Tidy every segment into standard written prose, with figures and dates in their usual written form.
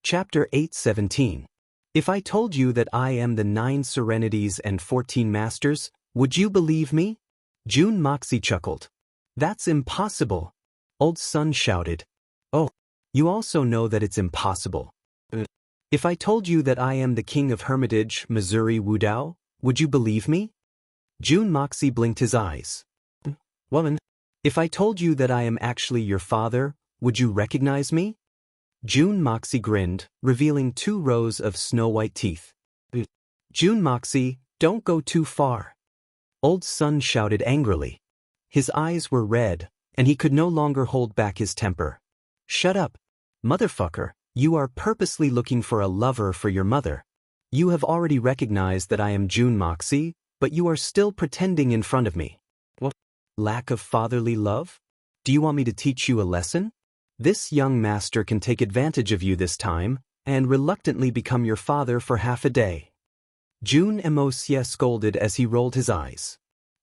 Chapter 8:17. If I told you that I am the 9 serenities and 14 masters, would you believe me? June Moxie chuckled. That's impossible. Old Sun shouted. Oh, you also know that it's impossible. If I told you that I am the king of Hermitage, Missouri Wudao, would you believe me? June Moxie blinked his eyes. Woman, if I told you that I am actually your father, would you recognize me? June Moxie grinned, revealing 2 rows of snow-white teeth. June Moxie, don't go too far. Old Sun shouted angrily. His eyes were red, and he could no longer hold back his temper. Shut up, motherfucker, you are purposely looking for a lover for your mother. You have already recognized that I am June Moxie, but you are still pretending in front of me. What? Lack of fatherly love? Do you want me to teach you a lesson? This young master can take advantage of you this time, and reluctantly become your father for half a day. June Moxie scolded as he rolled his eyes.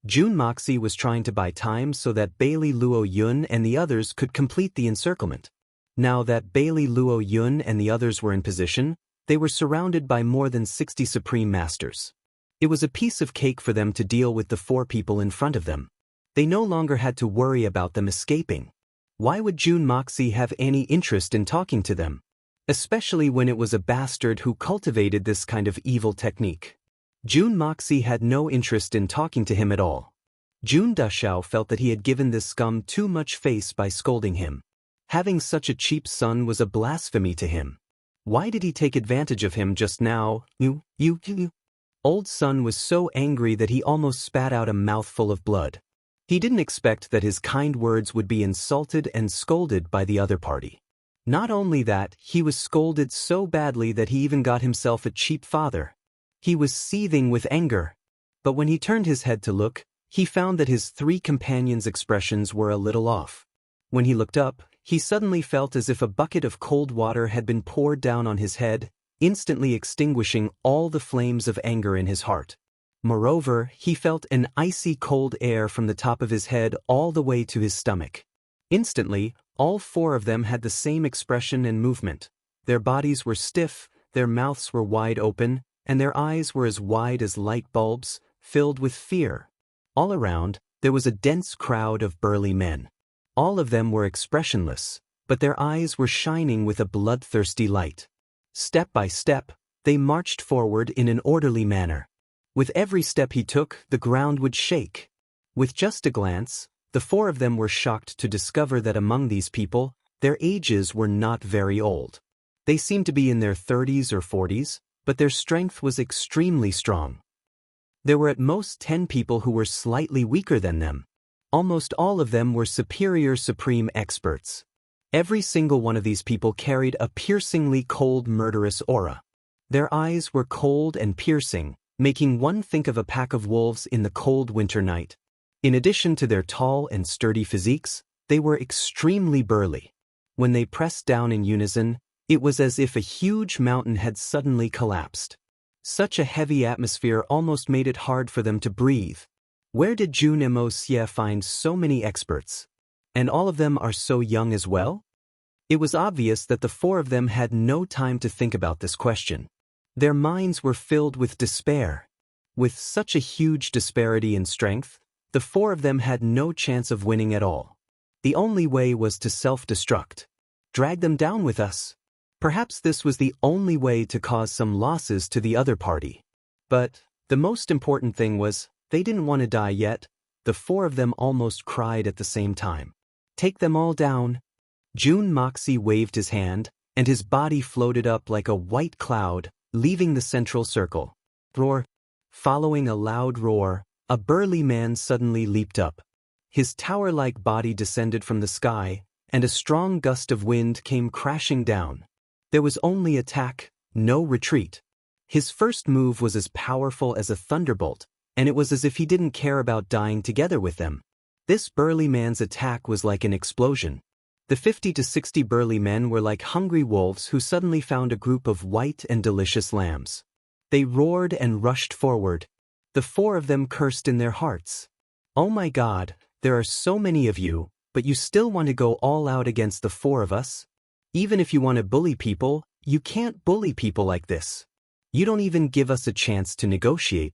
June Moxie was trying to buy time so that Bailey Luo Yun and the others could complete the encirclement. Now that Bailey Luo Yun and the others were in position, they were surrounded by more than 60 Supreme Masters. It was a piece of cake for them to deal with the 4 people in front of them. They no longer had to worry about them escaping. Why would June Moxie have any interest in talking to them? Especially when it was a bastard who cultivated this kind of evil technique. June Moxie had no interest in talking to him at all. June Dashao felt that he had given this scum too much face by scolding him. Having such a cheap son was a blasphemy to him. Why did he take advantage of him just now? Old Sun was so angry that he almost spat out a mouthful of blood. He didn't expect that his kind words would be insulted and scolded by the other party. Not only that, he was scolded so badly that he even got himself a cheap father. He was seething with anger. But when he turned his head to look, he found that his 3 companions' expressions were a little off. When he looked up, he suddenly felt as if a bucket of cold water had been poured down on his head, instantly extinguishing all the flames of anger in his heart. Moreover, he felt an icy cold air from the top of his head all the way to his stomach. Instantly, all 4 of them had the same expression and movement. Their bodies were stiff, their mouths were wide open, and their eyes were as wide as light bulbs, filled with fear. All around, there was a dense crowd of burly men. All of them were expressionless, but their eyes were shining with a bloodthirsty light. Step by step, they marched forward in an orderly manner. With every step he took, the ground would shake. With just a glance, the 4 of them were shocked to discover that among these people, their ages were not very old. They seemed to be in their 30s or 40s, but their strength was extremely strong. There were at most 10 people who were slightly weaker than them. Almost all of them were superior supreme experts. Every single one of these people carried a piercingly cold, murderous aura. Their eyes were cold and piercing, making one think of a pack of wolves in the cold winter night. In addition to their tall and sturdy physiques, they were extremely burly. When they pressed down in unison, it was as if a huge mountain had suddenly collapsed. Such a heavy atmosphere almost made it hard for them to breathe. Where did June Moxie find so many experts? And all of them are so young as well? It was obvious that the 4 of them had no time to think about this question. Their minds were filled with despair. With such a huge disparity in strength, the 4 of them had no chance of winning at all. The only way was to self-destruct. Drag them down with us. Perhaps this was the only way to cause some losses to the other party. But the most important thing was, they didn't want to die yet. The 4 of them almost cried at the same time. Take them all down. June Moxie waved his hand, and his body floated up like a white cloud, leaving the central circle. Roar. Following a loud roar, a burly man suddenly leaped up. His tower-like body descended from the sky, and a strong gust of wind came crashing down. There was only attack, no retreat. His first move was as powerful as a thunderbolt, and it was as if he didn't care about dying together with them. This burly man's attack was like an explosion. The 50 to 60 burly men were like hungry wolves who suddenly found a group of white and delicious lambs. They roared and rushed forward. The 4 of them cursed in their hearts. Oh my God, there are so many of you, but you still want to go all out against the 4 of us? Even if you want to bully people, You can't bully people like this. You don't even give us a chance to negotiate.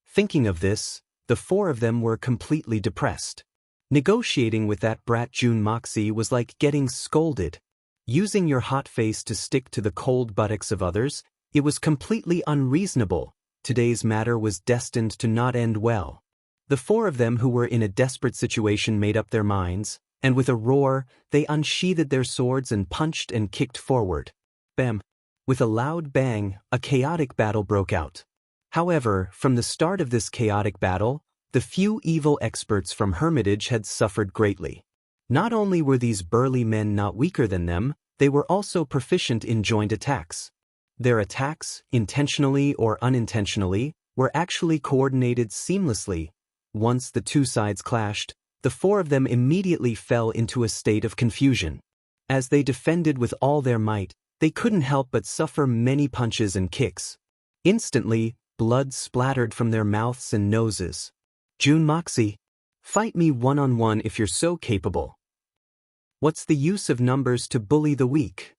Thinking of this, the four of them were completely depressed. Negotiating with that brat June Moxie was like getting scolded. Using your hot face to stick to the cold buttocks of others, it was completely unreasonable. Today's matter was destined to not end well. The four of them who were in a desperate situation made up their minds, and with a roar, they unsheathed their swords and punched and kicked forward. Bam! With a loud bang, a chaotic battle broke out. However, from the start of this chaotic battle, the few evil experts from Hermitage had suffered greatly. Not only were these burly men not weaker than them, they were also proficient in joint attacks. Their attacks, intentionally or unintentionally, were actually coordinated seamlessly. Once the two sides clashed, the four of them immediately fell into a state of confusion. As they defended with all their might, they couldn't help but suffer many punches and kicks. Instantly, blood splattered from their mouths and noses. June Moxie, fight me one-on-one if you're so capable. What's the use of numbers to bully the weak?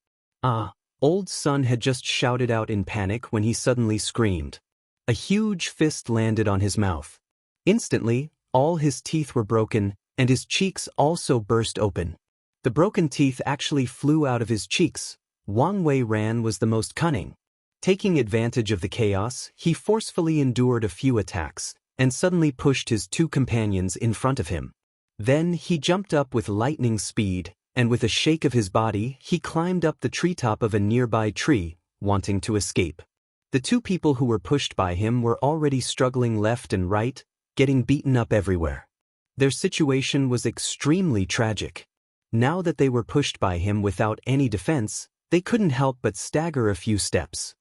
Old Sun had just shouted out in panic when he suddenly screamed. A huge fist landed on his mouth. Instantly, all his teeth were broken, and his cheeks also burst open. The broken teeth actually flew out of his cheeks. Wang Wei Ran was the most cunning. Taking advantage of the chaos, he forcefully endured a few attacks, and suddenly pushed his two companions in front of him. Then he jumped up with lightning speed, and with a shake of his body, he climbed up the treetop of a nearby tree, wanting to escape. The two people who were pushed by him were already struggling left and right, getting beaten up everywhere. Their situation was extremely tragic. Now that they were pushed by him without any defense, they couldn't help but stagger a few steps.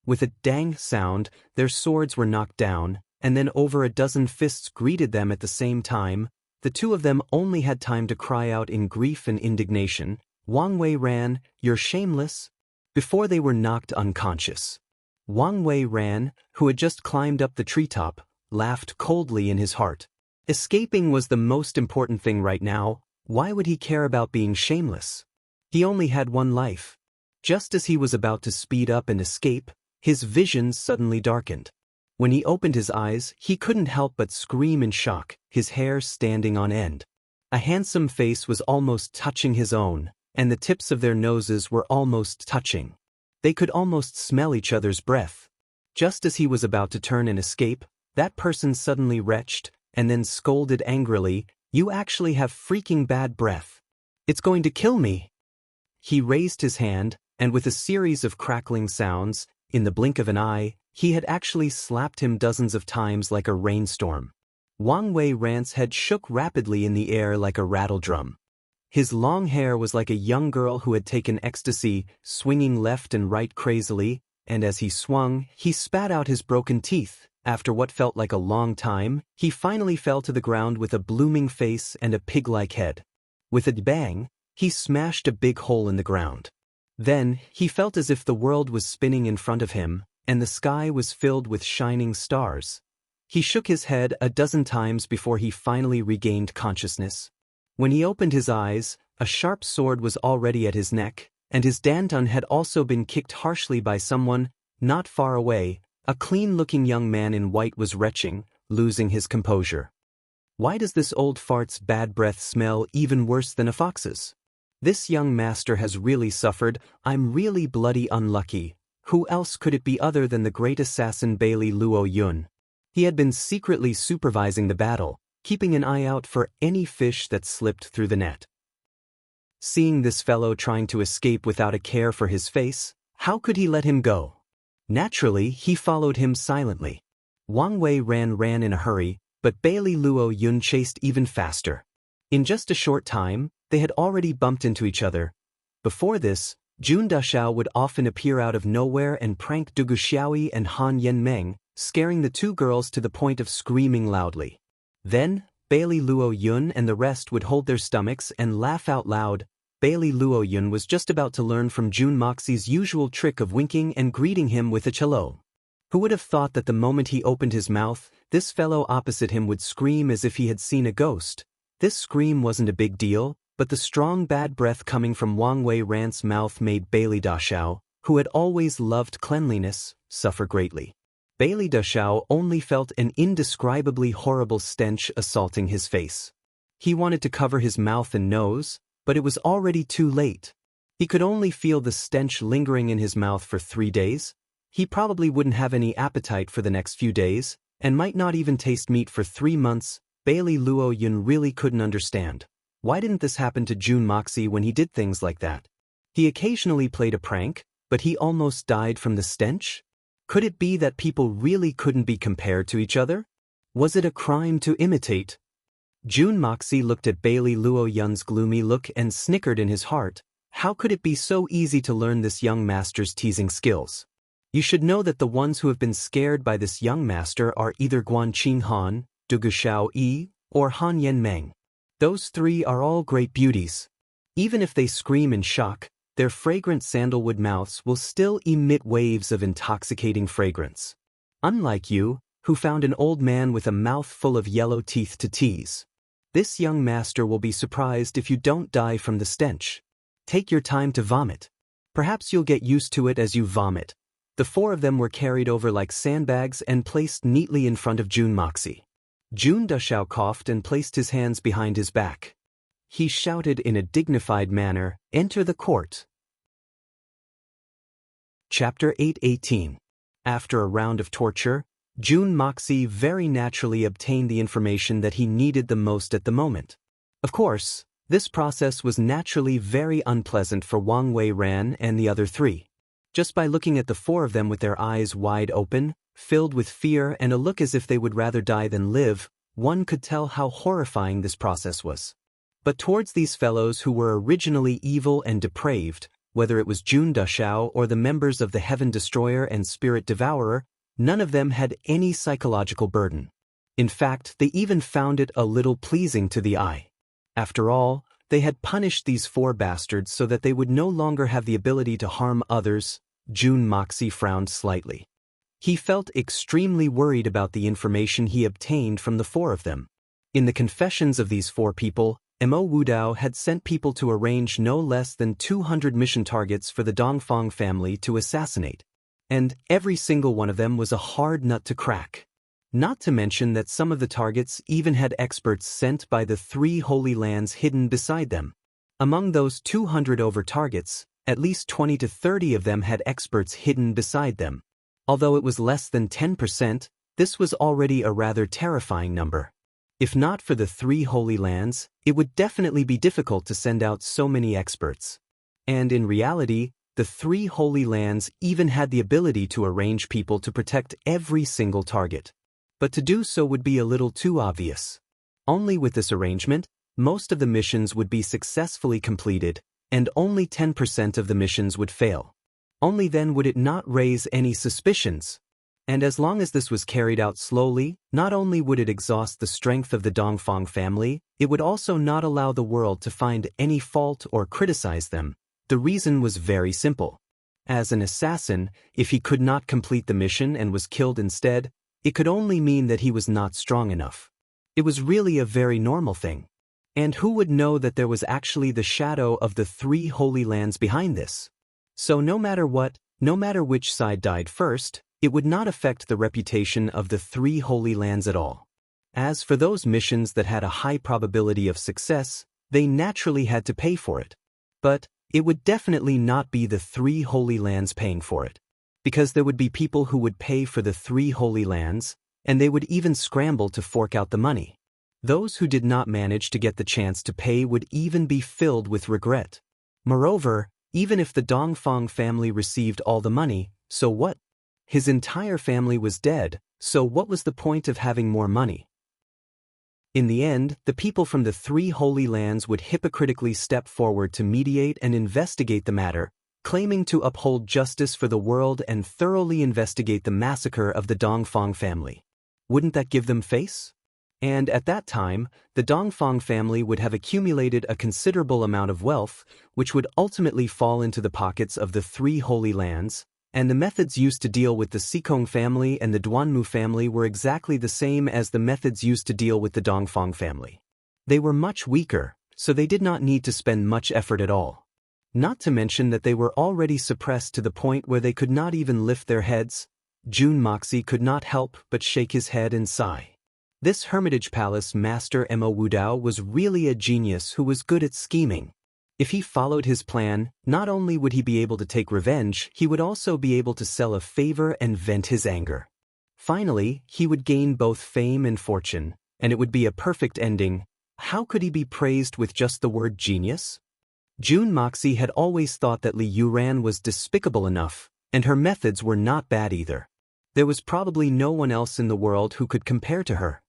With a dang sound, their swords were knocked down, and then over a dozen fists greeted them at the same time. The two of them only had time to cry out in grief and indignation, "Wang Wei Ran, you're shameless!" before they were knocked unconscious. Wang Wei Ran, who had just climbed up the treetop, laughed coldly in his heart. Escaping was the most important thing right now. Why would he care about being shameless? He only had one life. Just as he was about to speed up and escape, his vision suddenly darkened. When he opened his eyes, he couldn't help but scream in shock, his hair standing on end. A handsome face was almost touching his own, and the tips of their noses were almost touching. They could almost smell each other's breath. Just as he was about to turn and escape, that person suddenly retched, and then scolded angrily, "You actually have freaking bad breath. It's going to kill me." He raised his hand, and with a series of crackling sounds, in the blink of an eye, he had actually slapped him dozens of times like a rainstorm. Wang Wei Ran's head shook rapidly in the air like a rattledrum. His long hair was like a young girl who had taken ecstasy, swinging left and right crazily, and as he swung, he spat out his broken teeth. After what felt like a long time, he finally fell to the ground with a blooming face and a pig-like head. With a bang, he smashed a big hole in the ground. Then, he felt as if the world was spinning in front of him, and the sky was filled with shining stars. He shook his head a dozen times before he finally regained consciousness. When he opened his eyes, a sharp sword was already at his neck, and his danton had also been kicked harshly by someone. Not far away, a clean-looking young man in white was retching, losing his composure. Why does this old fart's bad breath smell even worse than a fox's? This young master has really suffered. I'm really bloody unlucky. Who else could it be other than the great assassin Bailey Luo Yun? He had been secretly supervising the battle, keeping an eye out for any fish that slipped through the net. Seeing this fellow trying to escape without a care for his face, how could he let him go? Naturally, he followed him silently. Wang Wei ran in a hurry, but Bailey Luo Yun chased even faster. In just a short time, they had already bumped into each other. Before this, Jun Dashao would often appear out of nowhere and prank Dugu Xiaoyi and Han Yenmeng, scaring the two girls to the point of screaming loudly. Then, Bailey Luo Yun and the rest would hold their stomachs and laugh out loud. Bailey Luo Yun was just about to learn from Jun Moxie's usual trick of winking and greeting him with a cello. Who would have thought that the moment he opened his mouth, this fellow opposite him would scream as if he had seen a ghost? This scream wasn't a big deal, but the strong bad breath coming from Wang Wei Ran's mouth made Bailey Dashao, who had always loved cleanliness, suffer greatly. Bailey Dashao only felt an indescribably horrible stench assaulting his face. He wanted to cover his mouth and nose, but it was already too late. He could only feel the stench lingering in his mouth for 3 days. He probably wouldn't have any appetite for the next few days, and might not even taste meat for 3 months. Bailey Luo Yun really couldn't understand. Why didn't this happen to Jun Moxie when he did things like that? He occasionally played a prank, but he almost died from the stench? Could it be that people really couldn't be compared to each other? Was it a crime to imitate? Jun Moxie looked at Bailey Luo Yun's gloomy look and snickered in his heart. How could it be so easy to learn this young master's teasing skills? You should know that the ones who have been scared by this young master are either Guan Qing Han, Dugu Xiao Yi, or Han Yen Meng. Those 3 are all great beauties. Even if they scream in shock, their fragrant sandalwood mouths will still emit waves of intoxicating fragrance. Unlike you, who found an old man with a mouth full of yellow teeth to tease. This young master will be surprised if you don't die from the stench. Take your time to vomit. Perhaps you'll get used to it as you vomit. The 4 of them were carried over like sandbags and placed neatly in front of Jun Moxie. Jun Dashao coughed and placed his hands behind his back. He shouted in a dignified manner, "Enter the court." Chapter 8:18. After a round of torture, Jun Moxie very naturally obtained the information that he needed the most at the moment. Of course, this process was naturally very unpleasant for Wang Wei-ran and the other 3. Just by looking at the 4 of them with their eyes wide open, filled with fear and a look as if they would rather die than live, one could tell how horrifying this process was. But towards these fellows who were originally evil and depraved, whether it was Jun Dashao or the members of the Heaven Destroyer and Spirit Devourer, none of them had any psychological burden. In fact, they even found it a little pleasing to the eye. After all, they had punished these 4 bastards so that they would no longer have the ability to harm others. Jun Moxie frowned slightly. He felt extremely worried about the information he obtained from the 4 of them. In the confessions of these 4 people, Mo Wudao had sent people to arrange no less than 200 mission targets for the Dongfang family to assassinate. And every single one of them was a hard nut to crack. Not to mention that some of the targets even had experts sent by the 3 Holy Lands hidden beside them. Among those 200 over targets, at least 20 to 30 of them had experts hidden beside them. Although it was less than 10%, this was already a rather terrifying number. If not for the 3 Holy Lands, it would definitely be difficult to send out so many experts. And in reality, the 3 Holy Lands even had the ability to arrange people to protect every single target. But to do so would be a little too obvious. Only with this arrangement, most of the missions would be successfully completed, and only 10% of the missions would fail. Only then would it not raise any suspicions. And as long as this was carried out slowly, not only would it exhaust the strength of the Dongfang family, it would also not allow the world to find any fault or criticize them. The reason was very simple. As an assassin, if he could not complete the mission and was killed instead, it could only mean that he was not strong enough. It was really a very normal thing. And who would know that there was actually the shadow of the 3 Holy Lands behind this? So no matter what, no matter which side died first, it would not affect the reputation of the 3 Holy Lands at all. As for those missions that had a high probability of success, they naturally had to pay for it. But it would definitely not be the 3 Holy Lands paying for it. Because there would be people who would pay for the 3 Holy Lands, and they would even scramble to fork out the money. Those who did not manage to get the chance to pay would even be filled with regret. Moreover, even if the Dongfang family received all the money, so what? His entire family was dead, so what was the point of having more money? In the end, the people from the 3 Holy Lands would hypocritically step forward to mediate and investigate the matter, claiming to uphold justice for the world and thoroughly investigate the massacre of the Dongfang family. Wouldn't that give them face? And at that time, the Dongfang family would have accumulated a considerable amount of wealth, which would ultimately fall into the pockets of the 3 Holy Lands, and the methods used to deal with the Sikong family and the Duanmu family were exactly the same as the methods used to deal with the Dongfang family. They were much weaker, so they did not need to spend much effort at all. Not to mention that they were already suppressed to the point where they could not even lift their heads. Jun Moxie could not help but shake his head and sigh. This Hermitage Palace Master Mo Wudao was really a genius who was good at scheming. If he followed his plan, not only would he be able to take revenge, he would also be able to sell a favor and vent his anger. Finally, he would gain both fame and fortune, and it would be a perfect ending. How could he be praised with just the word genius? Jun Moxie had always thought that Li Yuran was despicable enough, and her methods were not bad either. There was probably no one else in the world who could compare to her.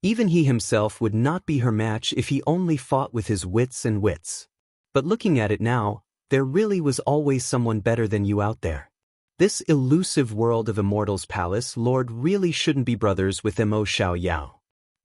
Even he himself would not be her match if he only fought with his wits and wits. But looking at it now, there really was always someone better than you out there. This elusive world of Immortals Palace Lord really shouldn't be brothers with Mo Xiaoyao.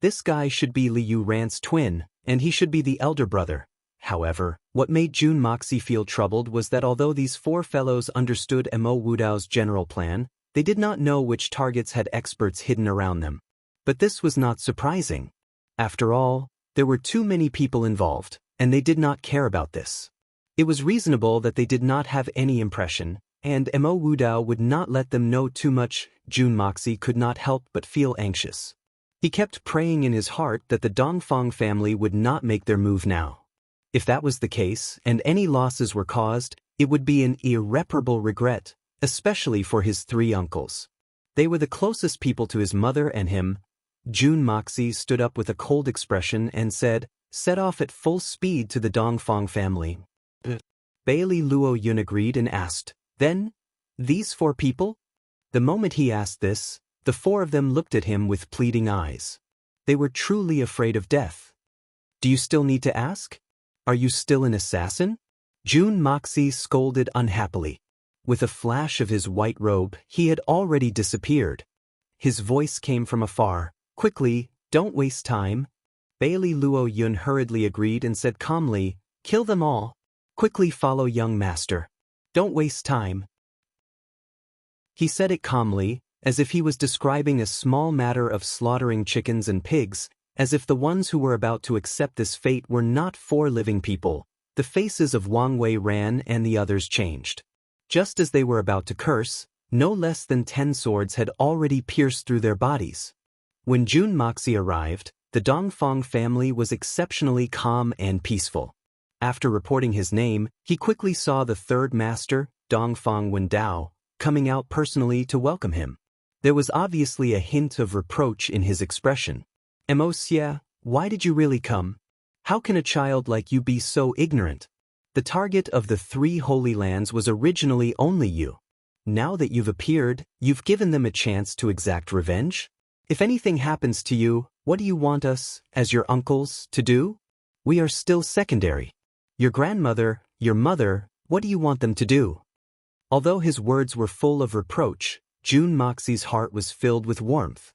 This guy should be Li Yuran's twin, and he should be the elder brother. However, what made Jun Moxie feel troubled was that although these four fellows understood Mo Wudao's general plan, they did not know which targets had experts hidden around them. But this was not surprising. After all, there were too many people involved, and they did not care about this. It was reasonable that they did not have any impression, and Mo Wudao would not let them know too much. Jun Moxie could not help but feel anxious. He kept praying in his heart that the Dongfang family would not make their move now. If that was the case, and any losses were caused, it would be an irreparable regret, especially for his three uncles. They were the closest people to his mother and him. Jun Moxie stood up with a cold expression and said, "Set off at full speed to the Dongfang family." Bailey Luo Yun agreed and asked, "Then, these four people?" The moment he asked this, the four of them looked at him with pleading eyes. They were truly afraid of death. "Do you still need to ask? Are you still an assassin?" Jun Moxie scolded unhappily. With a flash of his white robe, he had already disappeared. His voice came from afar. "Quickly, don't waste time." Bailey Luo Yun hurriedly agreed and said calmly, "Kill them all. Quickly follow young master. Don't waste time." He said it calmly, as if he was describing a small matter of slaughtering chickens and pigs, as if the ones who were about to accept this fate were not four living people. The faces of Wang Wei ran and the others changed. Just as they were about to curse, no less than 10 swords had already pierced through their bodies. When Jun Moxie arrived, the Dongfang family was exceptionally calm and peaceful. After reporting his name, he quickly saw the third master, Dongfang Wendao, coming out personally to welcome him. There was obviously a hint of reproach in his expression. "Mo Xia, why did you really come? How can a child like you be so ignorant? The target of the 3 Holy Lands was originally only you. Now that you've appeared, you've given them a chance to exact revenge? If anything happens to you, what do you want us, as your uncles, to do? We are still secondary. Your grandmother, your mother, what do you want them to do?" Although his words were full of reproach, Jun Moxie's heart was filled with warmth.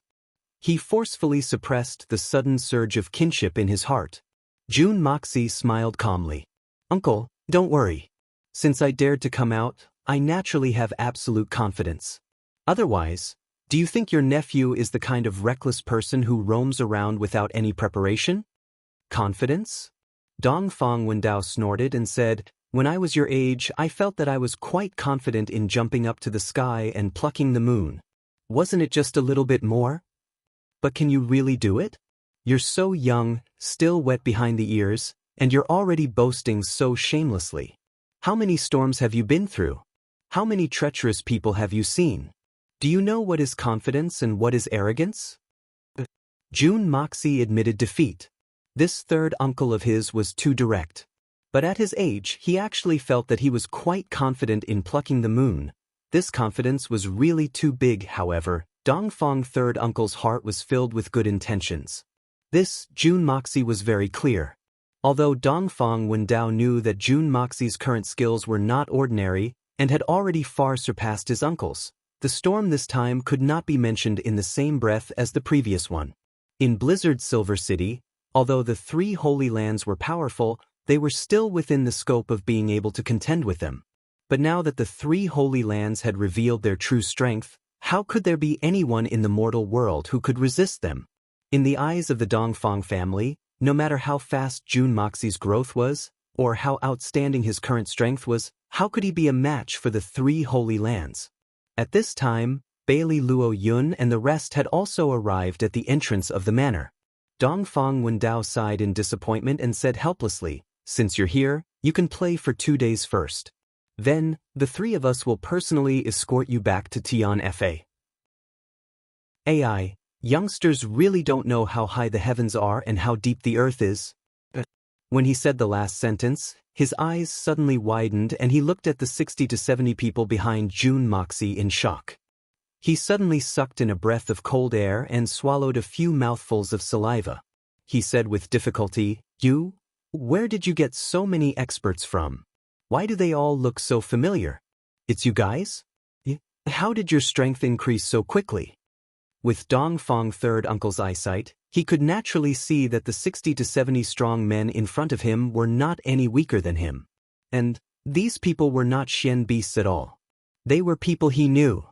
He forcefully suppressed the sudden surge of kinship in his heart. Jun Moxie smiled calmly. "Uncle, don't worry. Since I dared to come out, I naturally have absolute confidence. Otherwise, do you think your nephew is the kind of reckless person who roams around without any preparation?" "Confidence?" Dongfang Wendao snorted and said, "When I was your age, I felt that I was quite confident in jumping up to the sky and plucking the moon. Wasn't it just a little bit more? But can you really do it? You're so young, still wet behind the ears, and you're already boasting so shamelessly. How many storms have you been through? How many treacherous people have you seen? Do you know what is confidence and what is arrogance?" Jun Moxie admitted defeat. This third uncle of his was too direct. But at his age, he actually felt that he was quite confident in plucking the moon. This confidence was really too big, however. Dongfang third uncle's heart was filled with good intentions. This, Jun Moxie was very clear. Although Dongfang Wendao knew that Jun Moxie's current skills were not ordinary and had already far surpassed his uncle's, the storm this time could not be mentioned in the same breath as the previous one. In Blizzard Silver City, although the 3 Holy Lands were powerful, they were still within the scope of being able to contend with them. But now that the 3 Holy Lands had revealed their true strength, how could there be anyone in the mortal world who could resist them? In the eyes of the Dongfang family, no matter how fast Jun Moxie's growth was, or how outstanding his current strength was, how could he be a match for the 3 Holy Lands? At this time, Bailey Luo Yun and the rest had also arrived at the entrance of the manor. Dongfang Wendao sighed in disappointment and said helplessly, "Since you're here, you can play for 2 days first. Then, the 3 of us will personally escort you back to Tian Fa." AI, youngsters really don't know how high the heavens are and how deep the earth is. When he said the last sentence, his eyes suddenly widened and he looked at the 60 to 70 people behind Jun Moxie in shock. He suddenly sucked in a breath of cold air and swallowed a few mouthfuls of saliva. He said with difficulty, "You? Where did you get so many experts from? Why do they all look so familiar? It's you guys? How did your strength increase so quickly?" With Dongfang third uncle's eyesight, he could naturally see that the 60 to 70 strong men in front of him were not any weaker than him. And these people were not Shen beasts at all. They were people he knew.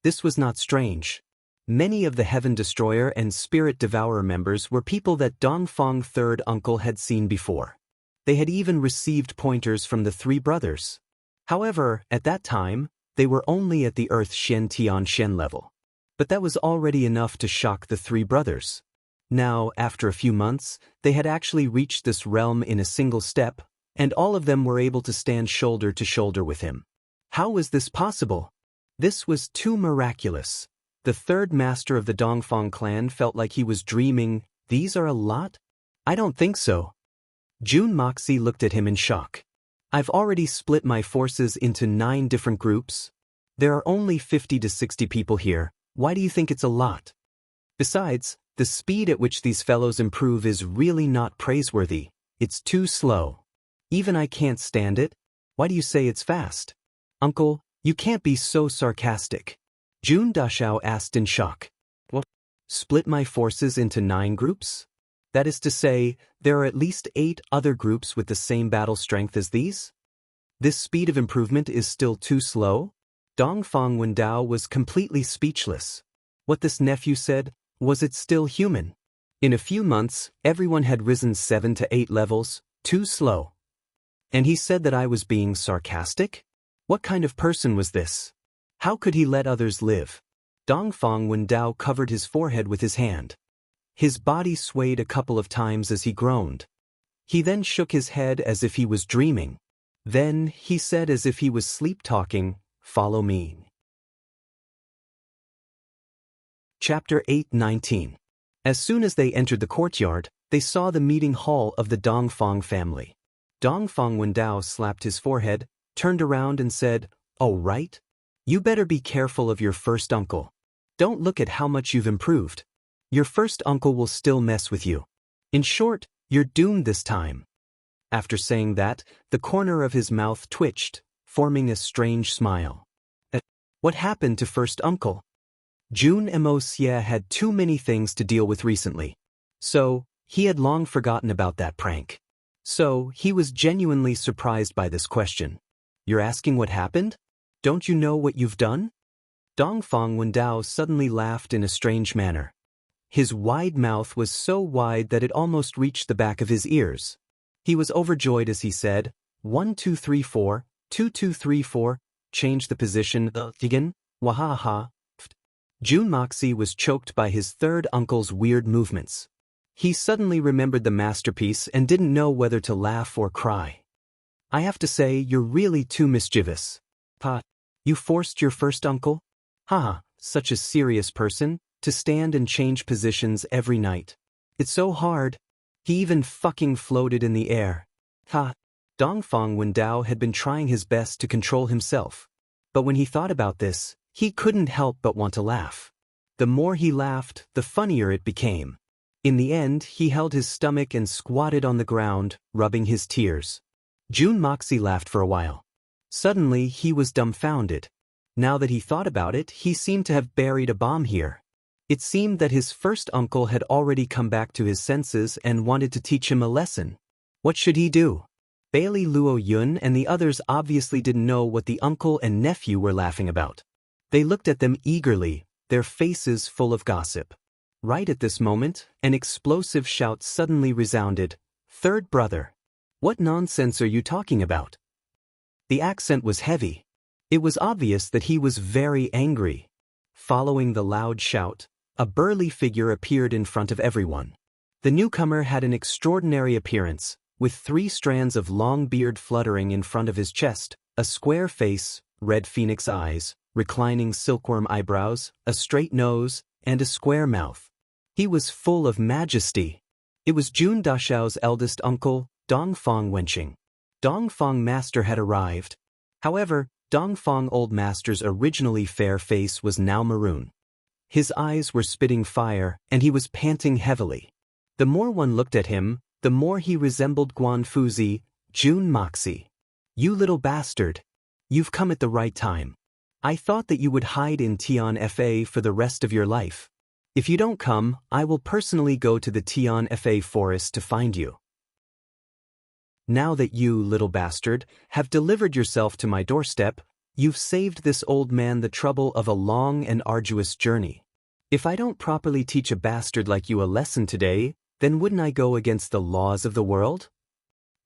This was not strange. Many of the Heaven Destroyer and Spirit Devourer members were people that Dongfang third uncle had seen before. They had even received pointers from the 3 brothers. However, at that time, they were only at the Earth Shen Tian Shen level. But that was already enough to shock the 3 brothers. Now, after a few months, they had actually reached this realm in a single step, and all of them were able to stand shoulder to shoulder with him. How was this possible? This was too miraculous. The 3rd master of the Dongfang clan felt like he was dreaming. These are a lot? I don't think so. Jun Moxie looked at him in shock. I've already split my forces into 9 different groups. There are only 50 to 60 people here. Why do you think it's a lot? Besides, the speed at which these fellows improve is really not praiseworthy. It's too slow. Even I can't stand it. Why do you say it's fast? Uncle, you can't be so sarcastic. Jun Dashao asked in shock. What? Split my forces into 9 groups? That is to say, there are at least 8 other groups with the same battle strength as these? This speed of improvement is still too slow? Dongfang Wendao was completely speechless. What this nephew said, was it still human? In a few months, everyone had risen 7 to 8 levels, too slow. And he said that I was being sarcastic? What kind of person was this? How could he let others live? Dongfang Wendao covered his forehead with his hand. His body swayed a couple of times as he groaned. He then shook his head as if he was dreaming. Then, he said as if he was sleep-talking, "Follow me." Chapter 8:19. As soon as they entered the courtyard, they saw the meeting hall of the Dongfang family. Dongfang Wendao slapped his forehead, turned around and said, "Oh right? You better be careful of your first uncle. Don't look at how much you've improved. Your first uncle will still mess with you. In short, you're doomed this time." After saying that, the corner of his mouth twitched, forming a strange smile. What happened to first uncle? Jun Mo-sia had too many things to deal with recently. So, he had long forgotten about that prank. So, he was genuinely surprised by this question. You're asking what happened? Don't you know what you've done? Dongfang Wendao suddenly laughed in a strange manner. His wide mouth was so wide that it almost reached the back of his ears. He was overjoyed as he said, 1 2 3 4, 2 2 3 4, change the position, again, wahaha. Jun Moxie was choked by his 3rd uncle's weird movements. He suddenly remembered the masterpiece and didn't know whether to laugh or cry. I have to say, you're really too mischievous. Pa, you forced your first uncle? Haha, such a serious person, to stand and change positions every night. It's so hard. He even fucking floated in the air. Ha. Dongfang Wendao had been trying his best to control himself. But when he thought about this, he couldn't help but want to laugh. The more he laughed, the funnier it became. In the end, he held his stomach and squatted on the ground, rubbing his tears. Jun Moxie laughed for a while. Suddenly, he was dumbfounded. Now that he thought about it, he seemed to have buried a bomb here. It seemed that his first uncle had already come back to his senses and wanted to teach him a lesson. What should he do? Bailey Luo Yun and the others obviously didn't know what the uncle and nephew were laughing about. They looked at them eagerly, their faces full of gossip. Right at this moment, an explosive shout suddenly resounded, "Third brother!" What nonsense are you talking about? The accent was heavy. It was obvious that he was very angry. Following the loud shout, a burly figure appeared in front of everyone. The newcomer had an extraordinary appearance, with 3 strands of long beard fluttering in front of his chest, a square face, red phoenix eyes, reclining silkworm eyebrows, a straight nose, and a square mouth. He was full of majesty. It was Jun Dashao's eldest uncle, Dongfang Wenqing. Dongfang Master had arrived. However, Dongfang Old Master's originally fair face was now maroon. His eyes were spitting fire, and he was panting heavily. The more one looked at him, the more he resembled Guanfuzi, Jun Moxie. You little bastard. You've come at the right time. I thought that you would hide in Tian Fa for the rest of your life. If you don't come, I will personally go to the Tian Fa forest to find you. Now that you, little bastard, have delivered yourself to my doorstep, you've saved this old man the trouble of a long and arduous journey. If I don't properly teach a bastard like you a lesson today, then wouldn't I go against the laws of the world?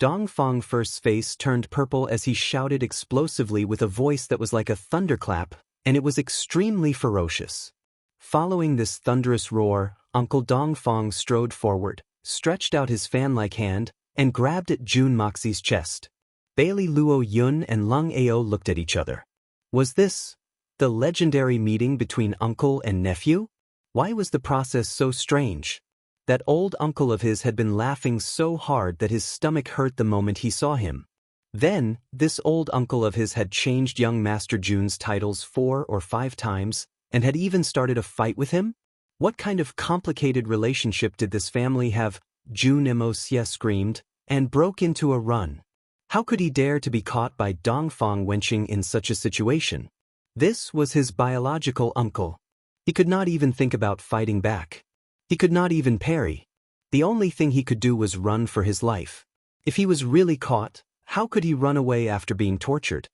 Dongfang First's face turned purple as he shouted explosively with a voice that was like a thunderclap, and it was extremely ferocious. Following this thunderous roar, Uncle Dongfang strode forward, stretched out his fan-like hand, and grabbed at Jun Moxie's chest. Bailey Luo Yun and Lung Ao looked at each other. Was this the legendary meeting between uncle and nephew? Why was the process so strange? That old uncle of his had been laughing so hard that his stomach hurt the moment he saw him. Then, this old uncle of his had changed young Master Jun's titles 4 or 5 times, and had even started a fight with him? What kind of complicated relationship did this family have? Jun Moxie screamed, and broke into a run. How could he dare to be caught by Dongfang Wenqing in such a situation? This was his biological uncle. He could not even think about fighting back. He could not even parry. The only thing he could do was run for his life. If he was really caught, how could he run away after being tortured?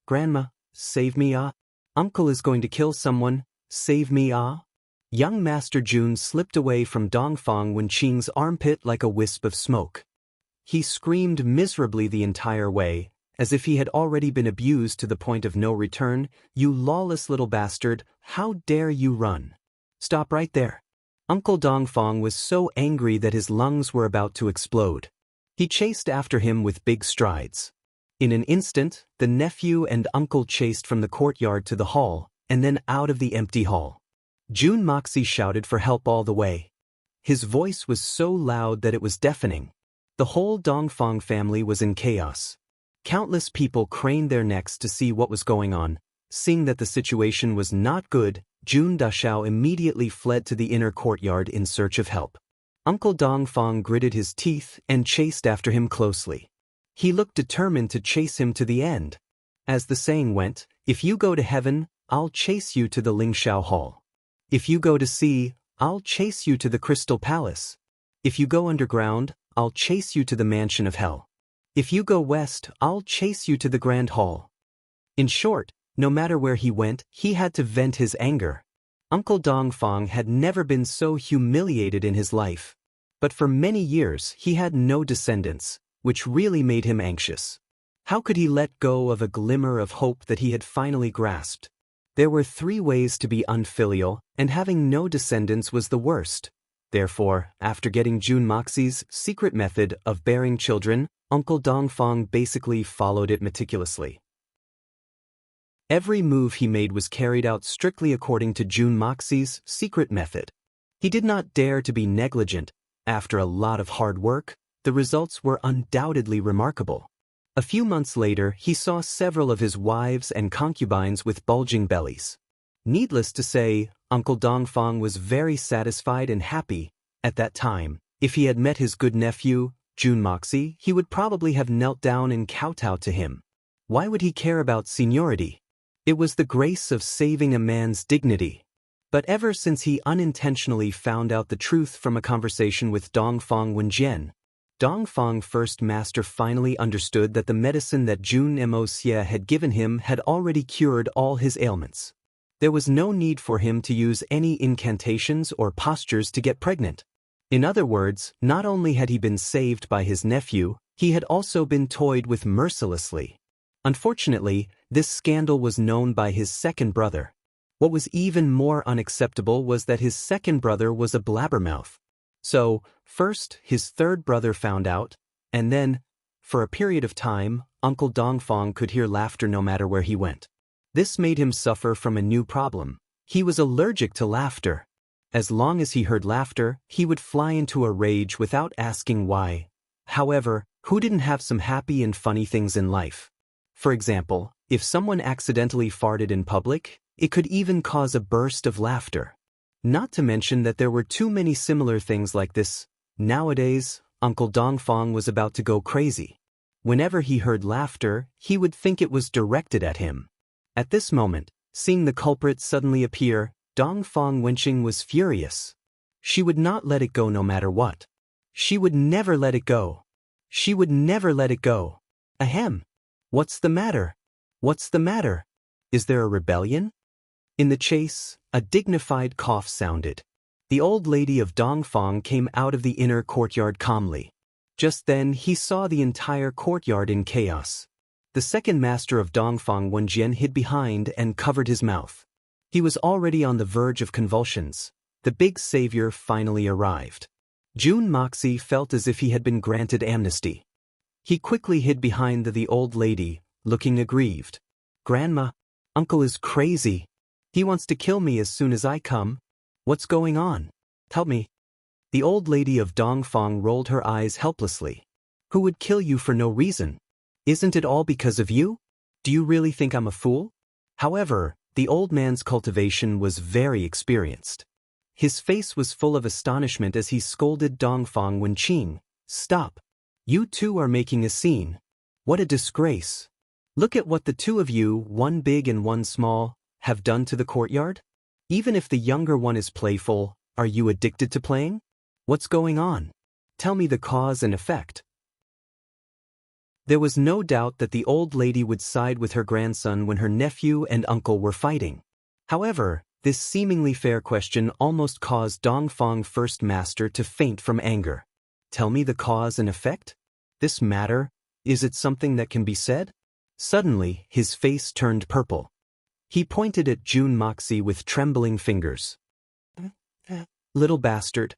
Grandma, save me ah. Uncle is going to kill someone, save me ah. Young Master Jun slipped away from Dongfang Wenqing's armpit like a wisp of smoke. He screamed miserably the entire way, as if he had already been abused to the point of no return. You lawless little bastard, how dare you run? Stop right there. Uncle Dongfang was so angry that his lungs were about to explode. He chased after him with big strides. In an instant, the nephew and uncle chased from the courtyard to the hall, and then out of the empty hall. Jun Moxie shouted for help all the way. His voice was so loud that it was deafening. The whole Dongfang family was in chaos. Countless people craned their necks to see what was going on. Seeing that the situation was not good, Jun Dashao immediately fled to the inner courtyard in search of help. Uncle Dongfang gritted his teeth and chased after him closely. He looked determined to chase him to the end. As the saying went, if you go to heaven, I'll chase you to the Lingxiao Hall. If you go to sea, I'll chase you to the Crystal Palace. If you go underground, I'll chase you to the Mansion of Hell. If you go west, I'll chase you to the Grand Hall. In short, no matter where he went, he had to vent his anger. Uncle Dongfang had never been so humiliated in his life. But for many years he had no descendants, which really made him anxious. How could he let go of a glimmer of hope that he had finally grasped? There were 3 ways to be unfilial, and having no descendants was the worst. Therefore, after getting Jun Moxie's secret method of bearing children, Uncle Dongfang basically followed it meticulously. Every move he made was carried out strictly according to Jun Moxie's secret method. He did not dare to be negligent. After a lot of hard work, the results were undoubtedly remarkable. A few months later, he saw several of his wives and concubines with bulging bellies. Needless to say, Uncle Dongfang was very satisfied and happy. At that time, if he had met his good nephew, Jun Moxie, he would probably have knelt down and kowtowed to him. Why would he care about seniority? It was the grace of saving a man's dignity. But ever since he unintentionally found out the truth from a conversation with Dongfang Wenjian, Dongfang First Master finally understood that the medicine that Jun Moxie had given him had already cured all his ailments. There was no need for him to use any incantations or postures to get pregnant. In other words, not only had he been saved by his nephew, He had also been toyed with mercilessly. Unfortunately, this scandal was known by his second brother. What was even more unacceptable was that his second brother was a blabbermouth. So, first, his third brother found out, and then, for a period of time, Uncle Dongfang could hear laughter no matter where he went. This made him suffer from a new problem. He was allergic to laughter. As long as he heard laughter, he would fly into a rage without asking why. However, who didn't have some happy and funny things in life? For example, if someone accidentally farted in public, it could even cause a burst of laughter. Not to mention that there were too many similar things like this. Nowadays, Uncle Dongfang was about to go crazy. Whenever he heard laughter, he would think it was directed at him. At this moment, seeing the culprit suddenly appear, Dongfang Wenqing was furious. She would not let it go no matter what. She would never let it go. She would never let it go. Ahem. What's the matter? What's the matter? Is there a rebellion? In the chase, a dignified cough sounded. The old lady of Dongfang came out of the inner courtyard calmly. Just then he saw the entire courtyard in chaos. The second master of Dongfang Wenjian hid behind and covered his mouth. He was already on the verge of convulsions. The big savior finally arrived. Jun Moxie felt as if he had been granted amnesty. He quickly hid behind the old lady, looking aggrieved. "Grandma, Uncle is crazy. He wants to kill me as soon as I come. What's going on? Tell me." The old lady of Dongfang rolled her eyes helplessly. "Who would kill you for no reason? Isn't it all because of you? Do you really think I'm a fool?" However, the old man's cultivation was very experienced. His face was full of astonishment as he scolded Dongfang Wenqing. "Stop. You two are making a scene. What a disgrace. Look at what the two of you, one big and one small, have done to the courtyard. Even if the younger one is playful, are you addicted to playing? What's going on? Tell me the cause and effect." There was no doubt that the old lady would side with her grandson when her nephew and uncle were fighting. However, this seemingly fair question almost caused Dongfang First Master to faint from anger. "Tell me the cause and effect? This matter, is it something that can be said?" Suddenly, his face turned purple. He pointed at Jun Moxie with trembling fingers. "Little bastard."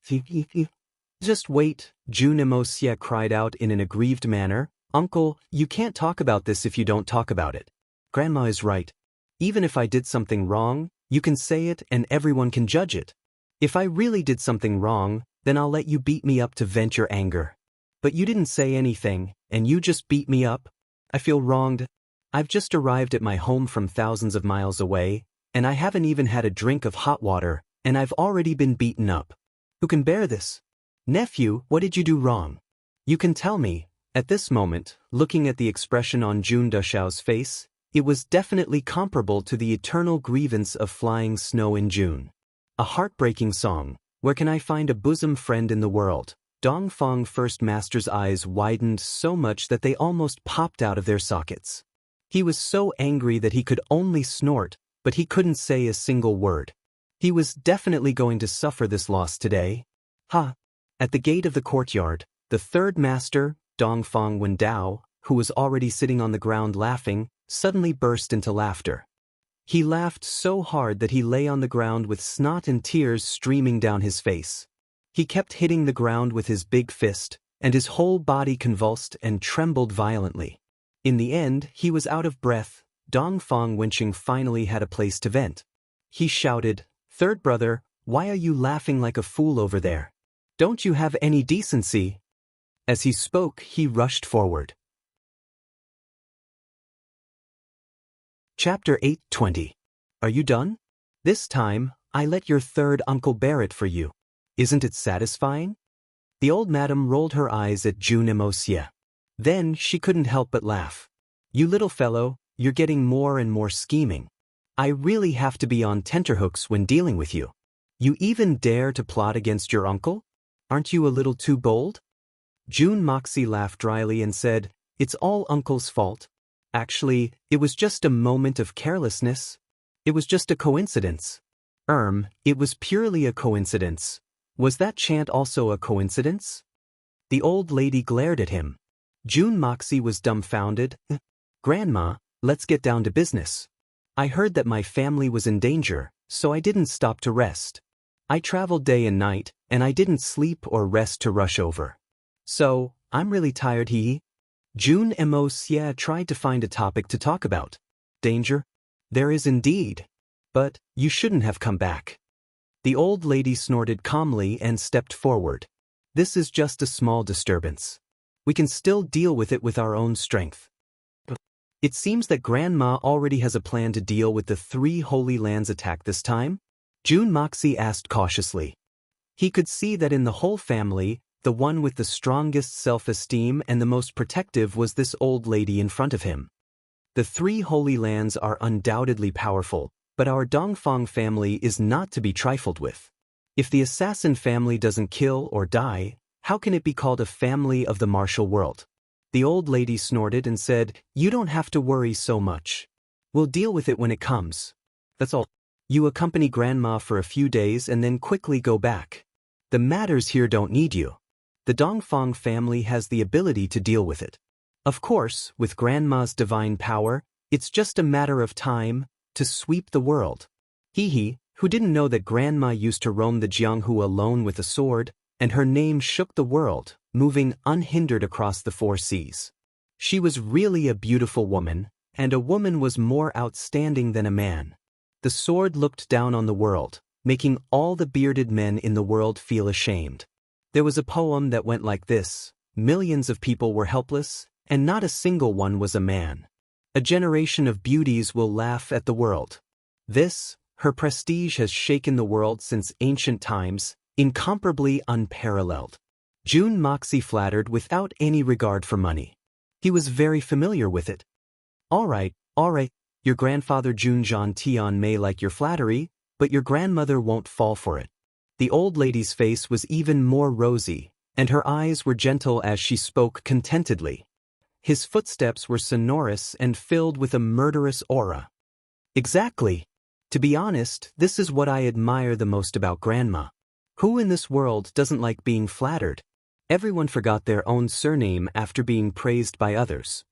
"Just wait," Jun Emosia cried out in an aggrieved manner. "Uncle, you can't talk about this if you don't talk about it. Grandma is right. Even if I did something wrong, you can say it and everyone can judge it. If I really did something wrong, then I'll let you beat me up to vent your anger. But you didn't say anything, and you just beat me up. I feel wronged. I've just arrived at my home from thousands of miles away, and I haven't even had a drink of hot water, and I've already been beaten up. Who can bear this? Nephew, what did you do wrong? You can tell me." At this moment, looking at the expression on Jun Dushao's face, it was definitely comparable to the eternal grievance of flying snow in June. A heartbreaking song. Where can I find a bosom friend in the world? Dongfang First Master's eyes widened so much that they almost popped out of their sockets. He was so angry that he could only snort, but he couldn't say a single word. He was definitely going to suffer this loss today. Ha! At the gate of the courtyard, the third master, Dongfang Wendao, who was already sitting on the ground laughing, suddenly burst into laughter. He laughed so hard that he lay on the ground with snot and tears streaming down his face. He kept hitting the ground with his big fist, and his whole body convulsed and trembled violently. In the end, he was out of breath. Dongfang Wenqing finally had a place to vent. He shouted, "Third brother, why are you laughing like a fool over there? Don't you have any decency?" As he spoke, he rushed forward. Chapter 8:20. Are you done? This time, I let your third uncle bear it for you. Isn't it satisfying? The old madam rolled her eyes at Jun Emosia. Then she couldn't help but laugh. "You little fellow, you're getting more and more scheming. I really have to be on tenterhooks when dealing with you. You even dare to plot against your uncle? Aren't you a little too bold?" Jun Moxie laughed dryly and said, "It's all Uncle's fault. Actually, it was just a moment of carelessness. It was just a coincidence." It was purely a coincidence. Was that chant also a coincidence? The old lady glared at him. June Moxie was dumbfounded. Grandma, let's get down to business. I heard that my family was in danger, so I didn't stop to rest. I traveled day and night, and I didn't sleep or rest to rush over. So, I'm really tired. June Moxie tried to find a topic to talk about. Danger? There is indeed. But, you shouldn't have come back. The old lady snorted calmly and stepped forward. This is just a small disturbance. We can still deal with it with our own strength. It seems that Grandma already has a plan to deal with the 3 Holy Lands attack this time? June Moxie asked cautiously. He could see that in the whole family, the one with the strongest self-esteem and the most protective was this old lady in front of him. The 3 Holy Lands are undoubtedly powerful, but our Dongfang family is not to be trifled with. If the assassin family doesn't kill or die, how can it be called a family of the martial world? The old lady snorted and said, "You don't have to worry so much. We'll deal with it when it comes. That's all. You accompany Grandma for a few days and then quickly go back. The matters here don't need you. The Dongfang family has the ability to deal with it. Of course, with Grandma's divine power, it's just a matter of time to sweep the world." Who didn't know that Grandma used to roam the Jianghu alone with a sword, and her name shook the world, moving unhindered across the 4 seas. She was really a beautiful woman, and a woman was more outstanding than a man. The sword looked down on the world, making all the bearded men in the world feel ashamed. There was a poem that went like this: millions of people were helpless, and not a single one was a man. A generation of beauties will laugh at the world. This, her prestige has shaken the world since ancient times, incomparably unparalleled. June Moxie flattered without any regard for money. He was very familiar with it. All right, your grandfather June Jean Tian may like your flattery, but your grandmother won't fall for it. The old lady's face was even more rosy, and her eyes were gentle as she spoke contentedly. His footsteps were sonorous and filled with a murderous aura. Exactly. To be honest, this is what I admire the most about Grandma. Who in this world doesn't like being flattered? Everyone forgot their own surname after being praised by others.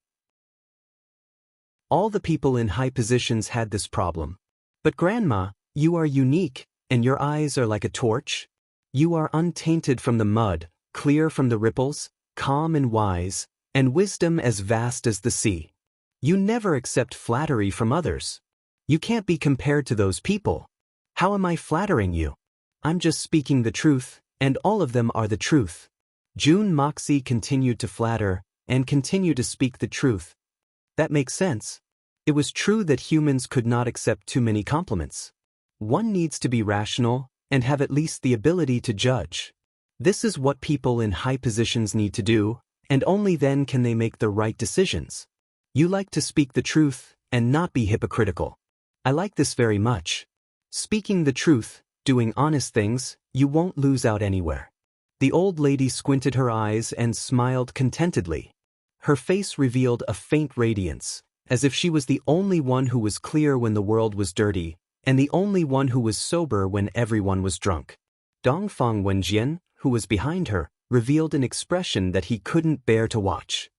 All the people in high positions had this problem. But Grandma, you are unique, and your eyes are like a torch. You are untainted from the mud, clear from the ripples, calm and wise, and wisdom as vast as the sea. You never accept flattery from others. You can't be compared to those people. How am I flattering you? I'm just speaking the truth, and all of them are the truth. June Moxie continued to flatter, and continued to speak the truth. That makes sense. It was true that humans could not accept too many compliments. One needs to be rational, and have at least the ability to judge. This is what people in high positions need to do, and only then can they make the right decisions. You like to speak the truth, and not be hypocritical. I like this very much. Speaking the truth, doing honest things, you won't lose out anywhere. The old lady squinted her eyes and smiled contentedly. Her face revealed a faint radiance, as if she was the only one who was clear when the world was dirty, and the only one who was sober when everyone was drunk. Dongfang Wenjian, who was behind her, revealed an expression that he couldn't bear to watch.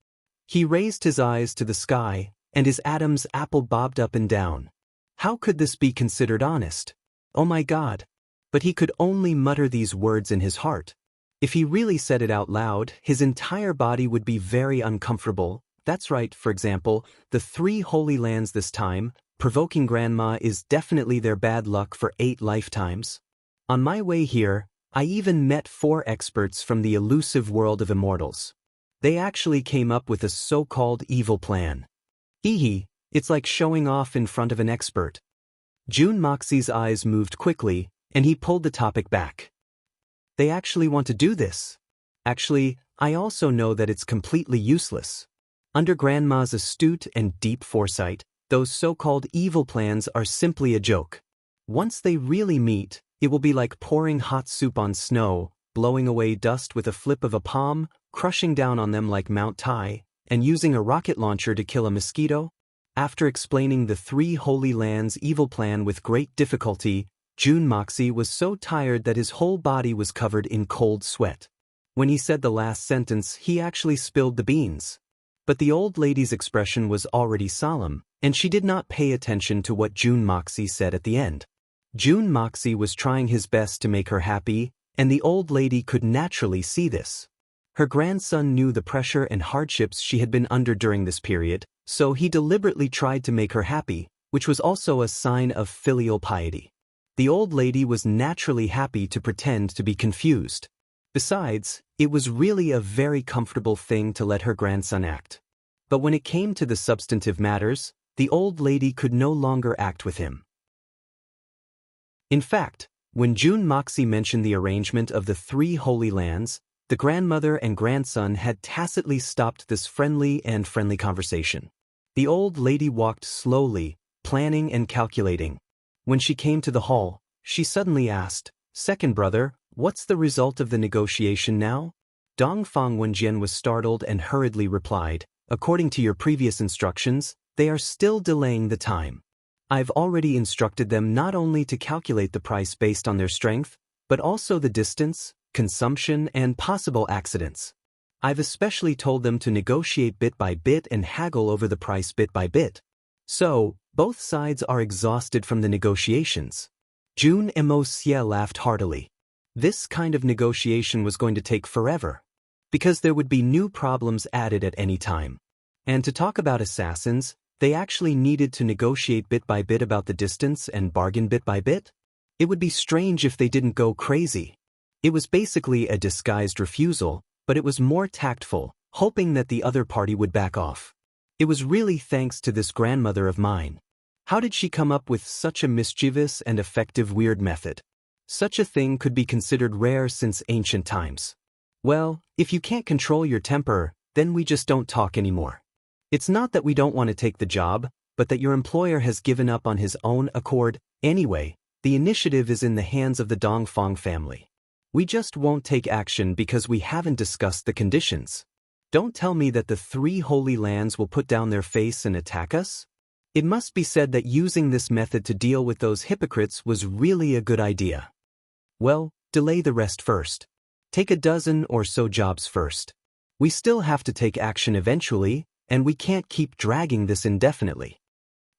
He raised his eyes to the sky, and his Adam's apple bobbed up and down. How could this be considered honest? Oh my God! But he could only mutter these words in his heart. If he really said it out loud, his entire body would be very uncomfortable. That's right, for example, the 3 Holy Lands this time, provoking Grandma is definitely their bad luck for 8 lifetimes. On my way here, I even met 4 experts from the elusive world of immortals. They actually came up with a so-called evil plan. It's like showing off in front of an expert. June Moxie's eyes moved quickly, and he pulled the topic back. They actually want to do this. Actually, I also know that it's completely useless. Under Grandma's astute and deep foresight, those so-called evil plans are simply a joke. Once they really meet, it will be like pouring hot soup on snow, blowing away dust with a flip of a palm, crushing down on them like Mount Tai, and using a rocket launcher to kill a mosquito. After explaining the 3 Holy Lands' evil plan with great difficulty, June Moxie was so tired that his whole body was covered in cold sweat. When he said the last sentence, he actually spilled the beans. But the old lady's expression was already solemn, and she did not pay attention to what June Moxie said at the end. June Moxie was trying his best to make her happy, and the old lady could naturally see this. Her grandson knew the pressure and hardships she had been under during this period, so he deliberately tried to make her happy, which was also a sign of filial piety. The old lady was naturally happy to pretend to be confused. Besides, it was really a very comfortable thing to let her grandson act. But when it came to the substantive matters, the old lady could no longer act with him. In fact, when June Moxie mentioned the arrangement of the 3 Holy Lands, the grandmother and grandson had tacitly stopped this friendly conversation. The old lady walked slowly, planning and calculating. When she came to the hall, she suddenly asked, "Second brother, what's the result of the negotiation now?" Dongfang Wenjian was startled and hurriedly replied, "According to your previous instructions, they are still delaying the time. I've already instructed them not only to calculate the price based on their strength, but also the distance, consumption, and possible accidents. I've especially told them to negotiate bit by bit and haggle over the price bit by bit. So, both sides are exhausted from the negotiations." June Moxie laughed heartily. This kind of negotiation was going to take forever, because there would be new problems added at any time. And to talk about assassins, they actually needed to negotiate bit by bit about the distance and bargain bit by bit? It would be strange if they didn't go crazy. It was basically a disguised refusal, but it was more tactful, hoping that the other party would back off. It was really thanks to this grandmother of mine. How did she come up with such a mischievous and effective weird method? Such a thing could be considered rare since ancient times. Well, if you can't control your temper, then we just don't talk anymore. It's not that we don't want to take the job, but that your employer has given up on his own accord. Anyway, the initiative is in the hands of the Dongfang family. We just won't take action because we haven't discussed the conditions. Don't tell me that the 3 Holy Lands will put down their face and attack us? It must be said that using this method to deal with those hypocrites was really a good idea. Well, delay the rest first. Take a dozen or so jobs first. We still have to take action eventually, and we can't keep dragging this indefinitely.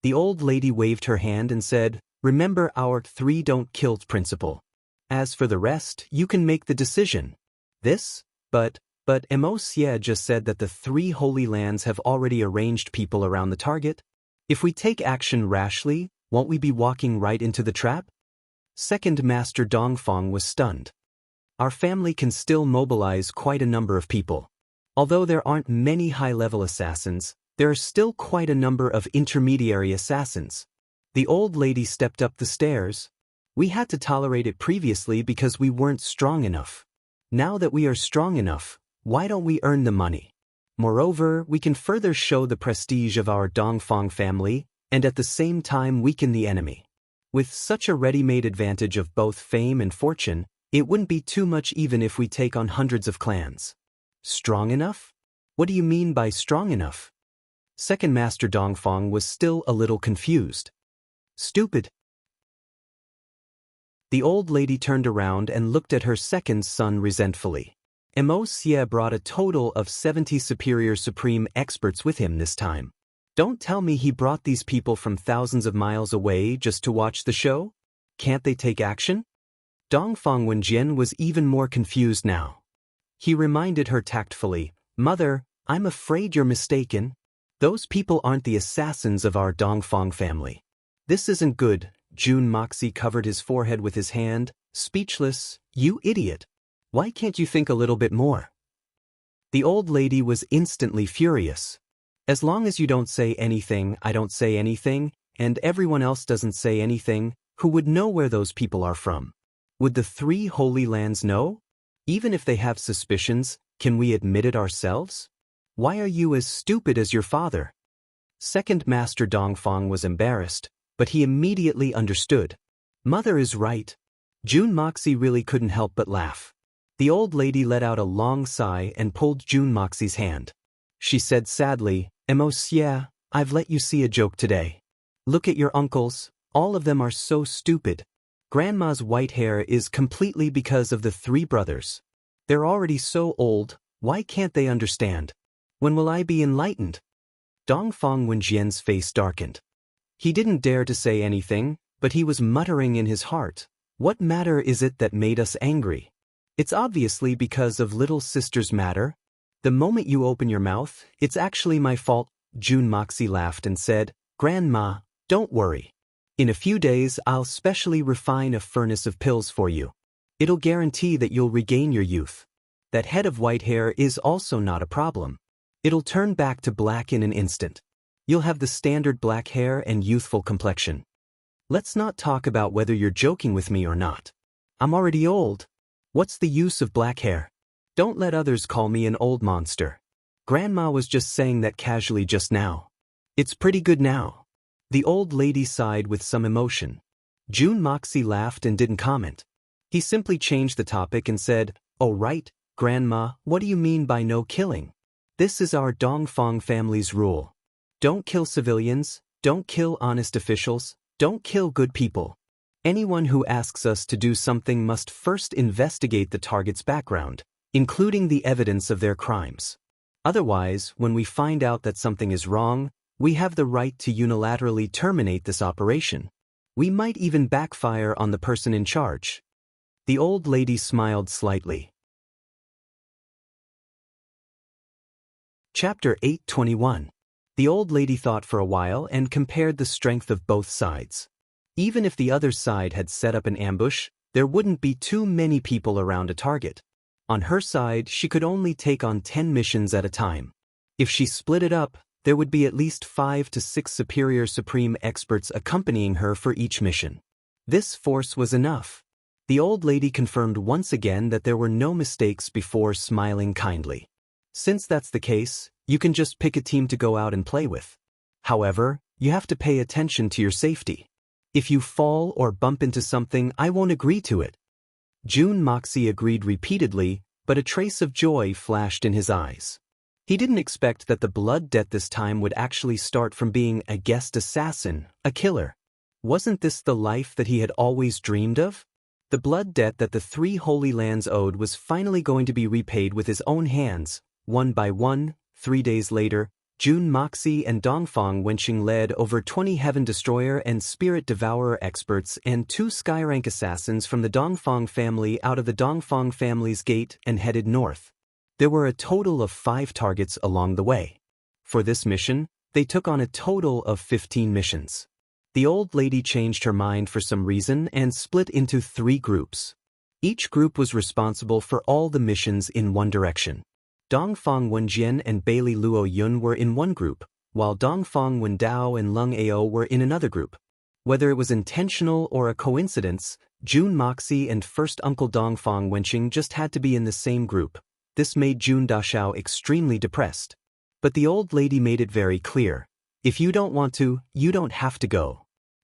The old lady waved her hand and said, "Remember our 3 don't kill principle. As for the rest, you can make the decision." This? But Moxie just said that the 3 Holy Lands have already arranged people around the target. If we take action rashly, won't we be walking right into the trap? Second Master Dongfang was stunned. Our family can still mobilize quite a number of people. Although there aren't many high-level assassins, there are still quite a number of intermediary assassins. The old lady stepped up the stairs. We had to tolerate it previously because we weren't strong enough. Now that we are strong enough, why don't we earn the money? Moreover, we can further show the prestige of our Dongfang family, and at the same time weaken the enemy. With such a ready-made advantage of both fame and fortune, it wouldn't be too much even if we take on hundreds of clans. Strong enough? What do you mean by strong enough? Second Master Dongfang was still a little confused. Stupid. The old lady turned around and looked at her second son resentfully. Moxie brought a total of 70 superior supreme experts with him this time. Don't tell me he brought these people from thousands of miles away just to watch the show? Can't they take action? Dongfang Wenjian was even more confused now. He reminded her tactfully, "Mother, I'm afraid you're mistaken. Those people aren't the assassins of our Dongfang family." "This isn't good." June Moxie covered his forehead with his hand, speechless. "You idiot. Why can't you think a little bit more?" The old lady was instantly furious. "As long as you don't say anything, I don't say anything, and everyone else doesn't say anything, who would know where those people are from? Would the 3 Holy Lands know? Even if they have suspicions, can we admit it ourselves? Why are you as stupid as your father?" Second Master Dongfang was embarrassed, but he immediately understood. Mother is right. June Moxie really couldn't help but laugh. The old lady let out a long sigh and pulled June Moxie's hand. She said sadly, "Moxie, I've let you see a joke today. Look at your uncles, all of them are so stupid. Grandma's white hair is completely because of the 3 brothers. They're already so old, why can't they understand? When will I be enlightened? Dongfang Wenjian's face darkened. He didn't dare to say anything, but he was muttering in his heart, what matter is it that made us angry? It's obviously because of little sister's matter. The moment you open your mouth, it's actually my fault. June Moxie laughed and said, Grandma, don't worry. In a few days I'll specially refine a furnace of pills for you. It'll guarantee that you'll regain your youth. That head of white hair is also not a problem. It'll turn back to black in an instant. You'll have the standard black hair and youthful complexion. Let's not talk about whether you're joking with me or not. I'm already old. What's the use of black hair? Don't let others call me an old monster. Grandma was just saying that casually just now. It's pretty good now. The old lady sighed with some emotion. June Moxie laughed and didn't comment. He simply changed the topic and said, Oh right, Grandma, what do you mean by no killing? This is our Dongfang family's rule. Don't kill civilians, don't kill honest officials, don't kill good people. Anyone who asks us to do something must first investigate the target's background, including the evidence of their crimes. Otherwise, when we find out that something is wrong, we have the right to unilaterally terminate this operation. We might even backfire on the person in charge. The old lady smiled slightly. Chapter 8:21. The old lady thought for a while and compared the strength of both sides. Even if the other side had set up an ambush, there wouldn't be too many people around a target. On her side, she could only take on 10 missions at a time. If she split it up, there would be at least 5 to 6 superior supreme experts accompanying her for each mission. This force was enough. The old lady confirmed once again that there were no mistakes before smiling kindly. Since that's the case, you can just pick a team to go out and play with. However, you have to pay attention to your safety. If you fall or bump into something, I won't agree to it. June Moxie agreed repeatedly, but a trace of joy flashed in his eyes. He didn't expect that the blood debt this time would actually start from being a guest assassin, a killer. Wasn't this the life that he had always dreamed of? The blood debt that the 3 Holy Lands owed was finally going to be repaid with his own hands, one by one. 3 days later, June Moxie and Dongfang Wenqing led over 20 Heaven Destroyer and Spirit Devourer experts and 2 Skyrank assassins from the Dongfang family out of the Dongfang family's gate and headed north. There were a total of 5 targets along the way. For this mission, they took on a total of 15 missions. The old lady changed her mind for some reason and split into 3 groups. Each group was responsible for all the missions in one direction. Dongfang Wenjian and Bailey Luo Yun were in one group, while Dongfang Wendao and Lung Ao were in another group. Whether it was intentional or a coincidence, June Moxie and first uncle Dongfang Wenqing just had to be in the same group. This made June Dashao extremely depressed. But the old lady made it very clear. If you don't want to, you don't have to go.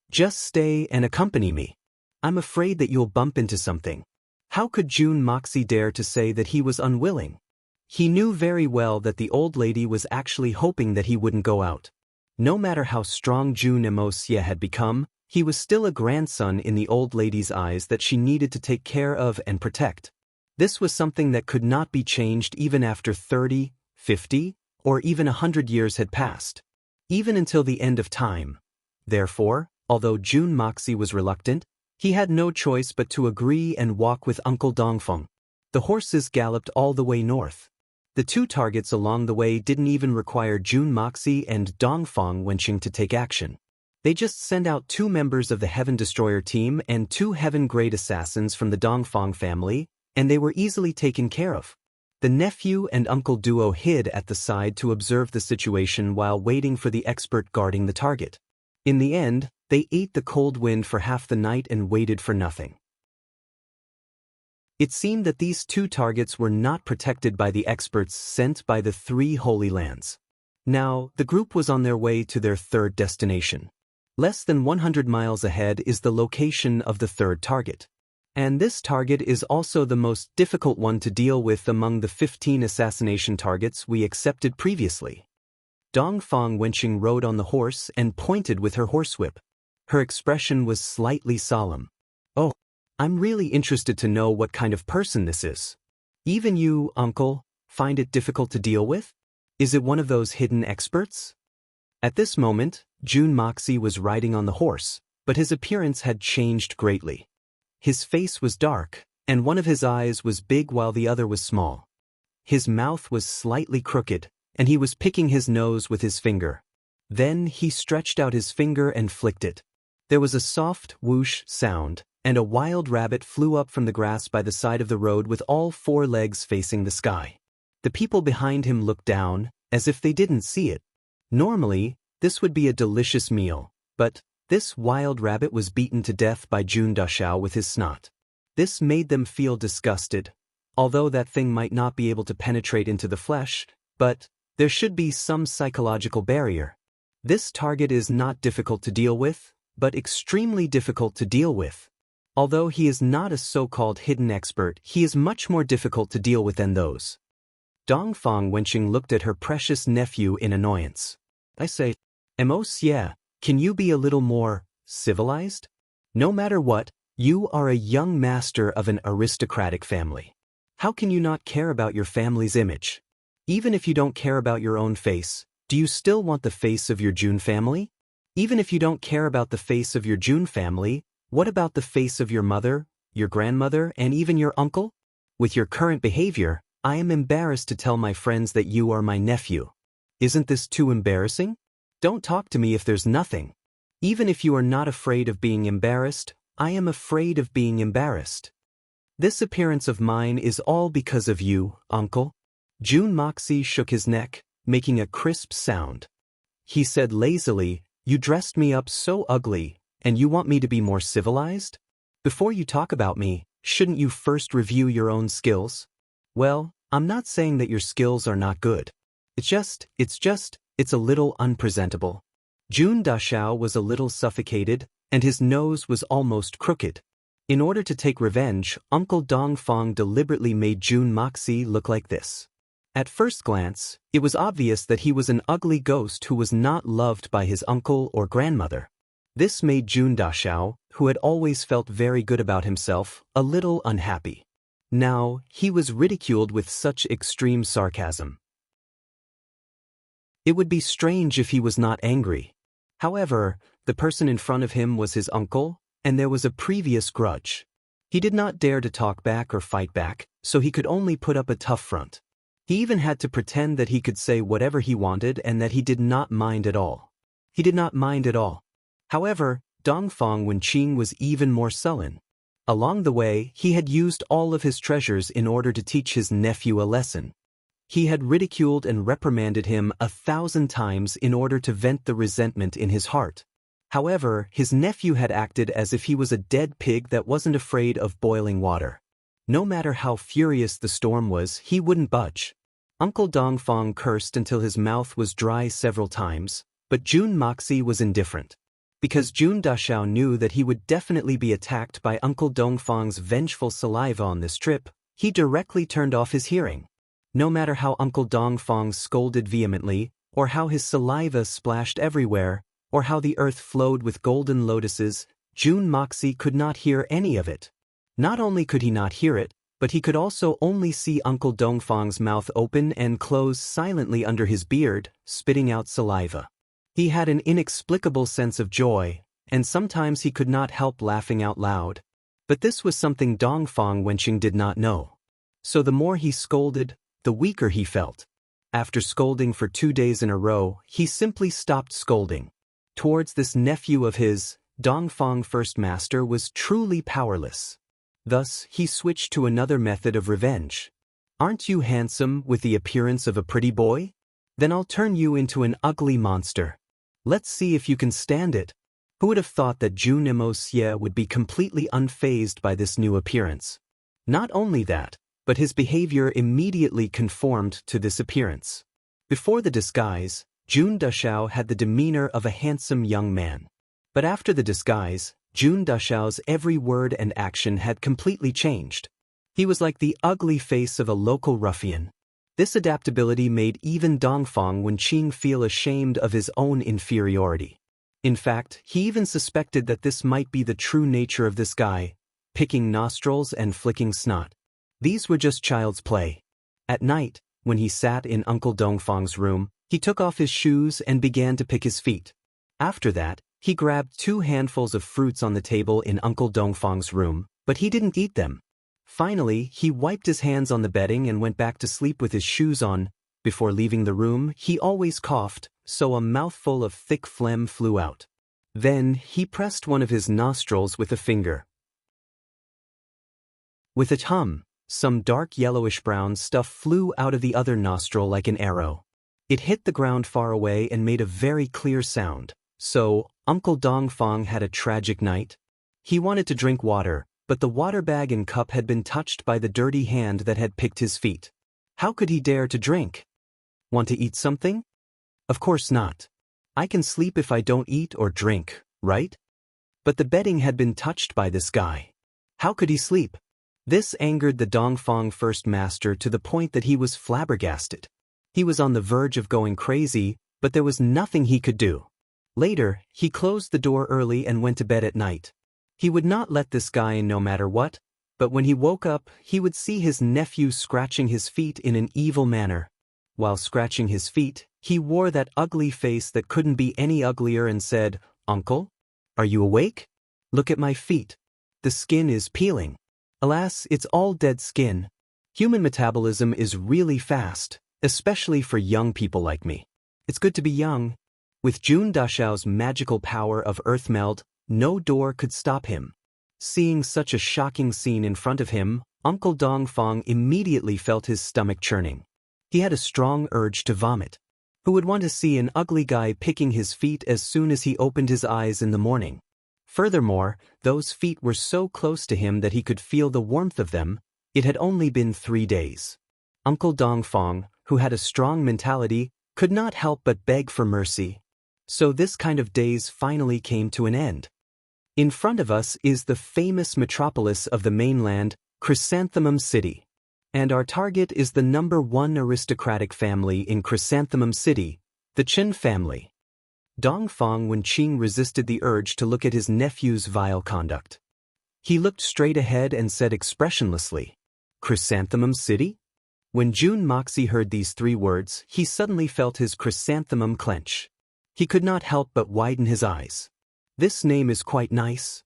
Just stay and accompany me. I'm afraid that you'll bump into something. How could June Moxie dare to say that he was unwilling? He knew very well that the old lady was actually hoping that he wouldn't go out. No matter how strong June Emosia had become, he was still a grandson in the old lady's eyes that she needed to take care of and protect. This was something that could not be changed even after 30, 50, or even 100 years had passed. Even until the end of time. Therefore, although June Moxie was reluctant, he had no choice but to agree and walk with Uncle Dongfeng. The horses galloped all the way north. The 2 targets along the way didn't even require June Moxie and Dongfang Wenqing to take action. They just sent out 2 members of the Heaven Destroyer team and 2 Heaven Grade assassins from the Dongfang family, and they were easily taken care of. The nephew and uncle duo hid at the side to observe the situation while waiting for the expert guarding the target. In the end, they ate the cold wind for half the night and waited for nothing. It seemed that these 2 targets were not protected by the experts sent by the 3 Holy Lands. Now, the group was on their way to their 3rd destination. Less than 100 miles ahead is the location of the 3rd target. And this target is also the most difficult one to deal with among the 15 assassination targets we accepted previously. Dongfang Wenqing rode on the horse and pointed with her horsewhip. Her expression was slightly solemn. Oh, I'm really interested to know what kind of person this is. Even you, uncle, find it difficult to deal with? Is it one of those hidden experts? At this moment, Jun Moxie was riding on the horse, but his appearance had changed greatly. His face was dark, and one of his eyes was big while the other was small. His mouth was slightly crooked, and he was picking his nose with his finger. Then he stretched out his finger and flicked it. There was a soft whoosh sound, and a wild rabbit flew up from the grass by the side of the road with all 4 legs facing the sky. The people behind him looked down, as if they didn't see it. Normally, this would be a delicious meal, but this wild rabbit was beaten to death by Jun Dashao with his snot. This made them feel disgusted, although that thing might not be able to penetrate into the flesh, but there should be some psychological barrier. This target is not difficult to deal with, but extremely difficult to deal with. Although he is not a so-called hidden expert, he is much more difficult to deal with than those. Dongfang Wenqing looked at her precious nephew in annoyance. I say, Monsieur, can you be a little more civilized? No matter what, you are a young master of an aristocratic family. How can you not care about your family's image? Even if you don't care about your own face, do you still want the face of your Jun family? Even if you don't care about the face of your Jun family, what about the face of your mother, your grandmother, and even your uncle? With your current behavior, I am embarrassed to tell my friends that you are my nephew. Isn't this too embarrassing? Don't talk to me if there's nothing. Even if you are not afraid of being embarrassed, I am afraid of being embarrassed. This appearance of mine is all because of you, uncle. Jun Moxie shook his neck, making a crisp sound. He said lazily, you dressed me up so ugly, and you want me to be more civilized? Before you talk about me, shouldn't you first review your own skills? Well, I'm not saying that your skills are not good. It's a little unpresentable. Jun Dashao was a little suffocated, and his nose was almost crooked. In order to take revenge, Uncle Dongfang deliberately made Jun Moxie look like this. At first glance, it was obvious that he was an ugly ghost who was not loved by his uncle or grandmother. This made Jun Dashao, who had always felt very good about himself, a little unhappy. Now, he was ridiculed with such extreme sarcasm. It would be strange if he was not angry. However, the person in front of him was his uncle, and there was a previous grudge. He did not dare to talk back or fight back, so he could only put up a tough front. He even had to pretend that he could say whatever he wanted and that he did not mind at all. He did not mind at all. However, Dongfang Wenqing was even more sullen. Along the way, he had used all of his treasures in order to teach his nephew a lesson. He had ridiculed and reprimanded him 1,000 times in order to vent the resentment in his heart. However, his nephew had acted as if he was a dead pig that wasn't afraid of boiling water. No matter how furious the storm was, he wouldn't budge. Uncle Dongfang cursed until his mouth was dry several times, but Jun Moxie was indifferent. Because Jun Dashao knew that he would definitely be attacked by Uncle Dongfang's vengeful saliva on this trip, he directly turned off his hearing. No matter how Uncle Dongfang scolded vehemently, or how his saliva splashed everywhere, or how the earth flowed with golden lotuses, Jun Moxie could not hear any of it. Not only could he not hear it, but he could also only see Uncle Dongfang's mouth open and close silently under his beard, spitting out saliva. He had an inexplicable sense of joy, and sometimes he could not help laughing out loud. But this was something Dongfang Wenqing did not know. So the more he scolded, the weaker he felt. After scolding for 2 days in a row, he simply stopped scolding. Towards this nephew of his, Dongfang First Master was truly powerless. Thus, he switched to another method of revenge. Aren't you handsome with the appearance of a pretty boy? Then I'll turn you into an ugly monster. Let's see if you can stand it. Who would have thought that Jun Moxie would be completely unfazed by this new appearance? Not only that, but his behavior immediately conformed to this appearance. Before the disguise, Jun Dashao had the demeanor of a handsome young man. But after the disguise, Jun Dashao's every word and action had completely changed. He was like the ugly face of a local ruffian. This adaptability made even Dongfang Wenqing feel ashamed of his own inferiority. In fact, he even suspected that this might be the true nature of this guy, picking nostrils and flicking snot. These were just child's play. At night, When he sat in Uncle Dongfang's room, he took off his shoes and began to pick his feet. After that, he grabbed 2 handfuls of fruits on the table in Uncle Dongfang's room, but he didn't eat them. Finally, he wiped his hands on the bedding and went back to sleep with his shoes on. Before leaving the room, he always coughed, so a mouthful of thick phlegm flew out. Then, he pressed one of his nostrils with a finger. With a hum, some dark yellowish-brown stuff flew out of the other nostril like an arrow. It hit the ground far away and made a very clear sound. So, Uncle Dongfang had a tragic night. He wanted to drink water, but the water bag and cup had been touched by the dirty hand that had picked his feet. How could he dare to drink? Want to eat something? Of course not. I can sleep if I don't eat or drink, right? But the bedding had been touched by this guy. How could he sleep? This angered the Dongfang first master to the point that he was flabbergasted. He was on the verge of going crazy, but there was nothing he could do. Later, he closed the door early and went to bed at night. He would not let this guy in no matter what, but when he woke up, he would see his nephew scratching his feet in an evil manner. While scratching his feet, he wore that ugly face that couldn't be any uglier and said, "Uncle? Are you awake? Look at my feet. The skin is peeling. Alas, it's all dead skin. Human metabolism is really fast, especially for young people like me. It's good to be young." With Jun Dashao's magical power of earth meld, no door could stop him. Seeing such a shocking scene in front of him, Uncle Dongfang immediately felt his stomach churning. He had a strong urge to vomit. Who would want to see an ugly guy picking his feet as soon as he opened his eyes in the morning? Furthermore, those feet were so close to him that he could feel the warmth of them. It had only been 3 days. Uncle Dongfang, who had a strong mentality, could not help but beg for mercy. So this kind of days finally came to an end. In front of us is the famous metropolis of the mainland, Chrysanthemum City. And our target is the #1 aristocratic family in Chrysanthemum City, the Qin family. Dongfang Wenqing resisted the urge to look at his nephew's vile conduct. He looked straight ahead and said expressionlessly, "Chrysanthemum City?" When Jun Moxie heard these 3 words, he suddenly felt his chrysanthemum clench. He could not help but widen his eyes. This name is quite nice.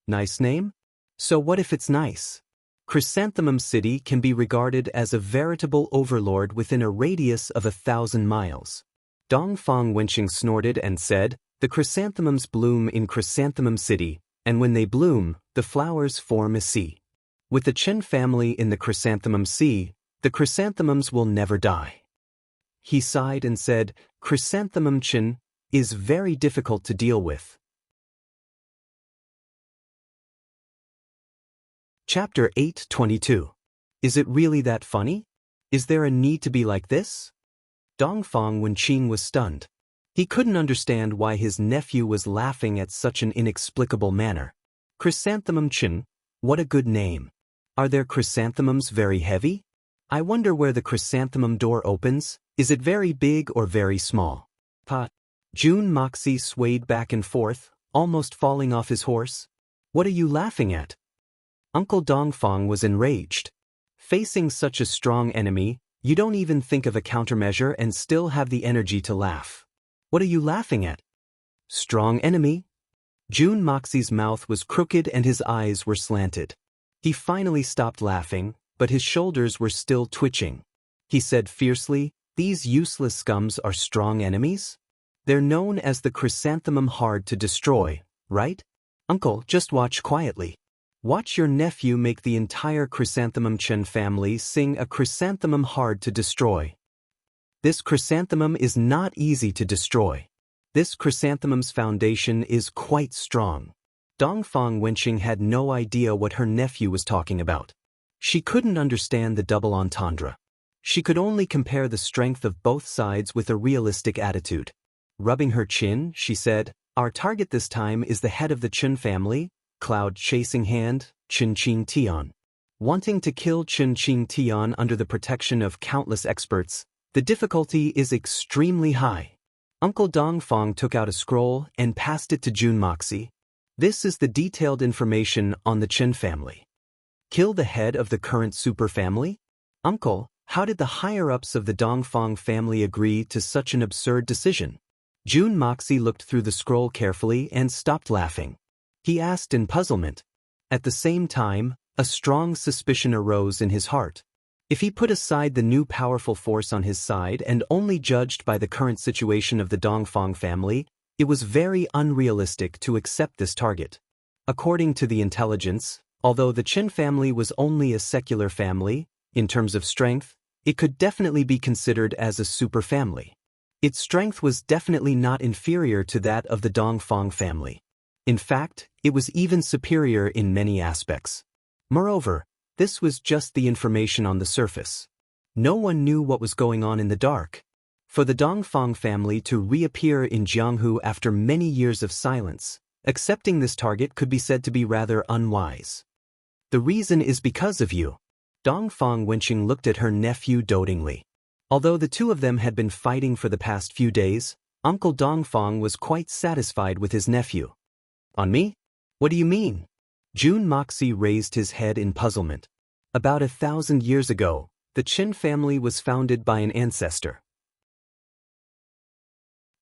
Nice name? So what if it's nice? Chrysanthemum City can be regarded as a veritable overlord within a radius of 1,000 miles. Dongfang Wenqing snorted and said, "The chrysanthemums bloom in Chrysanthemum City, and when they bloom, the flowers form a sea. With the Qin family in the Chrysanthemum Sea, the chrysanthemums will never die." He sighed and said, "Chrysanthemum Qin is very difficult to deal with." Chapter 8:22. Is it really that funny? Is there a need to be like this? Dongfang Wenqing was stunned. He couldn't understand why his nephew was laughing at such an inexplicable manner. Chrysanthemum Qin, what a good name. Are their chrysanthemums very heavy? I wonder where the chrysanthemum door opens. Is it very big or very small? Jun Moxie swayed back and forth, almost falling off his horse. What are you laughing at? Uncle Dongfang was enraged. Facing such a strong enemy, you don't even think of a countermeasure and still have the energy to laugh. What are you laughing at? Strong enemy? Jun Moxie's mouth was crooked and his eyes were slanted. He finally stopped laughing, but his shoulders were still twitching. He said fiercely, "These useless scums are strong enemies? They're known as the chrysanthemum hard to destroy, right? Uncle, just watch quietly. Watch your nephew make the entire Chrysanthemum Qin family sing a chrysanthemum hard to destroy. This chrysanthemum is not easy to destroy. This chrysanthemum's foundation is quite strong." Dongfang Wenqing had no idea what her nephew was talking about. She couldn't understand the double entendre. She could only compare the strength of both sides with a realistic attitude. Rubbing her chin, she said, "Our target this time is the head of the Qin family, Cloud Chasing Hand, Qin Qing Tian. Wanting to kill Qin Qing Tian under the protection of countless experts, the difficulty is extremely high." Uncle Dongfang took out a scroll and passed it to Jun Moxie. This is the detailed information on the Qin family. Kill the head of the current super family? Uncle, How did the higher-ups of the Dongfang family agree to such an absurd decision? Jun Moxie looked through the scroll carefully and stopped laughing. He asked in puzzlement. At the same time, a strong suspicion arose in his heart. If he put aside the new powerful force on his side and only judged by the current situation of the Dongfang family, it was very unrealistic to accept this target. According to the intelligence, although the Qin family was only a secular family, in terms of strength, it could definitely be considered as a super family. Its strength was definitely not inferior to that of the Dongfang family. In fact, it was even superior in many aspects. Moreover, this was just the information on the surface. No one knew what was going on in the dark. For the Dongfang family to reappear in Jianghu after many years of silence, accepting this target could be said to be rather unwise. The reason is because of you. Dongfang Wenqing looked at her nephew dotingly. Although the two of them had been fighting for the past few days, Uncle Dongfang was quite satisfied with his nephew. On me? What do you mean? Jun Moxie raised his head in puzzlement. About 1,000 years ago, the Qin family was founded by an ancestor.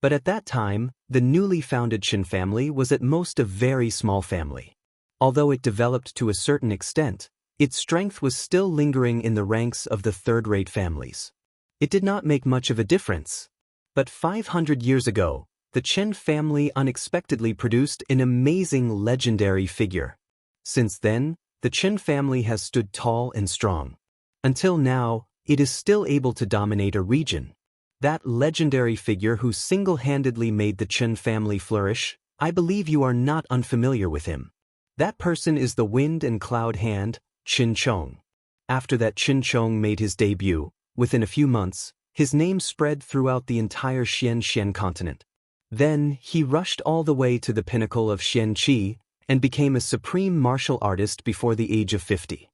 But at that time, the newly founded Qin family was at most a very small family. Although it developed to a certain extent, its strength was still lingering in the ranks of the third-rate families. It did not make much of a difference. But 500 years ago, the Qin family unexpectedly produced an amazing legendary figure. Since then, the Qin family has stood tall and strong. Until now, it is still able to dominate a region. That legendary figure who single-handedly made the Qin family flourish, I believe you are not unfamiliar with him. That person is the Wind and Cloud Hand, Qin Chong. After that Qin Chong made his debut, within a few months, his name spread throughout the entire Xian continent. Then, he rushed all the way to the pinnacle of Xianqi and became a supreme martial artist before the age of 50.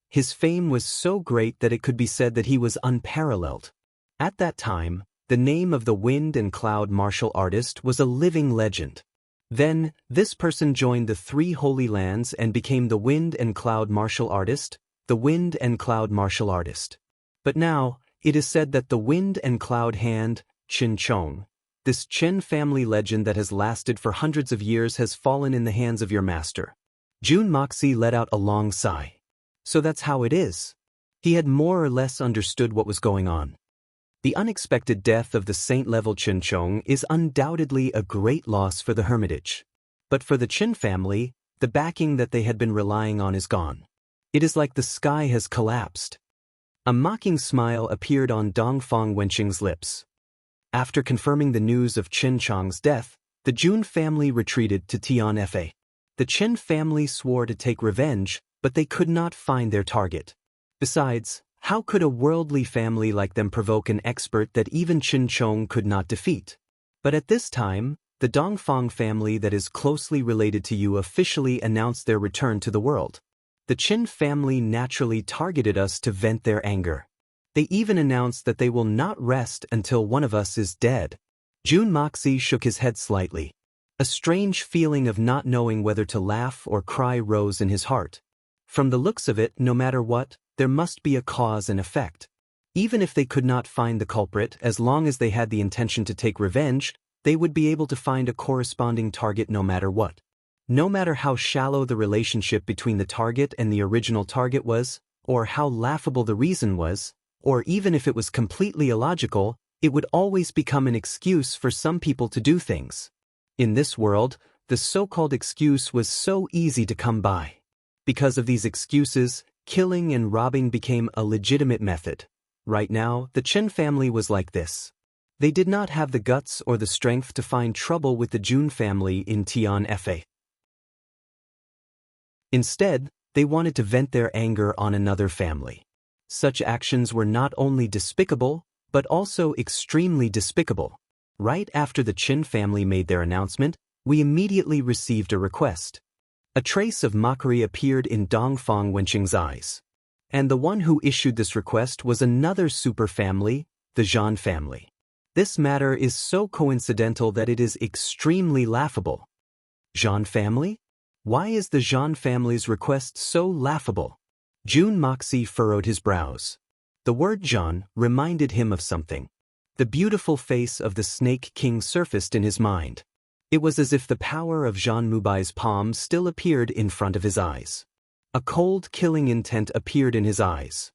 His fame was so great that it could be said that he was unparalleled. At that time, the name of the Wind and Cloud martial artist was a living legend. Then, this person joined the three holy lands and became the Wind and Cloud martial artist, the Wind and Cloud martial artist. But now, it is said that the Wind and Cloud Hand, Qin Chong, this Qin family legend that has lasted for hundreds of years has fallen in the hands of your master. Jun Moxie let out a long sigh. So that's how it is. He had more or less understood what was going on. The unexpected death of the saint-level Qin Chong is undoubtedly a great loss for the hermitage. But for the Qin family, the backing that they had been relying on is gone. It is like the sky has collapsed. A mocking smile appeared on Dongfang Wenqing's lips. After confirming the news of Qin Chong's death, the Jun family retreated to Tianfa. The Qin family swore to take revenge, but they could not find their target. Besides, how could a worldly family like them provoke an expert that even Qin Chong could not defeat? But at this time, the Dongfang family that is closely related to you officially announced their return to the world. The Qin family naturally targeted us to vent their anger. They even announced that they will not rest until one of us is dead. Jun Moxie shook his head slightly. A strange feeling of not knowing whether to laugh or cry rose in his heart. From the looks of it, no matter what, there must be a cause and effect. Even if they could not find the culprit, as long as they had the intention to take revenge, they would be able to find a corresponding target no matter what. No matter how shallow the relationship between the target and the original target was, or how laughable the reason was, or even if it was completely illogical, it would always become an excuse for some people to do things. In this world, the so-called excuse was so easy to come by. Because of these excuses, killing and robbing became a legitimate method. Right now, the Qin family was like this. They did not have the guts or the strength to find trouble with the Jun family in Tianfa. Instead, they wanted to vent their anger on another family. Such actions were not only despicable, but also extremely despicable. Right after the Qin family made their announcement, we immediately received a request. A trace of mockery appeared in Dongfang Wenqing's eyes. And the one who issued this request was another super family, the Zhan family. This matter is so coincidental that it is extremely laughable. Zhan family? Why is the Zhan family's request so laughable? Jun Moxie furrowed his brows. The word Zhan reminded him of something. The beautiful face of the Snake King surfaced in his mind. It was as if the power of Zhan Mubai's palm still appeared in front of his eyes. A cold, killing intent appeared in his eyes.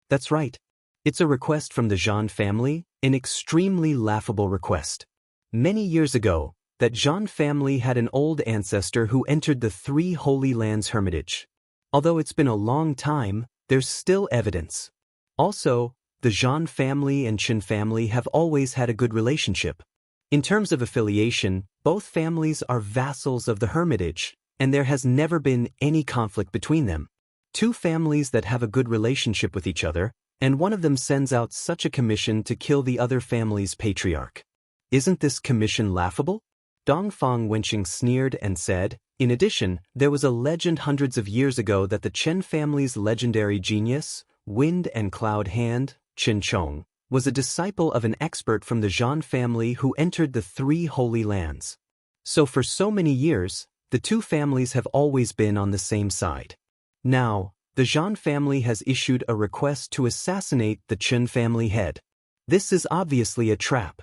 That's right. It's a request from the Zhan family, an extremely laughable request. Many years ago, that Zhan family had an old ancestor who entered the Three Holy Lands Hermitage. Although it's been a long time, there's still evidence. Also, the Zhan family and Qin family have always had a good relationship. In terms of affiliation, both families are vassals of the Hermitage, and there has never been any conflict between them. Two families that have a good relationship with each other, and one of them sends out such a commission to kill the other family's patriarch. Isn't this commission laughable? Dongfang Wenqing sneered and said, in addition, there was a legend hundreds of years ago that the Chen family's legendary genius, Wind and Cloud Hand, Qin Chong, was a disciple of an expert from the Zhan family who entered the Three Holy Lands. So for so many years, the two families have always been on the same side. Now, the Zhan family has issued a request to assassinate the Qin family head. This is obviously a trap.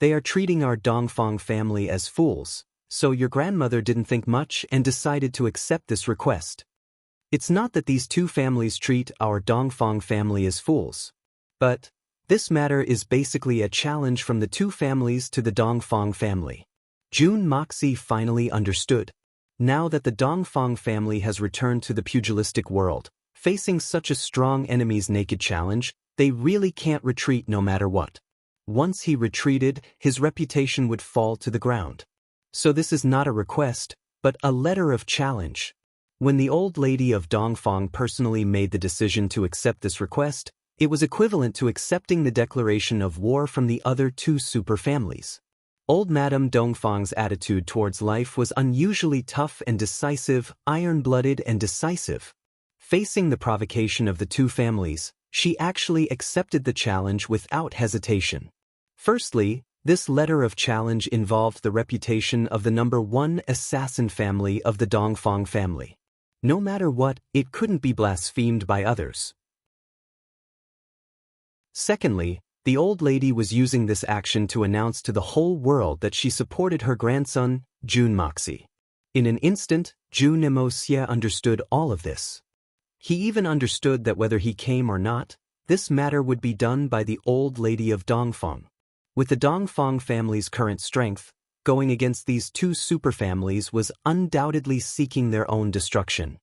They are treating our Dongfang family as fools, so your grandmother didn't think much and decided to accept this request. It's not that these two families treat our Dongfang family as fools, but this matter is basically a challenge from the two families to the Dongfang family. Jun Moxie finally understood. Now that the Dongfang family has returned to the pugilistic world, facing such a strong enemy's naked challenge, they really can't retreat no matter what. Once he retreated, his reputation would fall to the ground. So this is not a request, but a letter of challenge. When the old lady of Dongfang personally made the decision to accept this request, it was equivalent to accepting the declaration of war from the other two super families. Old Madame Dongfang's attitude towards life was unusually tough and decisive, iron-blooded and decisive. Facing the provocation of the two families, she actually accepted the challenge without hesitation. Firstly, this letter of challenge involved the reputation of the #1 assassin family of the Dongfang family. No matter what, it couldn't be blasphemed by others. Secondly, the old lady was using this action to announce to the whole world that she supported her grandson, Jun Moxie. In an instant, Jun Emosia understood all of this. He even understood that whether he came or not, this matter would be done by the old lady of Dongfang. With the Dongfang family's current strength, going against these two superfamilies was undoubtedly seeking their own destruction.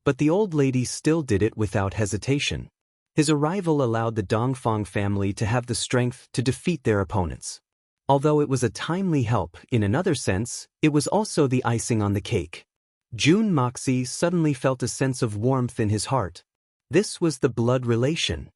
But the old lady still did it without hesitation. His arrival allowed the Dongfang family to have the strength to defeat their opponents. Although it was a timely help, in another sense, it was also the icing on the cake. Jun Moxie suddenly felt a sense of warmth in his heart. This was the blood relation.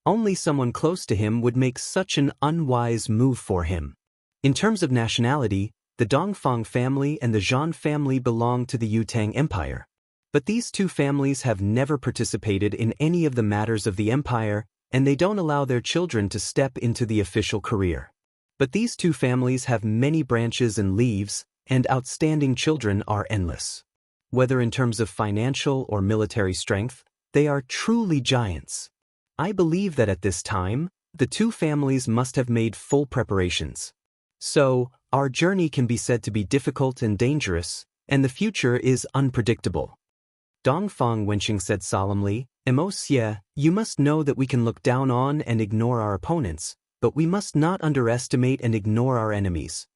Only someone close to him would make such an unwise move for him. In terms of nationality, the Dongfang family and the Zhan family belong to the Yutang Empire. But these two families have never participated in any of the matters of the empire, and they don't allow their children to step into the official career. But these two families have many branches and leaves, and outstanding children are endless. Whether in terms of financial or military strength, they are truly giants. I believe that at this time, the two families must have made full preparations. So, our journey can be said to be difficult and dangerous, and the future is unpredictable. Dongfang Wenqing said solemnly, Emosia, you must know that we can look down on and ignore our opponents, but we must not underestimate and ignore our enemies.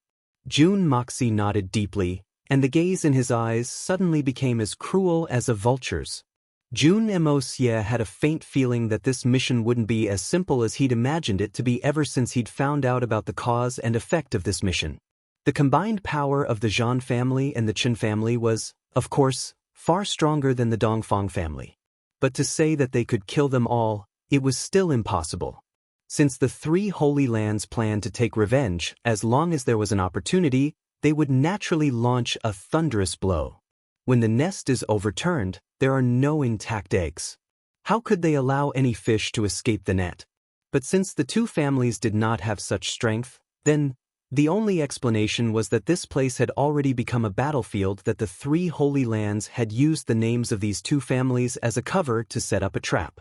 Jun Moxie nodded deeply, and the gaze in his eyes suddenly became as cruel as a vulture's. Jun Emosia had a faint feeling that this mission wouldn't be as simple as he'd imagined it to be ever since he'd found out about the cause and effect of this mission. The combined power of the Zhan family and the Qin family was, of course, far stronger than the Dongfang family. But to say that they could kill them all, it was still impossible. Since the Three Holy Lands planned to take revenge, as long as there was an opportunity, they would naturally launch a thunderous blow. When the nest is overturned, there are no intact eggs. How could they allow any fish to escape the net? But since the two families did not have such strength, then the only explanation was that this place had already become a battlefield, that the Three Holy Lands had used the names of these two families as a cover to set up a trap.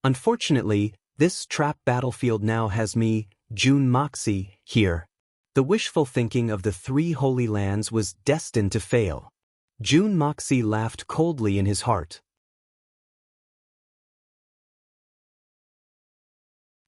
Unfortunately, This trap battlefield now has me, Jun Moxie, here. The wishful thinking of the three holy lands was destined to fail. Jun Moxie laughed coldly in his heart.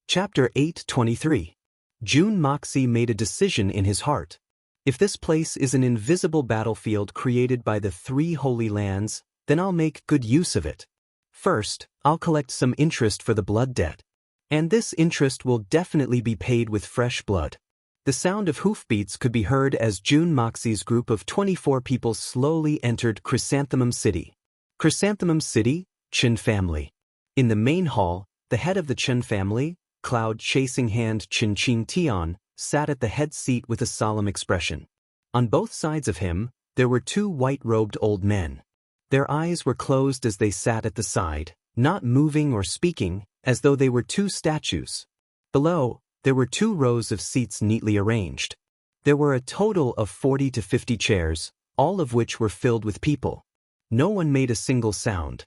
Chapter 8:23. Jun Moxie made a decision in his heart. If this place is an invisible battlefield created by the three holy lands, then I'll make good use of it. First, I'll collect some interest for the blood debt. And this interest will definitely be paid with fresh blood. The sound of hoofbeats could be heard as Jun Moxie's group of 24 people slowly entered Chrysanthemum City. Chrysanthemum City, Chen family. In the main hall, the head of the Chen family, cloud-chasing hand Chen Tian, sat at the head seat with a solemn expression. On both sides of him, there were two white-robed old men. Their eyes were closed as they sat at the side, not moving or speaking, as though they were two statues. Below, there were 2 rows of seats neatly arranged. There were a total of 40 to 50 chairs, all of which were filled with people. No one made a single sound.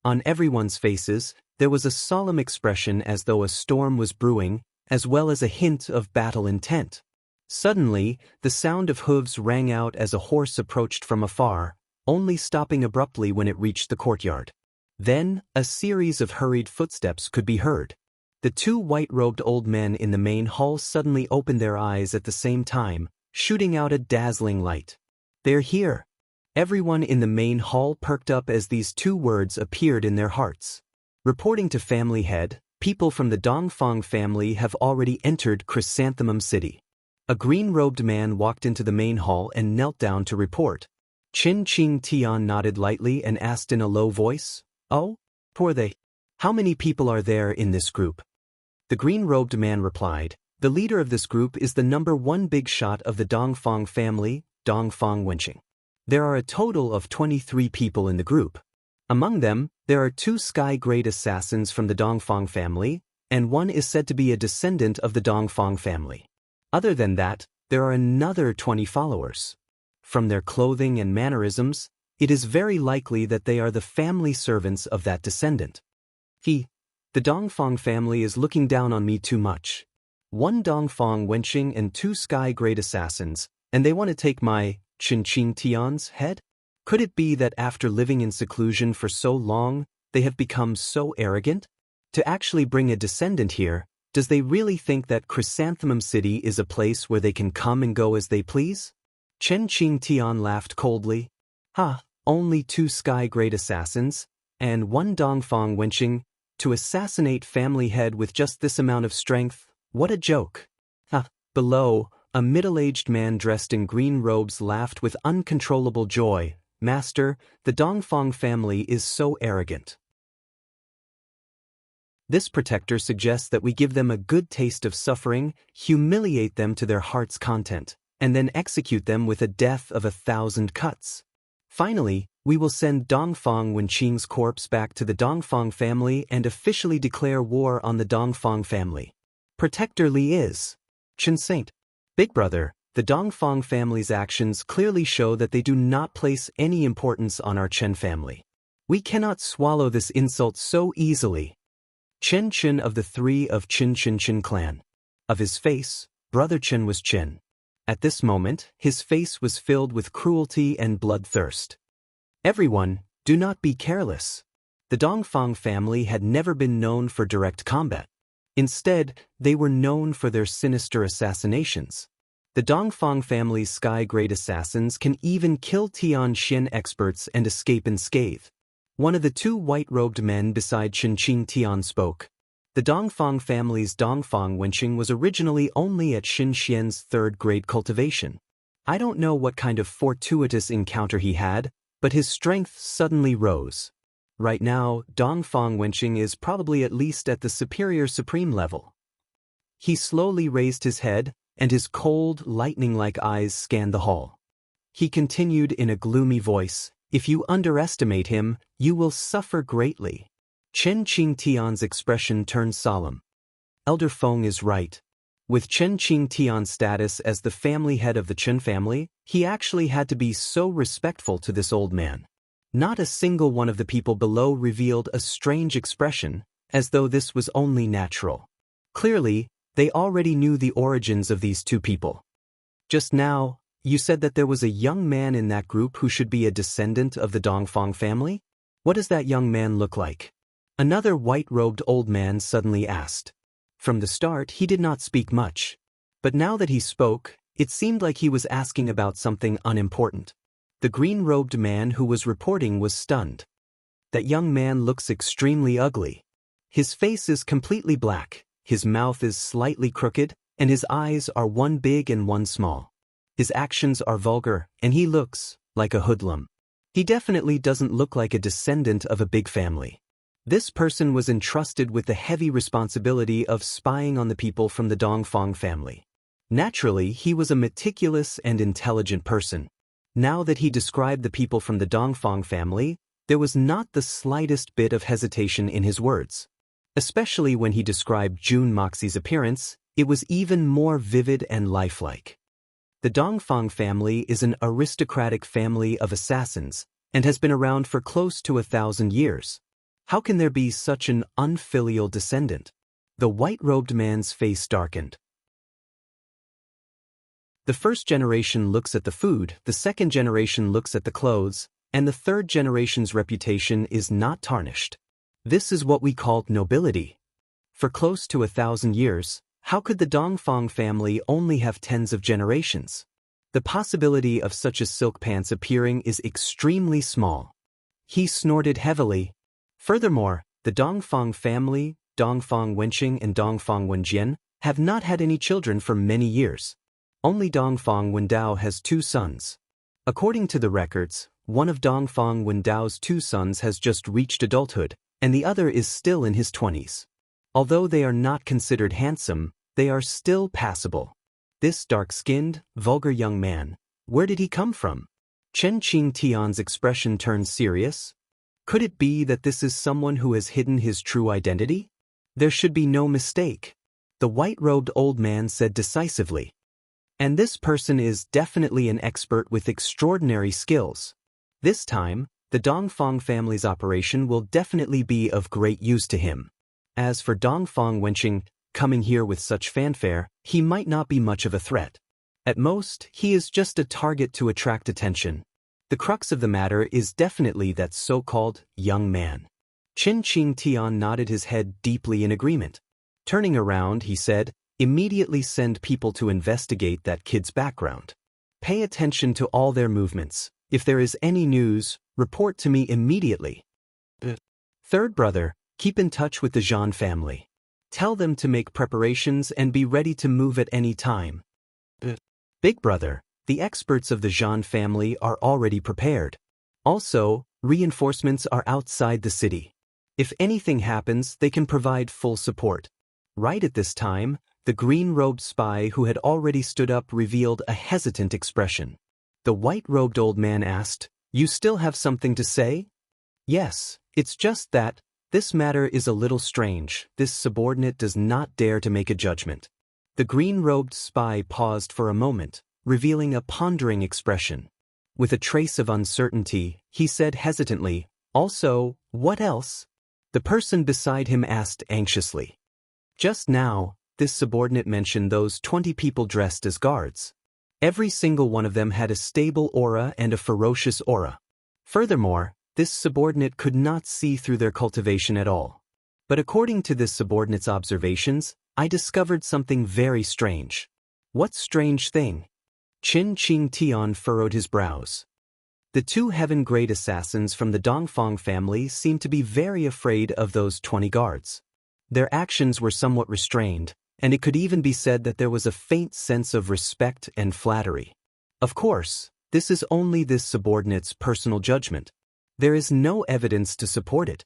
On everyone's faces, there was a solemn expression as though a storm was brewing, as well as a hint of battle intent. Suddenly, the sound of hooves rang out as a horse approached from afar, only stopping abruptly when it reached the courtyard. Then, a series of hurried footsteps could be heard. The 2 white-robed old men in the main hall suddenly opened their eyes at the same time, shooting out a dazzling light. "They're here." Everyone in the main hall perked up as these 2 words appeared in their hearts. Reporting to family head, people from the Dongfang family have already entered Chrysanthemum City. A green-robed man walked into the main hall and knelt down to report. Chen Tian nodded lightly and asked in a low voice, "Oh, poor they. How many people are there in this group?" The green-robed man replied, "The leader of this group is the number 1 big shot of the Dongfang family, Dongfang Wenqing. There are a total of 23 people in the group. Among them, there are 2 sky-grade assassins from the Dongfang family, and 1 is said to be a descendant of the Dongfang family. Other than that, there are another 20 followers. From their clothing and mannerisms, it is very likely that they are the family servants of that descendant. The Dongfang family is looking down on me too much. 1 Dongfang Wenqing and 2 sky-grade assassins, and they want to take my Chen Tian's head? Could it be that after living in seclusion for so long, they have become so arrogant? To actually bring a descendant here, does they really think that Chrysanthemum City is a place where they can come and go as they please?" Chen Tian laughed coldly. Only 2 sky-grade assassins, and 1 Dongfang Wenqing, to assassinate family head with just this amount of strength? What a joke. Below, a middle-aged man dressed in green robes laughed with uncontrollable joy. "Master, the Dongfang family is so arrogant. This protector suggests that we give them a good taste of suffering, humiliate them to their heart's content, and then execute them with a death of 1,000 cuts. Finally, we will send Dongfang Wenqing's corpse back to the Dongfang family and officially declare war on the Dongfang family. Protector Li is Chen Saint. Big brother, the Dongfang family's actions clearly show that they do not place any importance on our Chen family. We cannot swallow this insult so easily." Chen Chen of the 3 of Chen clan. Of his face, brother Chen was Chen. At this moment, his face was filled with cruelty and bloodthirst. "Everyone, do not be careless." The Dongfang family had never been known for direct combat. Instead, they were known for their sinister assassinations. The Dongfang family's sky-grade assassins can even kill Tianxian experts and escape unscathed. One of the 2 white-robed men beside Chen Tian spoke. The Dongfang family's Dongfang Wenqing was originally only at Xinxian's 3rd-grade cultivation. I don't know what kind of fortuitous encounter he had, but his strength suddenly rose. Right now, Dongfang Wenqing is probably at least at the superior supreme level. He slowly raised his head, and his cold, lightning-like eyes scanned the hall. He continued in a gloomy voice, "If you underestimate him, you will suffer greatly." Chen Tian's expression turned solemn. Elder Feng is right. With Chen Tian's status as the family head of the Chen family, he actually had to be so respectful to this old man. Not a single one of the people below revealed a strange expression, as though this was only natural. Clearly, they already knew the origins of these two people. Just now, you said that there was a young man in that group who should be a descendant of the Dongfang family? What does that young man look like? Another white-robed old man suddenly asked. From the start, he did not speak much. But now that he spoke, it seemed like he was asking about something unimportant. The green-robed man who was reporting was stunned. That young man looks extremely ugly. His face is completely black, his mouth is slightly crooked, and his eyes are one big and one small. His actions are vulgar, and he looks like a hoodlum. He definitely doesn't look like a descendant of a big family. This person was entrusted with the heavy responsibility of spying on the people from the Dongfang family. Naturally, he was a meticulous and intelligent person. Now that he described the people from the Dongfang family, there was not the slightest bit of hesitation in his words. Especially when he described Jun Moxie's appearance, it was even more vivid and lifelike. The Dongfang family is an aristocratic family of assassins and has been around for close to 1,000 years. How can there be such an unfilial descendant? The white-robed man's face darkened. The first generation looks at the food, the second generation looks at the clothes, and the third generation's reputation is not tarnished. This is what we call nobility. For close to 1,000 years, how could the Dongfang family only have tens of generations? The possibility of such a silk pants appearing is extremely small. He snorted heavily. Furthermore, the Dongfang family, Dongfang Wenqing and Dongfang Wenjian, have not had any children for many years. Only Dongfang Wendao has 2 sons. According to the records, one of Dongfang Wendao's 2 sons has just reached adulthood, and the other is still in his 20s. Although they are not considered handsome, they are still passable. This dark-skinned, vulgar young man, where did he come from? Chen Qingtian's expression turned serious. Could it be that this is someone who has hidden his true identity? There should be no mistake. The white-robed old man said decisively. And this person is definitely an expert with extraordinary skills. This time, the Dongfang family's operation will definitely be of great use to him. As for Dongfang Wenqing, coming here with such fanfare, he might not be much of a threat. At most, he is just a target to attract attention. The crux of the matter is definitely that so-called young man. Qin Qingtian nodded his head deeply in agreement. Turning around, he said, "Immediately send people to investigate that kid's background. Pay attention to all their movements. If there is any news, report to me immediately. Third brother, keep in touch with the Zhan family. Tell them to make preparations and be ready to move at any time. Big brother, the experts of the Zhan family are already prepared. Also, reinforcements are outside the city. If anything happens, they can provide full support." Right at this time, the green-robed spy who had already stood up revealed a hesitant expression. The white-robed old man asked, "You still have something to say?" "Yes, it's just that this matter is a little strange. This subordinate does not dare to make a judgment." The green-robed spy paused for a moment, revealing a pondering expression. With a trace of uncertainty, he said hesitantly, "Also, what else?" The person beside him asked anxiously. Just now, this subordinate mentioned those 20 people dressed as guards. Every single one of them had a stable aura and a ferocious aura. Furthermore, this subordinate could not see through their cultivation at all. But according to this subordinate's observations, I discovered something very strange. What strange thing? Qin Qingtian furrowed his brows. The 2 heaven-grade assassins from the Dongfang family seemed to be very afraid of those 20 guards. Their actions were somewhat restrained, and it could even be said that there was a faint sense of respect and flattery. Of course, this is only this subordinate's personal judgment. There is no evidence to support it.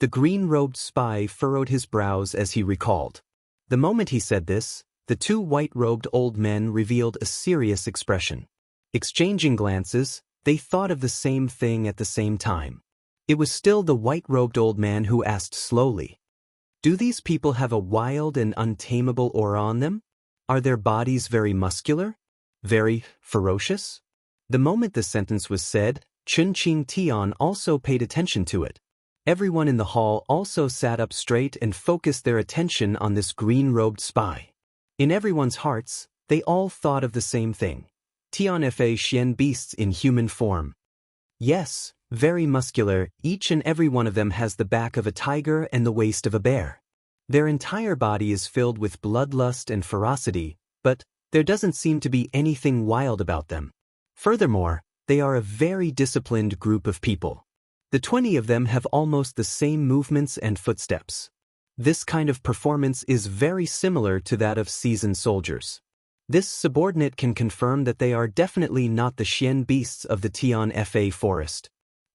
The green-robed spy furrowed his brows as he recalled. The moment he said this, the 2 white-robed old men revealed a serious expression. Exchanging glances, they thought of the same thing at the same time. It was still the white-robed old man who asked slowly, "Do these people have a wild and untamable aura on them? Are their bodies very muscular? Very ferocious?" The moment the sentence was said, Qin Qingtian also paid attention to it. Everyone in the hall also sat up straight and focused their attention on this green-robed spy. In everyone's hearts, they all thought of the same thing. Tian Fa Xian beasts in human form. Yes, very muscular, each and every one of them has the back of a tiger and the waist of a bear. Their entire body is filled with bloodlust and ferocity, but there doesn't seem to be anything wild about them. Furthermore, they are a very disciplined group of people. The 20 of them have almost the same movements and footsteps. This kind of performance is very similar to that of seasoned soldiers. This subordinate can confirm that they are definitely not the Xian beasts of the Tian Fa forest.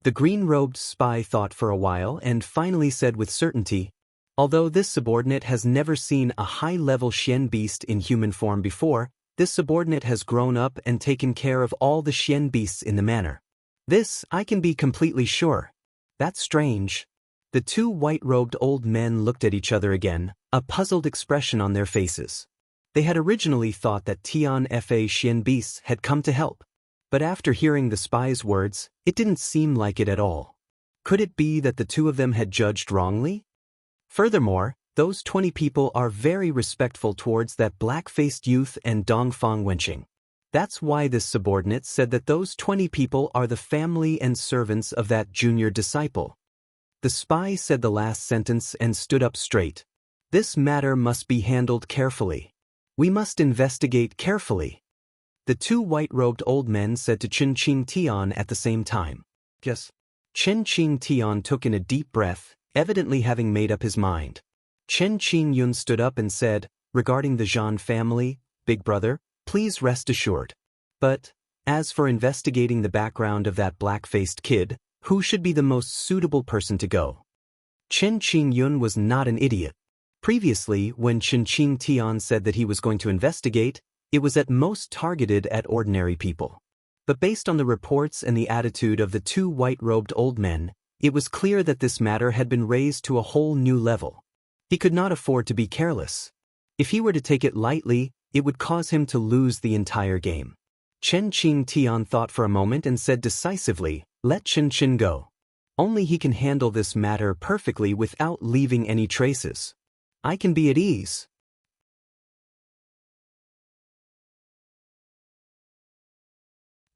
The green-robed spy thought for a while and finally said with certainty, although this subordinate has never seen a high-level Xian beast in human form before, this subordinate has grown up and taken care of all the Xian beasts in the manor. This, I can be completely sure. That's strange. The two white-robed old men looked at each other again, a puzzled expression on their faces. They had originally thought that Tian Fa Xian beasts had come to help. But after hearing the spy's words, it didn't seem like it at all. Could it be that the two of them had judged wrongly? Furthermore, those 20 people are very respectful towards that black-faced youth and Dongfang Wenqing. That's why this subordinate said that those 20 people are the family and servants of that junior disciple. The spy said the last sentence and stood up straight. This matter must be handled carefully. We must investigate carefully. The two white-robed old men said to Chen Qing Tian at the same time. Yes. Chen Qing Tian took in a deep breath, evidently having made up his mind. Chen Qing Yun stood up and said, regarding the Zhan family, Big Brother, please rest assured. But, as for investigating the background of that black-faced kid, who should be the most suitable person to go? Chen Qing Yun was not an idiot. Previously, when Chen Qing Tian said that he was going to investigate, it was at most targeted at ordinary people. But based on the reports and the attitude of the two white-robed old men, it was clear that this matter had been raised to a whole new level. He could not afford to be careless. If he were to take it lightly, it would cause him to lose the entire game. Chen Qing Tian thought for a moment and said decisively, let Chen Qin go. Only he can handle this matter perfectly without leaving any traces. I can be at ease.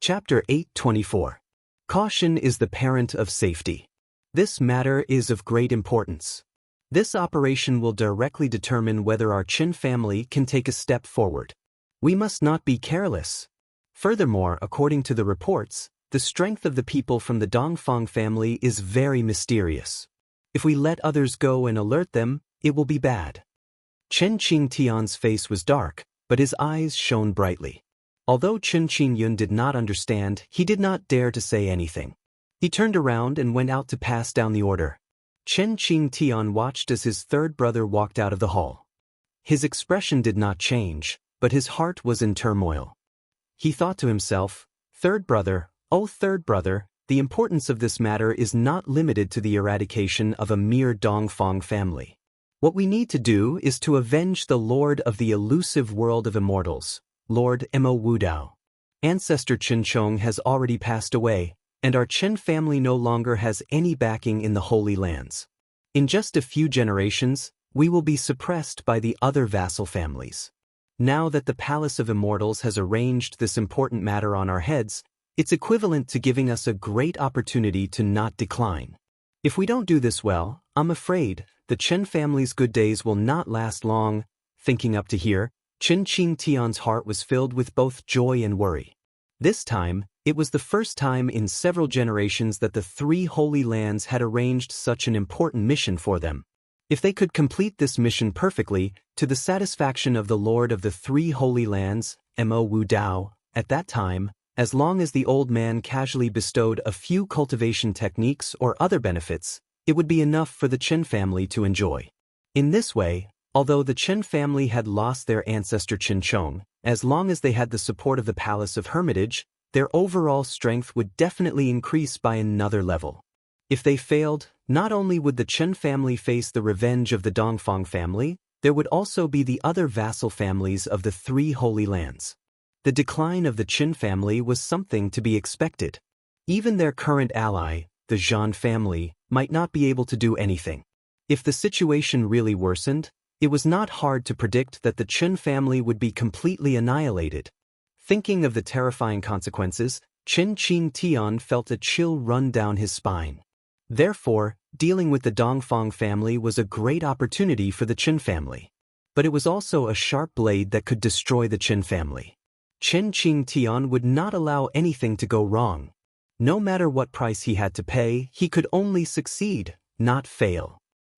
Chapter 824. Caution is the parent of safety. This matter is of great importance. This operation will directly determine whether our Qin family can take a step forward. We must not be careless. Furthermore, according to the reports, the strength of the people from the Dongfang family is very mysterious. If we let others go and alert them, it will be bad. Chen Qing Tian's face was dark, but his eyes shone brightly. Although Chen Qing Yun did not understand, he did not dare to say anything. He turned around and went out to pass down the order. Chen Qing Tian watched as his third brother walked out of the hall. His expression did not change, but his heart was in turmoil. He thought to himself, third brother, oh third brother, the importance of this matter is not limited to the eradication of a mere Dongfang family. What we need to do is to avenge the Lord of the elusive world of immortals, Lord Mo Wudao. Ancestor Qin Chong has already passed away, and our Qin family no longer has any backing in the Holy Lands. In just a few generations, we will be suppressed by the other vassal families. Now that the Palace of Immortals has arranged this important matter on our heads, it's equivalent to giving us a great opportunity to not decline. If we don't do this well, I'm afraid the Qin family's good days will not last long. Thinking up to here, Chen Qing Tian's heart was filled with both joy and worry. This time, it was the first time in several generations that the three Holy Lands had arranged such an important mission for them. If they could complete this mission perfectly, to the satisfaction of the Lord of the three Holy Lands, Mo Wudao, at that time, as long as the old man casually bestowed a few cultivation techniques or other benefits, it would be enough for the Qin family to enjoy. In this way, although the Qin family had lost their ancestor Qin Chong, as long as they had the support of the Palace of Hermitage, their overall strength would definitely increase by another level. If they failed, not only would the Qin family face the revenge of the Dongfang family, there would also be the other vassal families of the three Holy Lands. The decline of the Qin family was something to be expected. Even their current ally, the Zhan family, might not be able to do anything. If the situation really worsened, it was not hard to predict that the Chen family would be completely annihilated. Thinking of the terrifying consequences, Chen Qingtian felt a chill run down his spine. Therefore, dealing with the Dongfang family was a great opportunity for the Chen family. But it was also a sharp blade that could destroy the Chen family. Chen Qingtian would not allow anything to go wrong. No matter what price he had to pay, he could only succeed, not fail.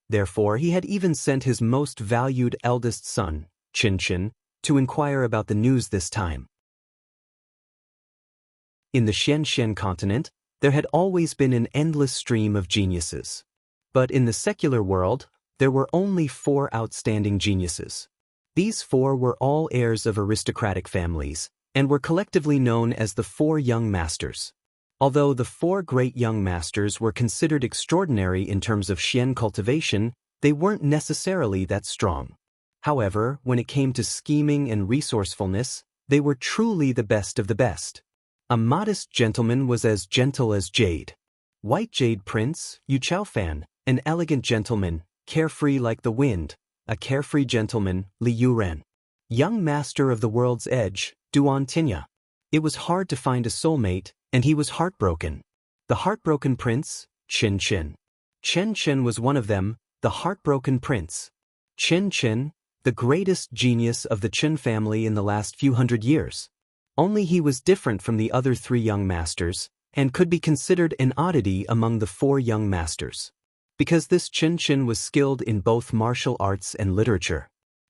Therefore, he had even sent his most valued eldest son, Qin, to inquire about the news this time. In the Xian continent, there had always been an endless stream of geniuses. But in the secular world, there were only 4 outstanding geniuses. These 4 were all heirs of aristocratic families, and were collectively known as the 4 young masters. Although the 4 great young masters were considered extraordinary in terms of Xian cultivation, they weren't necessarily that strong. However, when it came to scheming and resourcefulness, they were truly the best of the best. A modest gentleman was as gentle as jade. White Jade Prince, Yu Chaofan, an elegant gentleman, carefree like the wind, a carefree gentleman, Li Yuren. Young master of the world's edge, Duan Tinya. It was hard to find a soulmate, and he was heartbroken. The heartbroken prince, Chen. Chen was one of them, the heartbroken prince. Chen, the greatest genius of the Chen family in the last few hundred years. Only he was different from the other 3 young masters, and could be considered an oddity among the 4 young masters. Because this Chen was skilled in both martial arts and literature.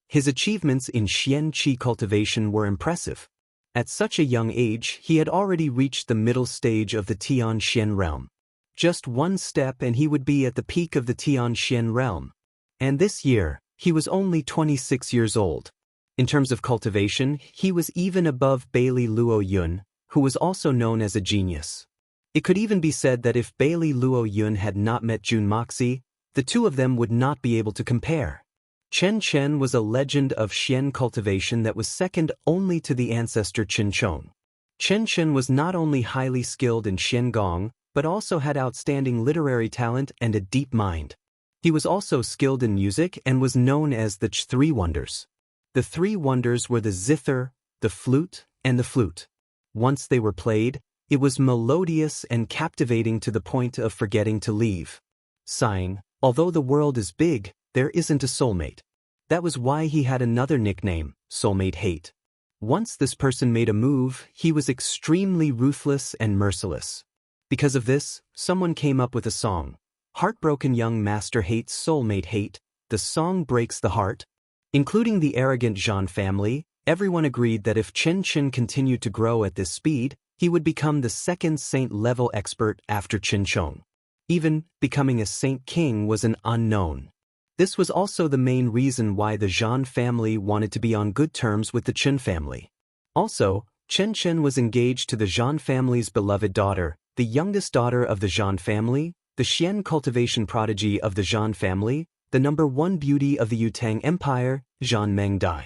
His achievements in Xian Qi cultivation were impressive. At such a young age, he had already reached the middle stage of the Tian Xian realm. Just one step and he would be at the peak of the Tian Xian realm. And this year, he was only 26 years old. In terms of cultivation, he was even above Bailey Luo Yun, who was also known as a genius. It could even be said that if Bailey Luo Yun had not met Jun Moxie, the 2 of them would not be able to compare. Chen was a legend of Xian cultivation that was second only to the ancestor Qin Chong. Chen was not only highly skilled in Xian Gong, but also had outstanding literary talent and a deep mind. He was also skilled in music and was known as the 3 Wonders. The 3 wonders were the zither, the flute, and the flute. Once they were played, it was melodious and captivating to the point of forgetting to leave. Sighing, although the world is big, there isn't a soulmate. That was why he had another nickname, Soulmate Hate. Once this person made a move, he was extremely ruthless and merciless. Because of this, someone came up with a song. Heartbroken young master hates soulmate hate, the song breaks the heart. Including the arrogant Zhan family, everyone agreed that if Chen continued to grow at this speed, he would become the 2nd saint-level expert after Qin Chong. Even becoming a saint king was an unknown. This was also the main reason why the Zhan family wanted to be on good terms with the Chen family. Also, Chen was engaged to the Zhan family's beloved daughter, the youngest daughter of the Zhan family, the Xian cultivation prodigy of the Zhan family, the #1 beauty of the Yutang Empire, Zhan Mengdai.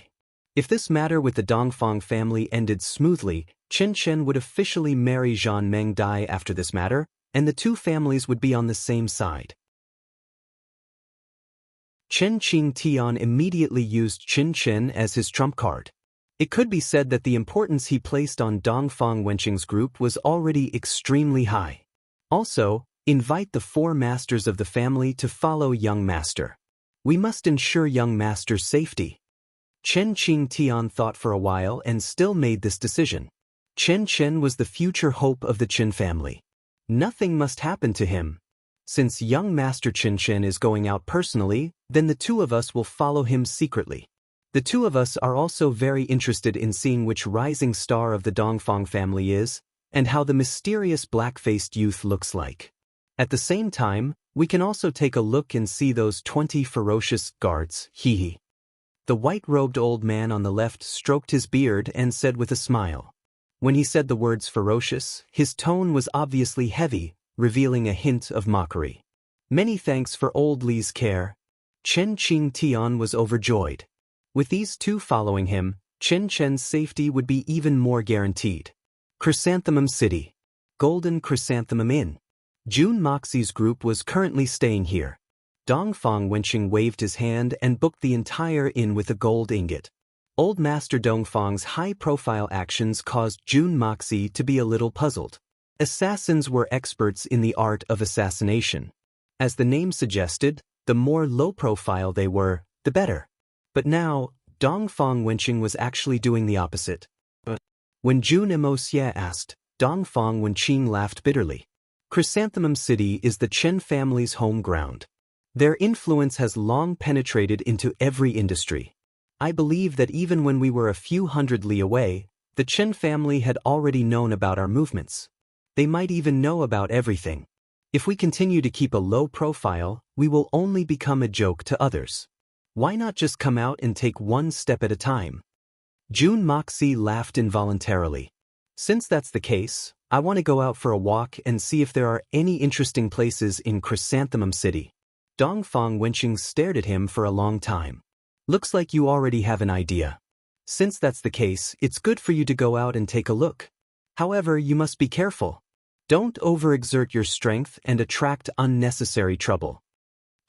If this matter with the Dongfang family ended smoothly, Chen would officially marry Zhan Mengdai after this matter, and the 2 families would be on the same side. Chen Qingtian immediately used Qin as his trump card. It could be said that the importance he placed on Dongfang Wenqing's group was already extremely high. Also, invite the 4 masters of the family to follow young master. We must ensure young master's safety. Chen Qingtian thought for a while and still made this decision. Chen was the future hope of the Qin family. Nothing must happen to him. Since young master Chen is going out personally, then the 2 of us will follow him secretly. The 2 of us are also very interested in seeing which rising star of the Dongfang family is, and how the mysterious black-faced youth looks like. At the same time, we can also take a look and see those 20 ferocious guards, hee. The white-robed old man on the left stroked his beard and said with a smile. When he said the words ferocious, his tone was obviously heavy, revealing a hint of mockery. Many thanks for old Li's care. Chen Qingtian was overjoyed. With these 2 following him, Chen's safety would be even more guaranteed. Chrysanthemum City. Golden Chrysanthemum Inn. June Moxie's group was currently staying here. Dongfang Wenqing waved his hand and booked the entire inn with a gold ingot. Old Master Dongfang's high-profile actions caused June Moxie to be a little puzzled. Assassins were experts in the art of assassination. As the name suggested, the more low-profile they were, the better. But now, Dongfang Wenqing was actually doing the opposite. When June Emosia asked, Dongfang Wenqing laughed bitterly. Chrysanthemum City is the Chen family's home ground. Their influence has long penetrated into every industry. I believe that even when we were a few hundred li away, the Chen family had already known about our movements. They might even know about everything. If we continue to keep a low profile, we will only become a joke to others. Why not just come out and take one step at a time? June Moxie laughed involuntarily. Since that's the case, I want to go out for a walk and see if there are any interesting places in Chrysanthemum City. Dongfang Wenqing stared at him for a long time. Looks like you already have an idea. Since that's the case, it's good for you to go out and take a look. However, you must be careful. Don't overexert your strength and attract unnecessary trouble.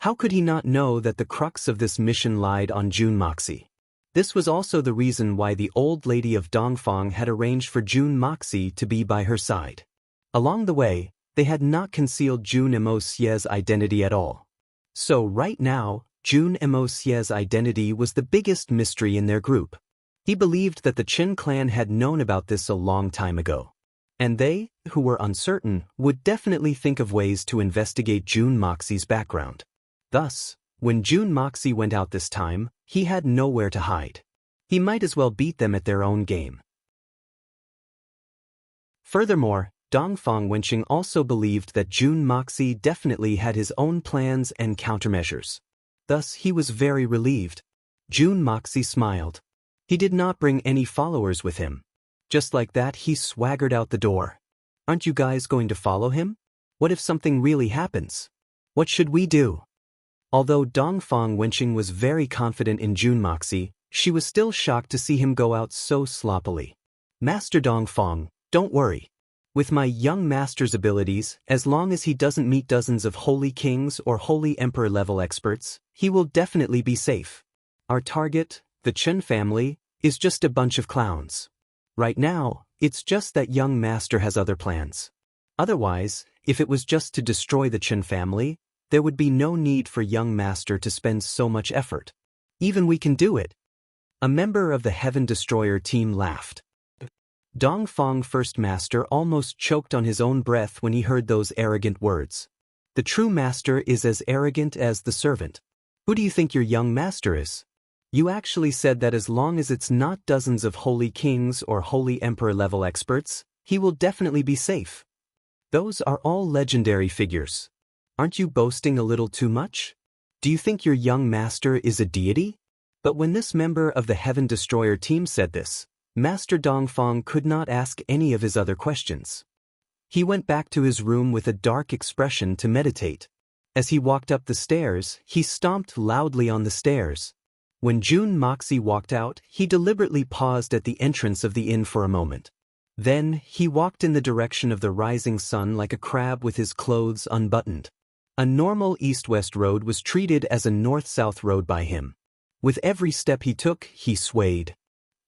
How could he not know that the crux of this mission lied on June Moxie? This was also the reason why the old lady of Dongfang had arranged for June Moxie to be by her side. Along the way, they had not concealed June Emosie's identity at all. So right now, June Emosie's identity was the biggest mystery in their group. He believed that the Chen clan had known about this a long time ago. And they, who were uncertain, would definitely think of ways to investigate June Moxie's background. Thus, when June Moxie went out this time, he had nowhere to hide. He might as well beat them at their own game. Furthermore, Dongfang Wenqing also believed that June Moxie definitely had his own plans and countermeasures. Thus, he was very relieved. June Moxie smiled. He did not bring any followers with him. Just like that, he swaggered out the door. Aren't you guys going to follow him? What if something really happens? What should we do? Although Dongfang Wenqing was very confident in June Moxie, she was still shocked to see him go out so sloppily. Master Dongfang, don't worry. With my young master's abilities, as long as he doesn't meet dozens of holy kings or holy emperor level experts, he will definitely be safe. Our target, the Chen family, is just a bunch of clowns. Right now, it's just that young master has other plans. Otherwise, if it was just to destroy the Chen family, there would be no need for young master to spend so much effort. Even we can do it. A member of the Heaven Destroyer team laughed. Dongfang First Master almost choked on his own breath when he heard those arrogant words. The true master is as arrogant as the servant. Who do you think your young master is? You actually said that as long as it's not dozens of holy kings or holy emperor level experts, he will definitely be safe. Those are all legendary figures. Aren't you boasting a little too much? Do you think your young master is a deity? But when this member of the Heaven Destroyer team said this, Master Dongfang could not ask any of his other questions. He went back to his room with a dark expression to meditate. As he walked up the stairs, he stomped loudly on the stairs. When June Moxie walked out, he deliberately paused at the entrance of the inn for a moment. Then, he walked in the direction of the rising sun like a crab with his clothes unbuttoned. A normal east-west road was treated as a north-south road by him. With every step he took, he swayed.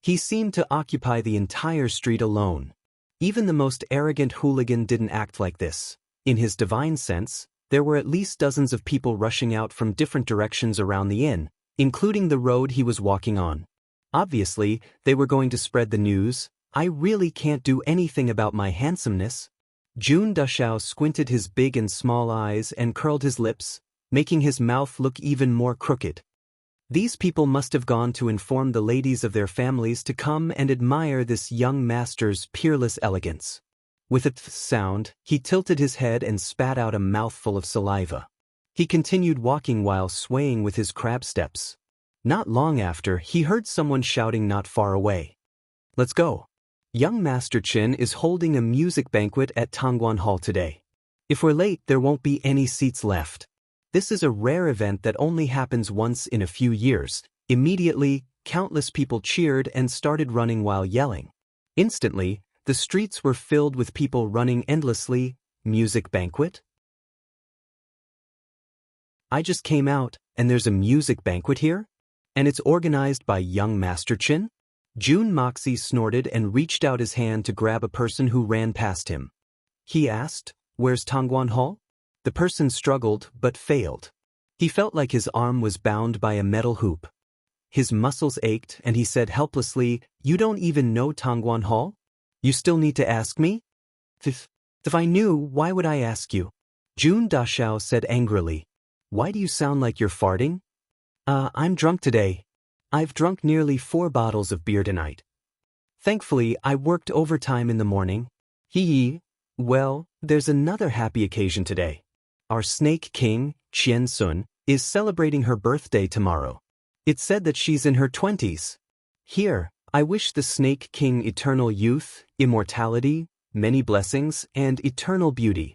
He seemed to occupy the entire street alone. Even the most arrogant hooligan didn't act like this. In his divine sense, there were at least dozens of people rushing out from different directions around the inn, including the road he was walking on. Obviously, they were going to spread the news. I really can't do anything about my handsomeness. June Dushao squinted his big and small eyes and curled his lips, making his mouth look even more crooked. These people must have gone to inform the ladies of their families to come and admire this young master's peerless elegance. With a sound, he tilted his head and spat out a mouthful of saliva. He continued walking while swaying with his crab steps. Not long after, he heard someone shouting not far away. Let's go. Young Master Qin is holding a music banquet at Tongguan Hall today. If we're late, there won't be any seats left. This is a rare event that only happens once in a few years. Immediately, countless people cheered and started running while yelling. Instantly, the streets were filled with people running endlessly. Music banquet? I just came out, and there's a music banquet here? And it's organized by young Master Chin? Jun Moxie snorted and reached out his hand to grab a person who ran past him. He asked, "Where's Tongguan Hall?" The person struggled but failed. He felt like his arm was bound by a metal hoop. His muscles ached and he said helplessly, "You don't even know Tongguan Hall? You still need to ask me?" If I knew, why would I ask you?" Jun Dashao said angrily. "Why do you sound like you're farting?" I'm drunk today. I've drunk nearly 4 bottles of beer tonight. Thankfully, I worked overtime in the morning. Hee. Well, there's another happy occasion today. Our Snake King, Qian Sun, is celebrating her birthday tomorrow. It's said that she's in her 20s. Here, I wish the Snake King eternal youth, immortality, many blessings, and eternal beauty.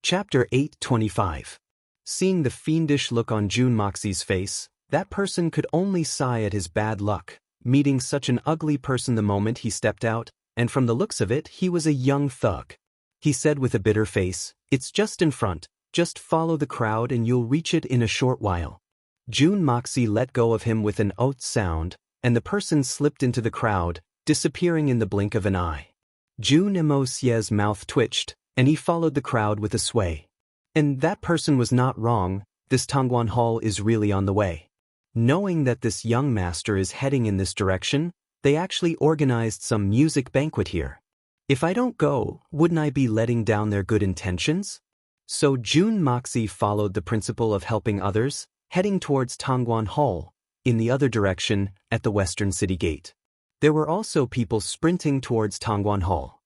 Chapter 825. Seeing the fiendish look on Jun Moxie's face, that person could only sigh at his bad luck, meeting such an ugly person the moment he stepped out, and from the looks of it he was a young thug. He said with a bitter face, "It's just in front, just follow the crowd and you'll reach it in a short while." Jun Moxie let go of him with an oath sound, and the person slipped into the crowd, disappearing in the blink of an eye. Jun Mosie's mouth twitched, and he followed the crowd with a sway. And that person was not wrong, this Tongguan Hall is really on the way. Knowing that this young master is heading in this direction, they actually organized some music banquet here. If I don't go, wouldn't I be letting down their good intentions? So Jun Moxie followed the principle of helping others, heading towards Tongguan Hall, in the other direction, at the western city gate. There were also people sprinting towards Tongguan Hall.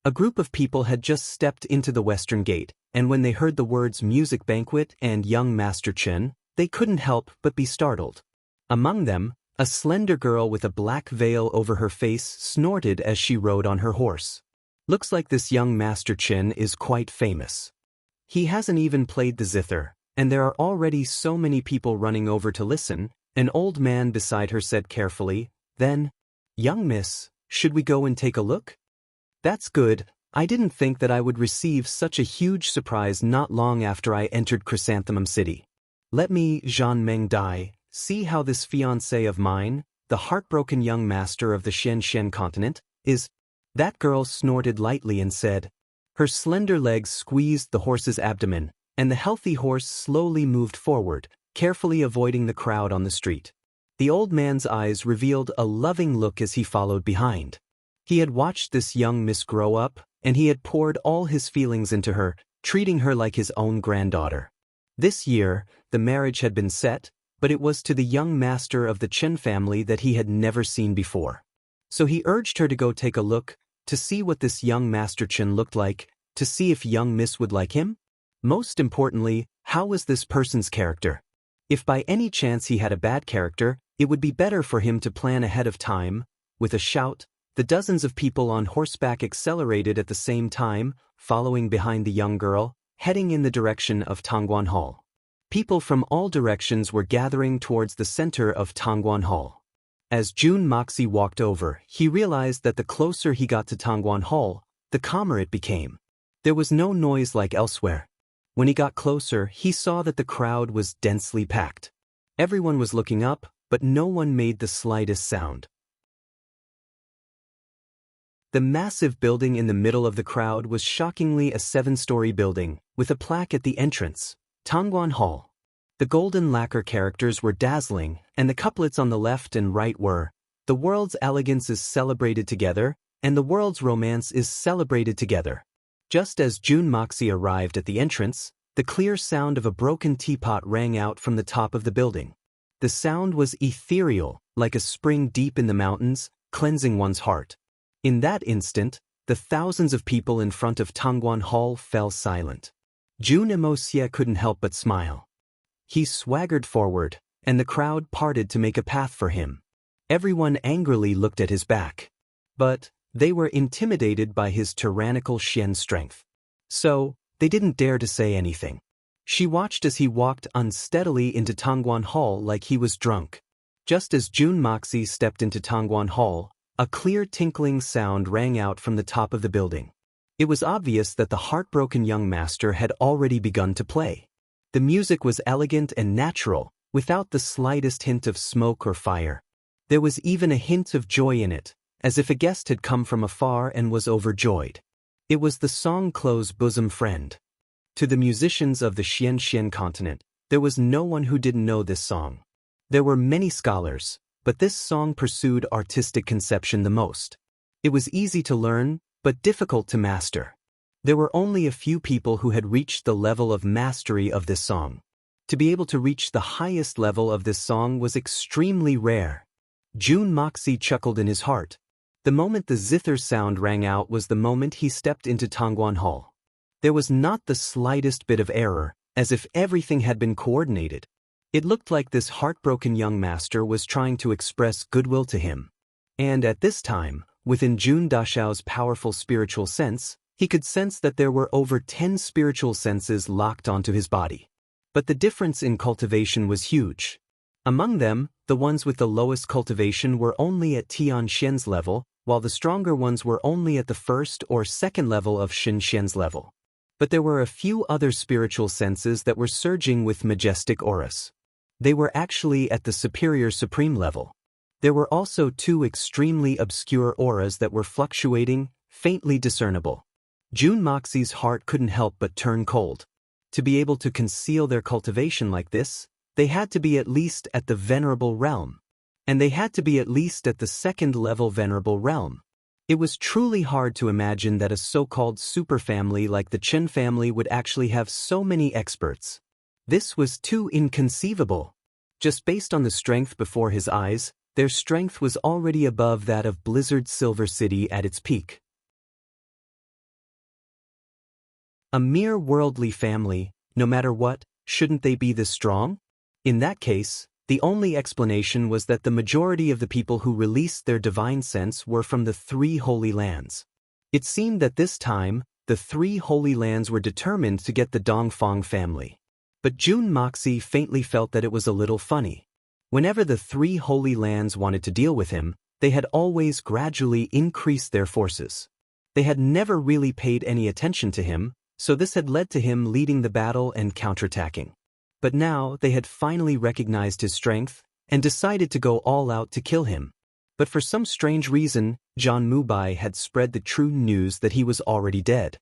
A group of people had just stepped into the western gate, and when they heard the words music banquet and young Master Chen, they couldn't help but be startled. Among them, a slender girl with a black veil over her face snorted as she rode on her horse. Looks like this young Master Chen is quite famous. He hasn't even played the zither, and there are already so many people running over to listen. An old man beside her said carefully, then, "Young miss, should we go and take a look?" "That's good. I didn't think that I would receive such a huge surprise not long after I entered Chrysanthemum City. Let me, Zhan Meng Dai, see how this fiancé of mine, the heartbroken young master of the Shen continent, is." That girl snorted lightly and said. Her slender legs squeezed the horse's abdomen, and the healthy horse slowly moved forward, carefully avoiding the crowd on the street. The old man's eyes revealed a loving look as he followed behind. He had watched this young miss grow up, and he had poured all his feelings into her, treating her like his own granddaughter. This year, the marriage had been set, but it was to the young master of the Chen family that he had never seen before. So he urged her to go take a look, to see what this young Master Chen looked like, to see if young miss would like him. Most importantly, how was this person's character? If by any chance he had a bad character, it would be better for him to plan ahead of time. With a shout, the dozens of people on horseback accelerated at the same time, following behind the young girl, heading in the direction of Tongguan Hall. People from all directions were gathering towards the center of Tongguan Hall. As Jun Moxie walked over, he realized that the closer he got to Tongguan Hall, the calmer it became. There was no noise like elsewhere. When he got closer, he saw that the crowd was densely packed. Everyone was looking up, but no one made the slightest sound. The massive building in the middle of the crowd was shockingly a 7-story building, with a plaque at the entrance, Tongguan Hall. The golden lacquer characters were dazzling, and the couplets on the left and right were, "The world's elegance is celebrated together, and the world's romance is celebrated together." Just as Jun Moxie arrived at the entrance, the clear sound of a broken teapot rang out from the top of the building. The sound was ethereal, like a spring deep in the mountains, cleansing one's heart. In that instant, the thousands of people in front of Tongguan Hall fell silent. Jun Moxie couldn't help but smile. He swaggered forward, and the crowd parted to make a path for him. Everyone angrily looked at his back. But they were intimidated by his tyrannical Shen strength. So, they didn't dare to say anything. She watched as he walked unsteadily into Tongguan Hall like he was drunk. Just as Jun Moxie stepped into Tongguan Hall, a clear tinkling sound rang out from the top of the building. It was obvious that the heartbroken young master had already begun to play. The music was elegant and natural, without the slightest hint of smoke or fire. There was even a hint of joy in it, as if a guest had come from afar and was overjoyed. It was the song Clo's bosom friend. To the musicians of the Xian continent, there was no one who didn't know this song. There were many scholars, but this song pursued artistic conception the most. It was easy to learn, but difficult to master. There were only a few people who had reached the level of mastery of this song. To be able to reach the highest level of this song was extremely rare. Jun Moxie chuckled in his heart. The moment the zither sound rang out was the moment he stepped into Tongguan Hall. There was not the slightest bit of error, as if everything had been coordinated. It looked like this heartbroken young master was trying to express goodwill to him. And at this time, within Jun Dashao's powerful spiritual sense, he could sense that there were over 10 spiritual senses locked onto his body. But the difference in cultivation was huge. Among them, the ones with the lowest cultivation were only at Tian Xian's level, while the stronger ones were only at the first or second level of Xin Xian's level. But there were a few other spiritual senses that were surging with majestic auras. They were actually at the superior supreme level. There were also 2 extremely obscure auras that were fluctuating, faintly discernible. Jun Moxie's heart couldn't help but turn cold. To be able to conceal their cultivation like this, they had to be at least at the venerable realm. And they had to be at least at the second-level venerable realm. It was truly hard to imagine that a so-called superfamily like the Chen family would actually have so many experts. This was too inconceivable. Just based on the strength before his eyes, their strength was already above that of Blizzard Silver City at its peak. A mere worldly family, no matter what, shouldn't they be this strong? In that case, the only explanation was that the majority of the people who released their divine sense were from the 3 Holy Lands. It seemed that this time, the 3 Holy Lands were determined to get the Dongfang family. But Jun Moxie faintly felt that it was a little funny. Whenever the 3 Holy Lands wanted to deal with him, they had always gradually increased their forces. They had never really paid any attention to him, so this had led to him leading the battle and counterattacking. But now they had finally recognized his strength and decided to go all out to kill him. But for some strange reason, Zhang Mubai had spread the true news that he was already dead.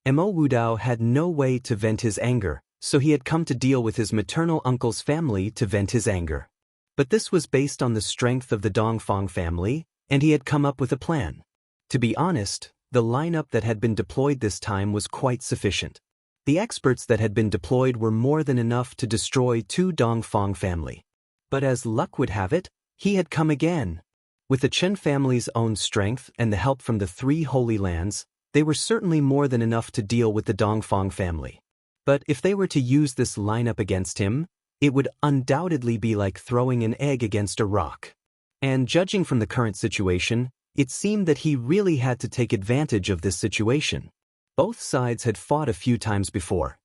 Mo Wudao had no way to vent his anger, so he had come to deal with his maternal uncle's family to vent his anger. But this was based on the strength of the Dongfang family, and he had come up with a plan. To be honest, the lineup that had been deployed this time was quite sufficient. The experts that had been deployed were more than enough to destroy 2 Dongfang family. But as luck would have it, he had come again. With the Chen family's own strength and the help from the 3 Holy Lands, they were certainly more than enough to deal with the Dongfang family. But if they were to use this lineup against him, it would undoubtedly be like throwing an egg against a rock. And judging from the current situation, it seemed that he really had to take advantage of this situation. Both sides had fought a few times before.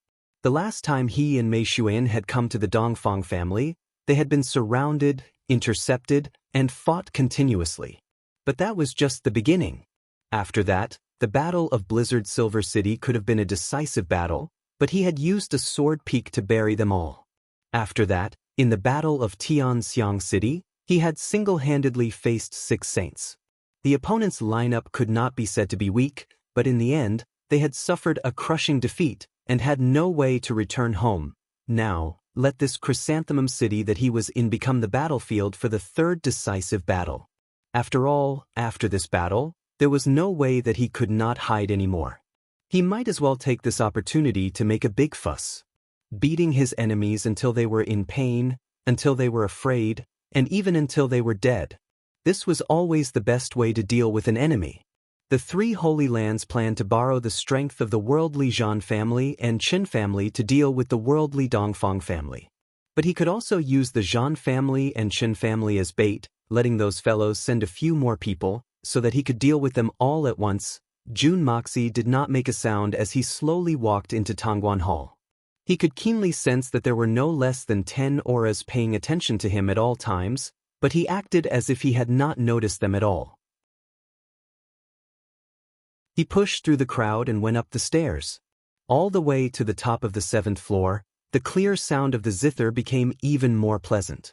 The last time he and Mei Xuan had come to the Dongfang family, they had been surrounded, intercepted, and fought continuously. But that was just the beginning. After that, the Battle of Blizzard Silver City could have been a decisive battle, but he had used a sword peak to bury them all. After that, in the Battle of Tianxiang City, he had single-handedly faced 6 saints. The opponent's lineup could not be said to be weak, but in the end, they had suffered a crushing defeat and had no way to return home. Now, let this chrysanthemum city that he was in become the battlefield for the 3rd decisive battle. After all, after this battle, there was no way that he could not hide anymore. He might as well take this opportunity to make a big fuss, beating his enemies until they were in pain, until they were afraid, and even until they were dead. This was always the best way to deal with an enemy. The 3 Holy Lands planned to borrow the strength of the worldly Zhan family and Qin family to deal with the worldly Dongfang family. But he could also use the Zhan family and Qin family as bait, letting those fellows send a few more people, so that he could deal with them all at once. Jun Moxie did not make a sound as he slowly walked into Tongguan Hall. He could keenly sense that there were no less than 10 auras paying attention to him at all times, but he acted as if he had not noticed them at all. He pushed through the crowd and went up the stairs. All the way to the top of the 7th floor, the clear sound of the zither became even more pleasant.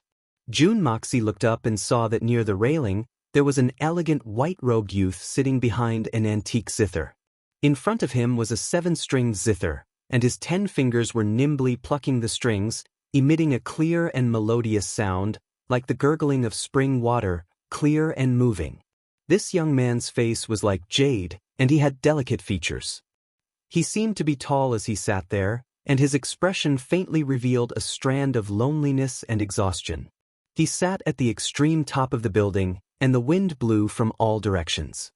June Moxie looked up and saw that near the railing, there was an elegant white-robed youth sitting behind an antique zither. In front of him was a 7-stringed zither, and his 10 fingers were nimbly plucking the strings, emitting a clear and melodious sound, like the gurgling of spring water, clear and moving. This young man's face was like jade, and he had delicate features. He seemed to be tall as he sat there, and his expression faintly revealed a strand of loneliness and exhaustion. He sat at the extreme top of the building, and the wind blew from all directions.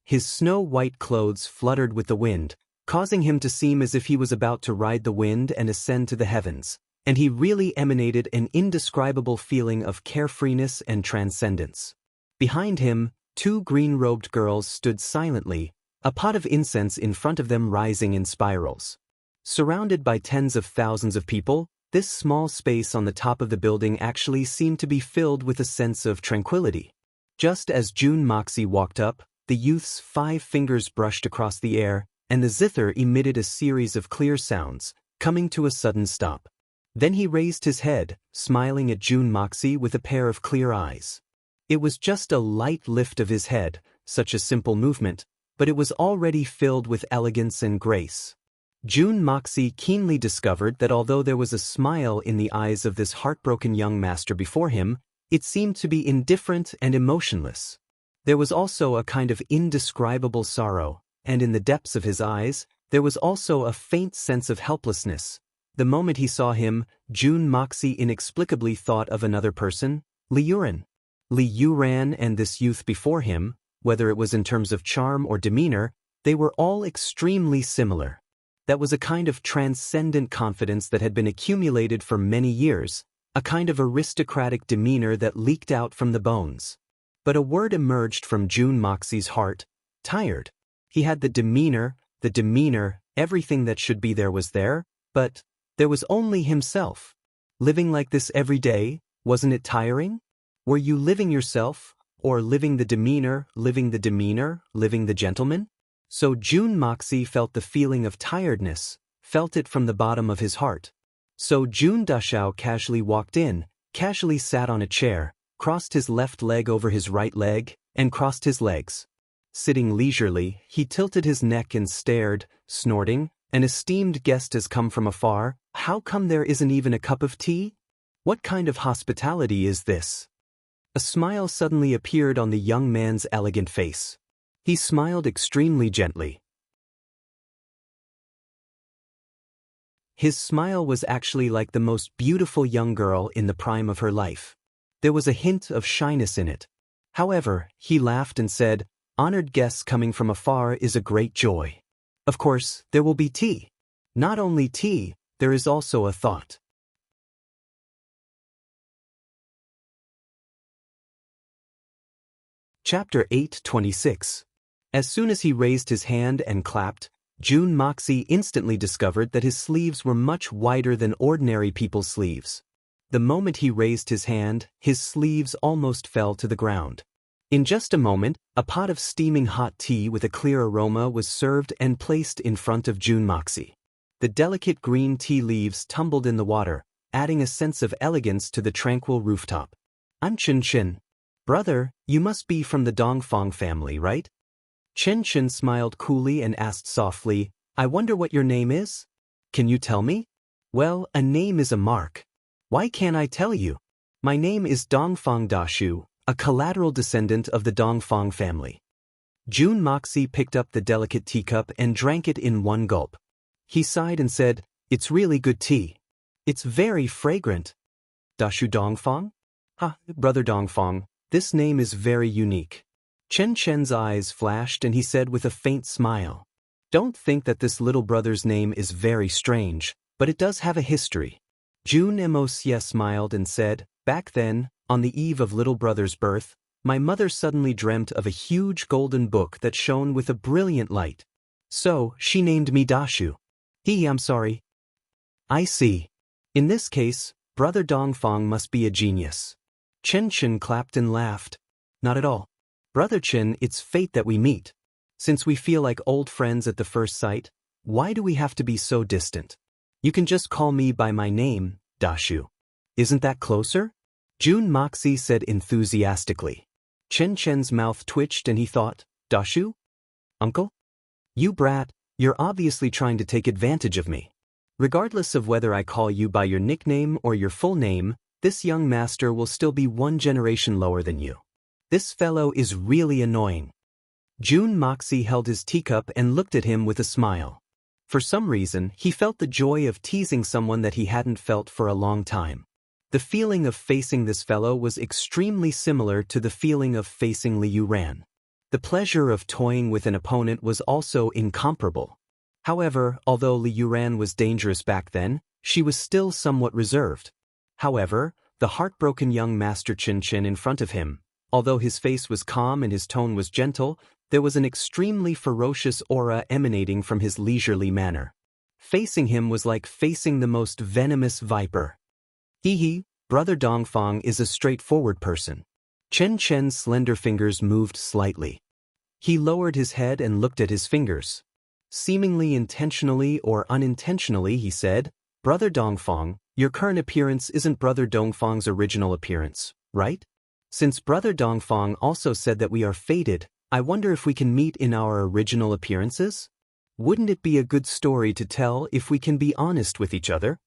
His snow-white clothes fluttered with the wind, causing him to seem as if he was about to ride the wind and ascend to the heavens, and he really emanated an indescribable feeling of carefreeness and transcendence. Behind him, 2 green-robed girls stood silently, a pot of incense in front of them rising in spirals. Surrounded by tens of thousands of people, this small space on the top of the building actually seemed to be filled with a sense of tranquility. Just as June Moxie walked up, the youth's 5 fingers brushed across the air, and the zither emitted a series of clear sounds, coming to a sudden stop. Then he raised his head, smiling at June Moxie with a pair of clear eyes. It was just a light lift of his head, such a simple movement, but it was already filled with elegance and grace. June Moxie keenly discovered that although there was a smile in the eyes of this heartbroken young master before him, it seemed to be indifferent and emotionless. There was also a kind of indescribable sorrow, and in the depths of his eyes, there was also a faint sense of helplessness. The moment he saw him, June Moxie inexplicably thought of another person, Liuran. Liuran and this youth before him, whether it was in terms of charm or demeanor, they were all extremely similar. That was a kind of transcendent confidence that had been accumulated for many years, a kind of aristocratic demeanor that leaked out from the bones. But a word emerged from June Moxie's heart: tired. He had the demeanor, everything that should be there was there, but there was only himself. Living like this every day, wasn't it tiring? Were you living yourself, or living the demeanor, living the gentleman? So June Moxie felt the feeling of tiredness, felt it from the bottom of his heart. So June Dashao casually walked in, casually sat on a chair, crossed his left leg over his right leg, and crossed his legs. Sitting leisurely, he tilted his neck and stared, snorting. An esteemed guest has come from afar. How come there isn't even a cup of tea? What kind of hospitality is this? A smile suddenly appeared on the young man's elegant face. He smiled extremely gently. His smile was actually like the most beautiful young girl in the prime of her life. There was a hint of shyness in it. However, he laughed and said, "Honored guests coming from afar is a great joy. Of course, there will be tea. Not only tea, there is also a thought." Chapter 8:26. As soon as he raised his hand and clapped, June Moxie instantly discovered that his sleeves were much wider than ordinary people's sleeves. The moment he raised his hand, his sleeves almost fell to the ground. In just a moment, a pot of steaming hot tea with a clear aroma was served and placed in front of June Moxie. The delicate green tea leaves tumbled in the water, adding a sense of elegance to the tranquil rooftop. "I'm Chen Chen. Brother, you must be from the Dongfang family, right?" Chen Chen smiled coolly and asked softly, "I wonder what your name is? Can you tell me?" "Well, a name is a mark. Why can't I tell you? My name is Dongfang Dashu, a collateral descendant of the Dongfang family." June Moxie picked up the delicate teacup and drank it in one gulp. He sighed and said, "It's really good tea. It's very fragrant." "Dashu Dongfang? Brother Dongfang, this name is very unique." Chen Chen's eyes flashed and he said with a faint smile, "Don't think that this little brother's name is very strange, but it does have a history." June Moxie smiled and said, "Back then, on the eve of little brother's birth, my mother suddenly dreamt of a huge golden book that shone with a brilliant light. So, she named me Dashu." I'm sorry." "I see. In this case, Brother Dongfang must be a genius." Chen Chen clapped and laughed. "Not at all. Brother Chen, it's fate that we meet. Since we feel like old friends at the first sight, why do we have to be so distant? You can just call me by my name, Dashu. Isn't that closer? June Moxie said enthusiastically. Chen Chen's mouth twitched and he thought, Dashu? Uncle? You brat, you're obviously trying to take advantage of me. Regardless of whether I call you by your nickname or your full name, this young master will still be one generation lower than you. This fellow is really annoying. June Moxie held his teacup and looked at him with a smile. For some reason, he felt the joy of teasing someone that he hadn't felt for a long time. The feeling of facing this fellow was extremely similar to the feeling of facing Li Yuran. The pleasure of toying with an opponent was also incomparable. However, although Li Yuran was dangerous back then, she was still somewhat reserved. However, the heartbroken young Master Chen Chen in front of him, although his face was calm and his tone was gentle, there was an extremely ferocious aura emanating from his leisurely manner. Facing him was like facing the most venomous viper. Hee, Brother Dongfang is a straightforward person. Chen Chen's slender fingers moved slightly. He lowered his head and looked at his fingers. Seemingly intentionally or unintentionally, he said, Brother Dongfang, your current appearance isn't Brother Dongfang's original appearance, right? Since Brother Dongfang also said that we are fated, I wonder if we can meet in our original appearances? Wouldn't it be a good story to tell if we can be honest with each other?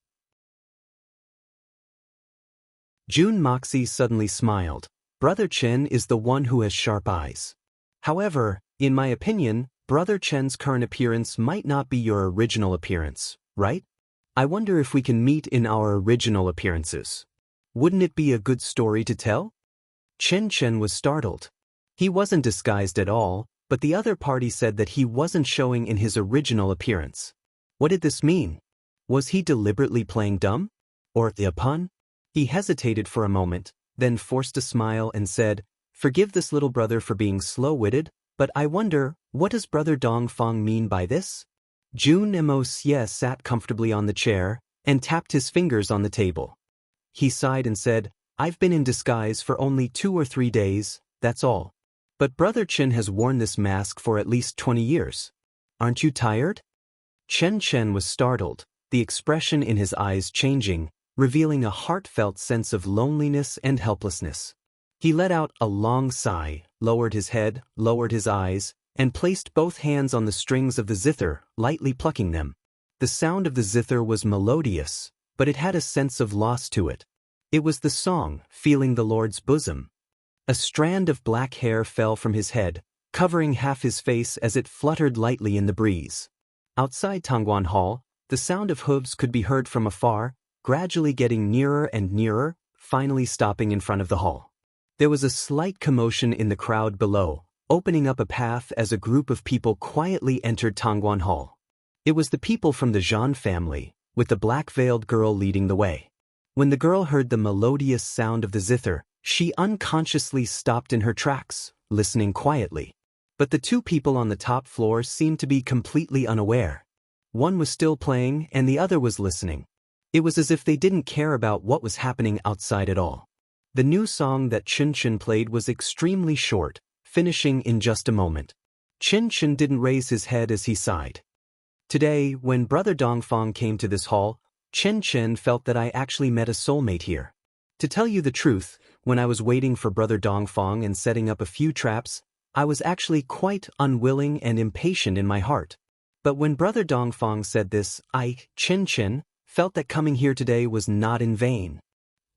June Moxie suddenly smiled. Brother Chen is the one who has sharp eyes. However, in my opinion, Brother Chen's current appearance might not be your original appearance, right? I wonder if we can meet in our original appearances. Wouldn't it be a good story to tell? Chen Chen was startled. He wasn't disguised at all, but the other party said that he wasn't showing in his original appearance. What did this mean? Was he deliberately playing dumb? Or a pun? He hesitated for a moment, then forced a smile and said, Forgive this little brother for being slow-witted, but I wonder, what does Brother Dongfang mean by this? June Moxie sat comfortably on the chair and tapped his fingers on the table. He sighed and said, I've been in disguise for only 2 or 3 days, that's all. But Brother Chen has worn this mask for at least 20 years. Aren't you tired? Chen Chen was startled, the expression in his eyes changing, revealing a heartfelt sense of loneliness and helplessness. He let out a long sigh, lowered his head, lowered his eyes, and placed both hands on the strings of the zither, lightly plucking them. The sound of the zither was melodious, but it had a sense of loss to it. It was the song, Feeling the Lord's Bosom. A strand of black hair fell from his head, covering half his face as it fluttered lightly in the breeze. Outside Tongguan Hall, the sound of hooves could be heard from afar, gradually getting nearer and nearer, finally stopping in front of the hall. There was a slight commotion in the crowd below, opening up a path as a group of people quietly entered Tongguan Hall. It was the people from the Zhan family, with the black-veiled girl leading the way. When the girl heard the melodious sound of the zither, she unconsciously stopped in her tracks, listening quietly. But the 2 people on the top floor seemed to be completely unaware. One was still playing and the other was listening. It was as if they didn't care about what was happening outside at all. The new song that Chen Chen played was extremely short, finishing in just a moment. Chen Chen didn't raise his head as he sighed. Today, when Brother Dongfang came to this hall, Chen Chen felt that I actually met a soulmate here. To tell you the truth, when I was waiting for Brother Dongfang and setting up a few traps, I was actually quite unwilling and impatient in my heart. But when Brother Dongfang said this, Chen Chen, felt that coming here today was not in vain.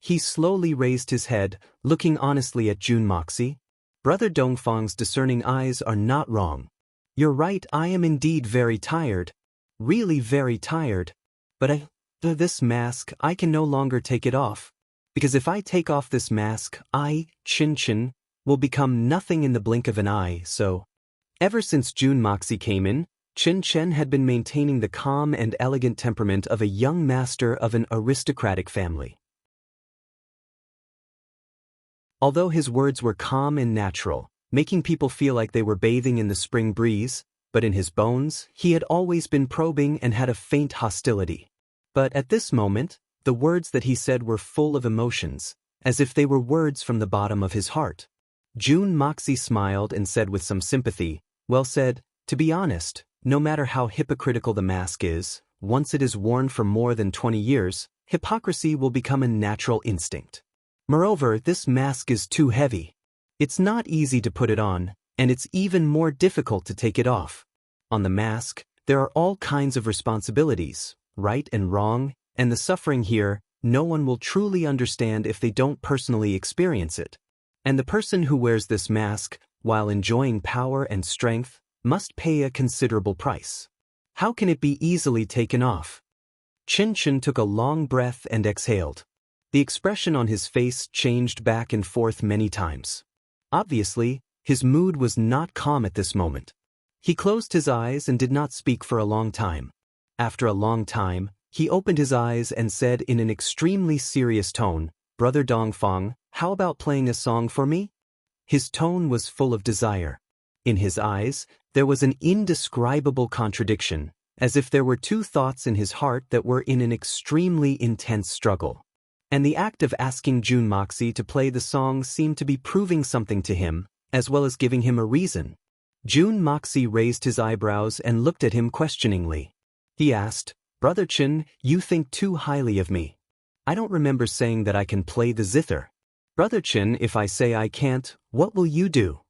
He slowly raised his head, looking honestly at June Moxie. Brother Dongfang's discerning eyes are not wrong. You're right, I am indeed very tired. Really very tired. But this mask, I can no longer take it off. Because if I take off this mask, Chen Chen, will become nothing in the blink of an eye, so. Ever since June Moxie came in, Chen Chen had been maintaining the calm and elegant temperament of a young master of an aristocratic family. Although his words were calm and natural, making people feel like they were bathing in the spring breeze, but in his bones, he had always been probing and had a faint hostility. But at this moment, the words that he said were full of emotions, as if they were words from the bottom of his heart. June Moxie smiled and said with some sympathy, Well said. To be honest, no matter how hypocritical the mask is, once it is worn for more than 20 years, hypocrisy will become a natural instinct. Moreover, this mask is too heavy. It's not easy to put it on, and it's even more difficult to take it off. On the mask, there are all kinds of responsibilities, right and wrong, and the suffering here, no one will truly understand if they don't personally experience it. And the person who wears this mask, while enjoying power and strength, must pay a considerable price. How can it be easily taken off? Chen took a long breath and exhaled. The expression on his face changed back and forth many times. Obviously, his mood was not calm at this moment. He closed his eyes and did not speak for a long time. After a long time, he opened his eyes and said in an extremely serious tone, "Brother Dongfang, how about playing a song for me?" His tone was full of desire. In his eyes, there was an indescribable contradiction, as if there were two thoughts in his heart that were in an extremely intense struggle. And the act of asking Jun Moxie to play the song seemed to be proving something to him, as well as giving him a reason. Jun Moxie raised his eyebrows and looked at him questioningly. He asked, "Brother Chen, you think too highly of me. I don't remember saying that I can play the zither. Brother Chen, if I say I can't, what will you do?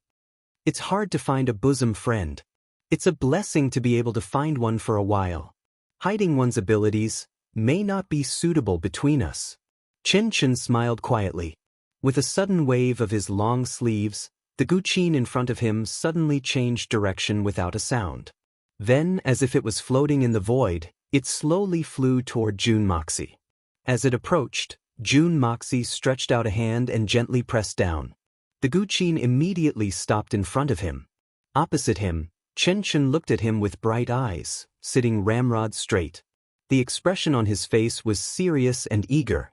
It's hard to find a bosom friend. It's a blessing to be able to find one for a while. Hiding one's abilities may not be suitable between us." Chen smiled quietly. With a sudden wave of his long sleeves, the guqin in front of him suddenly changed direction without a sound. Then, as if it was floating in the void, it slowly flew toward Jun Moxie. As it approached, Jun Moxie stretched out a hand and gently pressed down. The guqin immediately stopped in front of him. Opposite him, Chen looked at him with bright eyes, sitting ramrod straight. The expression on his face was serious and eager.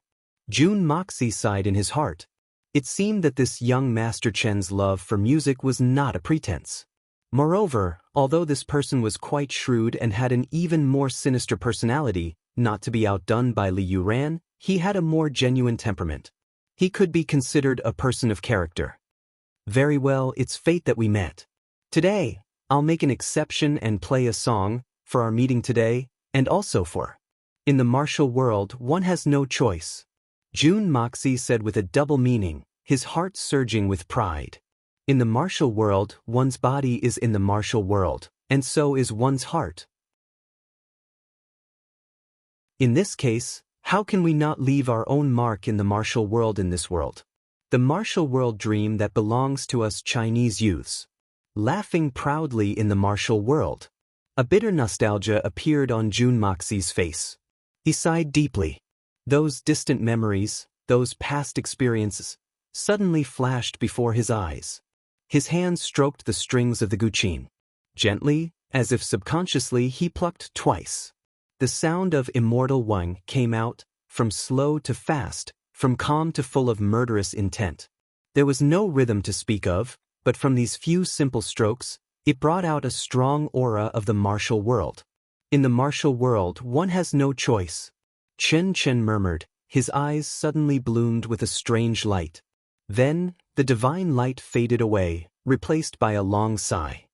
Jun Moxie sighed in his heart. It seemed that this young Master Chen's love for music was not a pretense. Moreover, although this person was quite shrewd and had an even more sinister personality, not to be outdone by Li Yuran, he had a more genuine temperament. He could be considered a person of character. Very well, it's fate that we met. Today, I'll make an exception and play a song, for our meeting today, and also for. In the martial world, one has no choice. Jun Moxie said with a double meaning, his heart surging with pride. In the martial world, one's body is in the martial world, and so is one's heart. In this case, how can we not leave our own mark in the martial world in this world? The martial world dream that belongs to us Chinese youths. Laughing proudly in the martial world. A bitter nostalgia appeared on Jun Moxie's face. He sighed deeply. Those distant memories, those past experiences, suddenly flashed before his eyes. His hand stroked the strings of the guqin. Gently, as if subconsciously, he plucked twice. The sound of immortal Wang came out, from slow to fast, from calm to full of murderous intent. There was no rhythm to speak of, but from these few simple strokes, it brought out a strong aura of the martial world. In the martial world, one has no choice. Chen murmured, his eyes suddenly bloomed with a strange light. Then, the divine light faded away, replaced by a long sigh.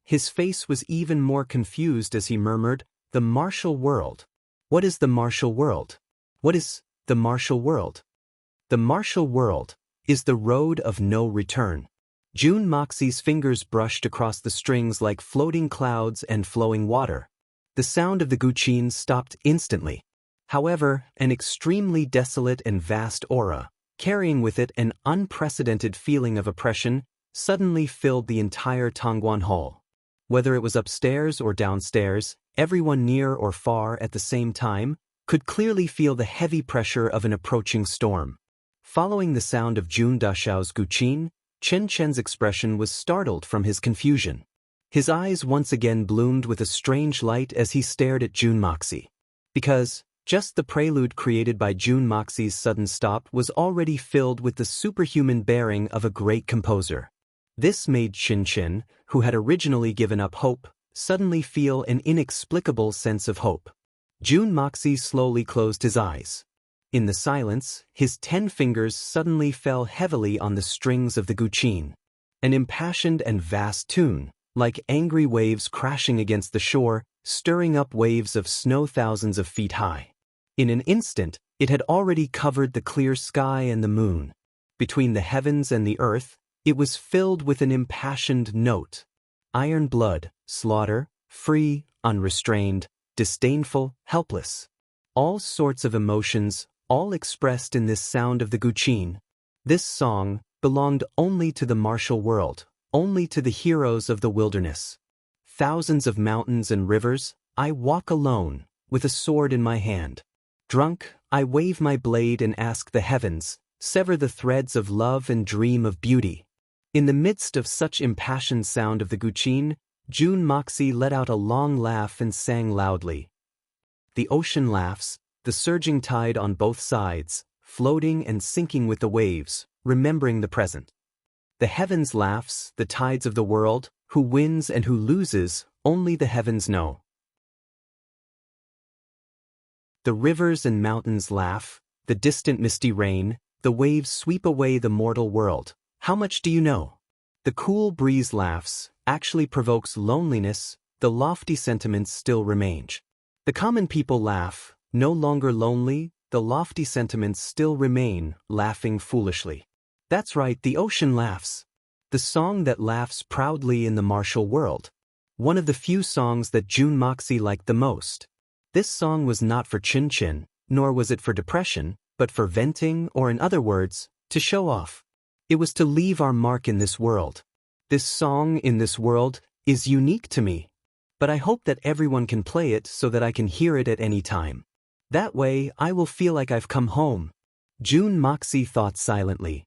His face was even more confused as he murmured, "The martial world. What is the martial world? What is the martial world?" The martial world is the road of no return. Jun Moxie's fingers brushed across the strings like floating clouds and flowing water. The sound of the guqin stopped instantly. However, an extremely desolate and vast aura, carrying with it an unprecedented feeling of oppression, suddenly filled the entire Tongguan Hall. Whether it was upstairs or downstairs, everyone near or far at the same time could clearly feel the heavy pressure of an approaching storm. Following the sound of Jun Dashao's guqin, Chen's expression was startled from his confusion. His eyes once again bloomed with a strange light as he stared at Jun Moxie. Because, just the prelude created by Jun Moxie's sudden stop was already filled with the superhuman bearing of a great composer. This made Chen, who had originally given up hope, suddenly feel an inexplicable sense of hope. Jun Moxie slowly closed his eyes. In the silence, his 10 fingers suddenly fell heavily on the strings of the guqin. An impassioned and vast tune, like angry waves crashing against the shore, stirring up waves of snow thousands of feet high. In an instant, it had already covered the clear sky and the moon. Between the heavens and the earth, it was filled with an impassioned note. Iron blood, slaughter, free, unrestrained, disdainful, helpless. All sorts of emotions, all expressed in this sound of the guqin. This song belonged only to the martial world, only to the heroes of the wilderness. Thousands of mountains and rivers, I walk alone, with a sword in my hand. Drunk, I wave my blade and ask the heavens, sever the threads of love and dream of beauty. In the midst of such impassioned sound of the guqin, June Moxie let out a long laugh and sang loudly. The ocean laughs, the surging tide on both sides, floating and sinking with the waves, remembering the present. The heavens laughs, the tides of the world, who wins and who loses, only the heavens know. The rivers and mountains laugh, the distant misty rain, the waves sweep away the mortal world. How much do you know? The cool breeze laughs, actually provokes loneliness, the lofty sentiments still remain. The common people laugh, no longer lonely, the lofty sentiments still remain, laughing foolishly. That's right, the ocean laughs. The song that laughs proudly in the martial world. One of the few songs that June Moxie liked the most. This song was not for chin-chin, nor was it for depression, but for venting, or in other words, to show off. It was to leave our mark in this world. This song in this world is unique to me, but I hope that everyone can play it so that I can hear it at any time. That way, I will feel like I've come home. June Moxie thought silently.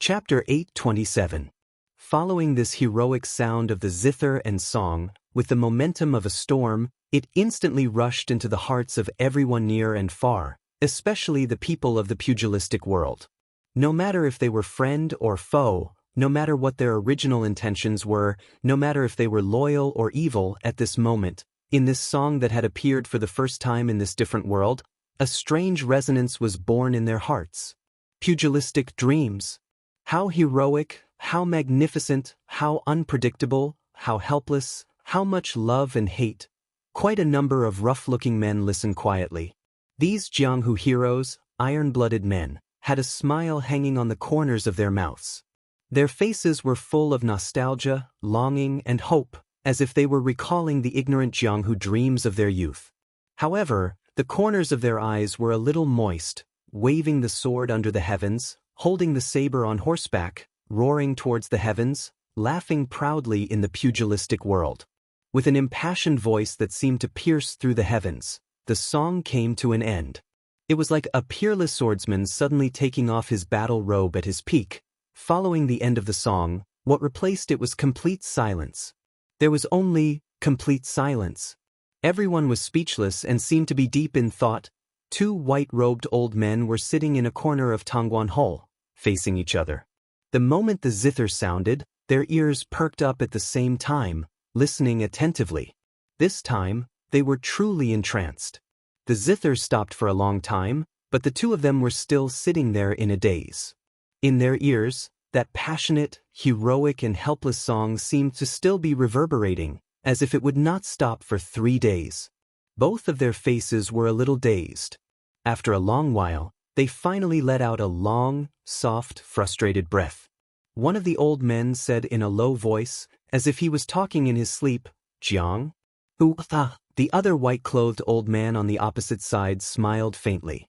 Chapter 8:27. Following this heroic sound of the zither and song, with the momentum of a storm, it instantly rushed into the hearts of everyone near and far, especially the people of the pugilistic world. No matter if they were friend or foe, no matter what their original intentions were, no matter if they were loyal or evil at this moment, in this song that had appeared for the first time in this different world, a strange resonance was born in their hearts. Pugilistic dreams. How heroic, how magnificent, how unpredictable, how helpless, how much love and hate. Quite a number of rough-looking men listened quietly. These Jianghu heroes, iron-blooded men, had a smile hanging on the corners of their mouths. Their faces were full of nostalgia, longing, and hope, as if they were recalling the ignorant Jianghu dreams of their youth. However, the corners of their eyes were a little moist, waving the sword under the heavens, holding the saber on horseback, roaring towards the heavens, laughing proudly in the pugilistic world. With an impassioned voice that seemed to pierce through the heavens, the song came to an end. It was like a peerless swordsman suddenly taking off his battle robe at his peak. Following the end of the song, what replaced it was complete silence. There was only complete silence. Everyone was speechless and seemed to be deep in thought. Two white-robed old men were sitting in a corner of Tongguan Hall, facing each other. The moment the zither sounded, their ears perked up at the same time, listening attentively. This time, they were truly entranced. The zither stopped for a long time, but the two of them were still sitting there in a daze. In their ears, that passionate, heroic and helpless song seemed to still be reverberating, as if it would not stop for 3 days. Both of their faces were a little dazed. After a long while, they finally let out a long, soft, frustrated breath. One of the old men said in a low voice, as if he was talking in his sleep, "Jiang?" The other white-clothed old man on the opposite side smiled faintly.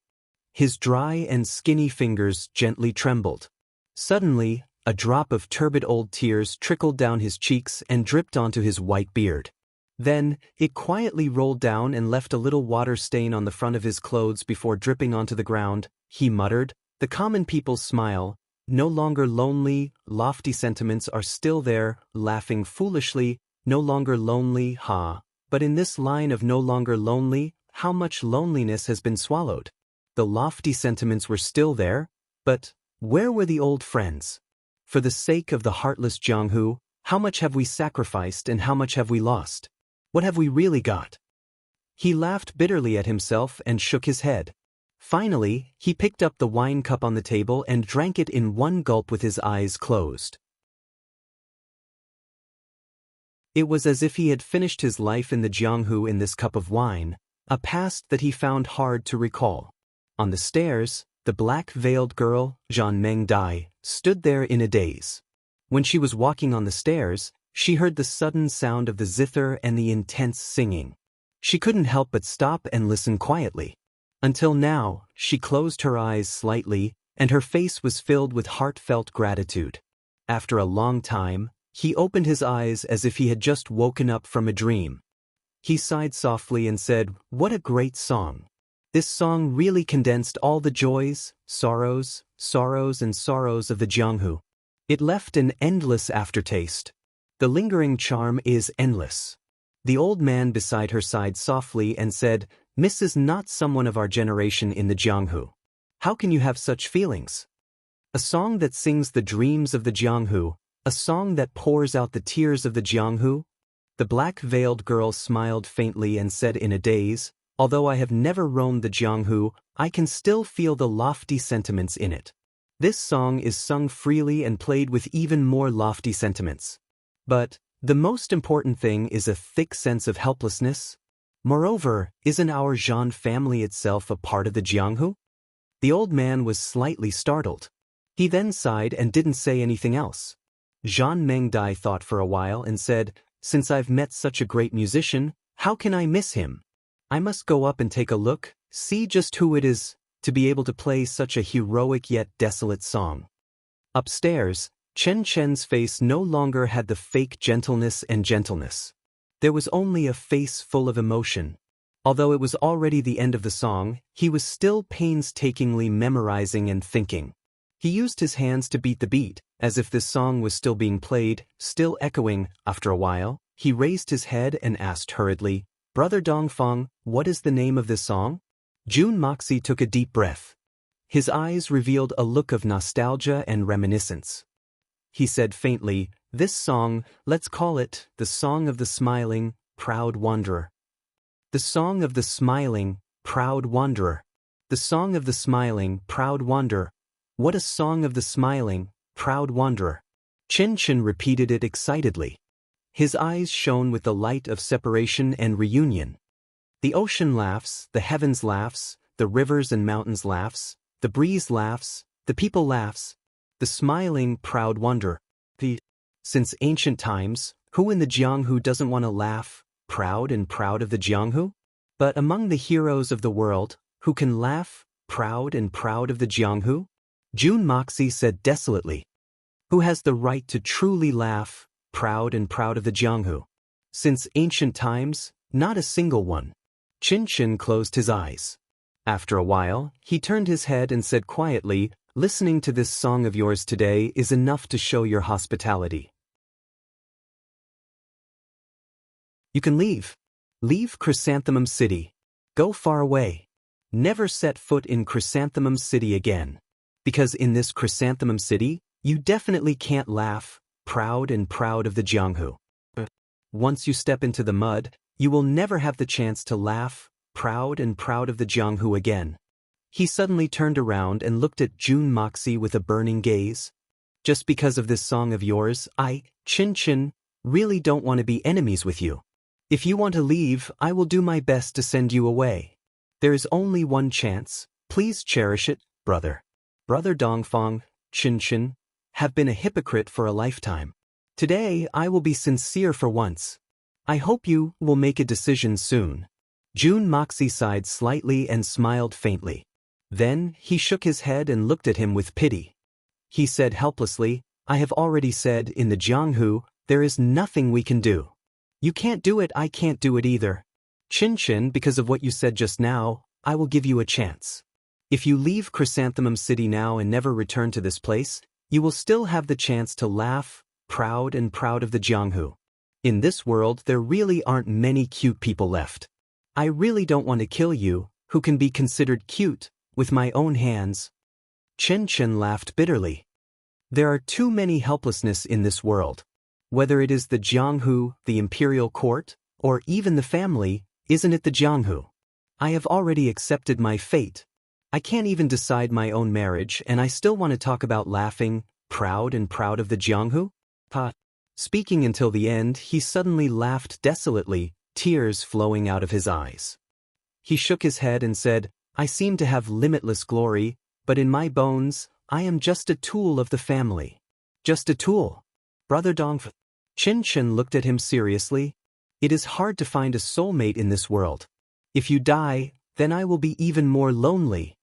His dry and skinny fingers gently trembled. Suddenly, a drop of turbid old tears trickled down his cheeks and dripped onto his white beard. Then, it quietly rolled down and left a little water stain on the front of his clothes before dripping onto the ground. He muttered, "The common people's smile, no longer lonely, lofty sentiments are still there, laughing foolishly, no longer lonely, ha. But in this line of no longer lonely, how much loneliness has been swallowed? The lofty sentiments were still there, but where were the old friends? For the sake of the heartless Jianghu, how much have we sacrificed and how much have we lost? What have we really got?" He laughed bitterly at himself and shook his head. Finally, he picked up the wine cup on the table and drank it in one gulp with his eyes closed. It was as if he had finished his life in the Jianghu in this cup of wine, a past that he found hard to recall. On the stairs, the black-veiled girl, Zhan Mengdai, stood there in a daze. When she was walking on the stairs, she heard the sudden sound of the zither and the intense singing. She couldn't help but stop and listen quietly. Until now, she closed her eyes slightly, and her face was filled with heartfelt gratitude. After a long time, he opened his eyes as if he had just woken up from a dream. He sighed softly and said, "What a great song. This song really condensed all the joys, sorrows of the Jianghu. It left an endless aftertaste. The lingering charm is endless." The old man beside her sighed softly and said, "Miss is not someone of our generation in the Jianghu. How can you have such feelings? A song that sings the dreams of the Jianghu, a song that pours out the tears of the Jianghu?" The black-veiled girl smiled faintly and said in a daze, "Although I have never roamed the Jianghu, I can still feel the lofty sentiments in it. This song is sung freely and played with even more lofty sentiments. But the most important thing is a thick sense of helplessness. Moreover, isn't our Zhan family itself a part of the Jianghu?" The old man was slightly startled. He then sighed and didn't say anything else. Zhan Mengdai thought for a while and said, "Since I've met such a great musician, how can I miss him? I must go up and take a look, see just who it is, to be able to play such a heroic yet desolate song." Upstairs, Chen Chen's face no longer had the fake gentleness. There was only a face full of emotion. Although it was already the end of the song, he was still painstakingly memorizing and thinking. He used his hands to beat the beat, as if this song was still being played, still echoing. After a while, he raised his head and asked hurriedly, "Brother Dongfang, what is the name of this song?" Jun Moxie took a deep breath. His eyes revealed a look of nostalgia and reminiscence. He said faintly, "This song, let's call it the Song of the Smiling, Proud Wanderer." The Song of the Smiling, Proud Wanderer. The Song of the Smiling, Proud Wanderer. What a song of the smiling, proud wanderer. Chen Chen repeated it excitedly. His eyes shone with the light of separation and reunion. The ocean laughs, the heavens laughs, the rivers and mountains laughs, the breeze laughs, the people laughs. The smiling, proud wanderer. Since ancient times, who in the Jianghu doesn't want to laugh, proud of the Jianghu? But among the heroes of the world, who can laugh, proud of the Jianghu? Jun Moxie said desolately. Who has the right to truly laugh, proud of the Jianghu? Since ancient times, not a single one. Chin Chin closed his eyes. After a while, he turned his head and said quietly, "Listening to this song of yours today is enough to show your hospitality. You can leave. Leave Chrysanthemum City. Go far away. Never set foot in Chrysanthemum City again. Because in this Chrysanthemum City, you definitely can't laugh, proud of the Jianghu. Once you step into the mud, you will never have the chance to laugh, proud of the Jianghu again." He suddenly turned around and looked at Jun Moxie with a burning gaze. "Just because of this song of yours, I, Chin Chin, really don't want to be enemies with you. If you want to leave, I will do my best to send you away. There is only one chance. Please cherish it, brother. Brother Dongfang, Chin Chin, have been a hypocrite for a lifetime. Today I will be sincere for once. I hope you will make a decision soon." Jun Moxie sighed slightly and smiled faintly. Then he shook his head and looked at him with pity. He said helplessly, "I have already said in the Jianghu, there is nothing we can do. You can't do it, I can't do it either. Chin Chin, because of what you said just now, I will give you a chance. If you leave Chrysanthemum City now and never return to this place, you will still have the chance to laugh, proud of the Jianghu. In this world there really aren't many cute people left. I really don't want to kill you, who can be considered cute, with my own hands." Chen Chen laughed bitterly. There are too many helplessness in this world. Whether it is the Jianghu, the imperial court, or even the family, isn't it the Jianghu? I have already accepted my fate. I can't even decide my own marriage and I still want to talk about laughing, proud of the Jianghu? Pa. Speaking until the end, he suddenly laughed desolately, tears flowing out of his eyes. He shook his head and said, I seem to have limitless glory, but in my bones, I am just a tool of the family. Just a tool. Brother Dongfu. Qin Chen looked at him seriously. It is hard to find a soulmate in this world. If you die, then I will be even more lonely.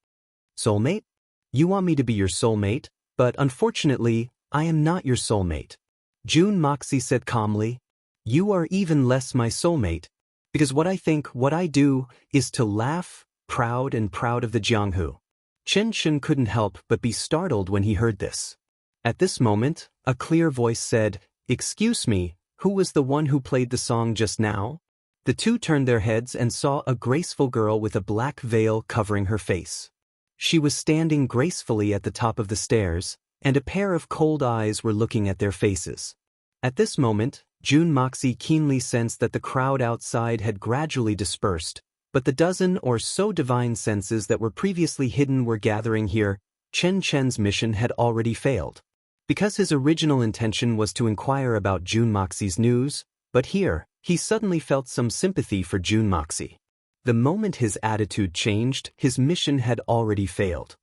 Soulmate? You want me to be your soulmate, but unfortunately, I am not your soulmate. Jun Moxie said calmly. You are even less my soulmate, because what I think, what I do, is to laugh, proud of the Jianghu. Qin Chen couldn't help but be startled when he heard this. At this moment, a clear voice said, Excuse me, who was the one who played the song just now? The two turned their heads and saw a graceful girl with a black veil covering her face. She was standing gracefully at the top of the stairs, and a pair of cold eyes were looking at their faces. At this moment, Jun Moxie keenly sensed that the crowd outside had gradually dispersed, but the dozen or so divine senses that were previously hidden were gathering here. Chen Chen's mission had already failed. Because his original intention was to inquire about Jun Moxie's news, but here, he suddenly felt some sympathy for Jun Moxie. The moment his attitude changed, his mission had already failed.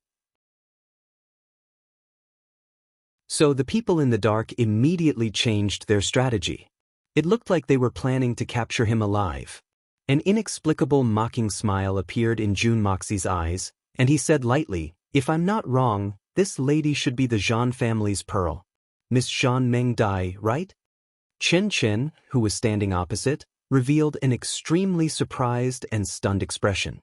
So the people in the dark immediately changed their strategy. It looked like they were planning to capture him alive. An inexplicable mocking smile appeared in Jun Moxie's eyes, and he said lightly, If I'm not wrong, this lady should be the Zhan family's pearl. Miss Zhan Meng Dai, right? Chen Chen, who was standing opposite, revealed an extremely surprised and stunned expression.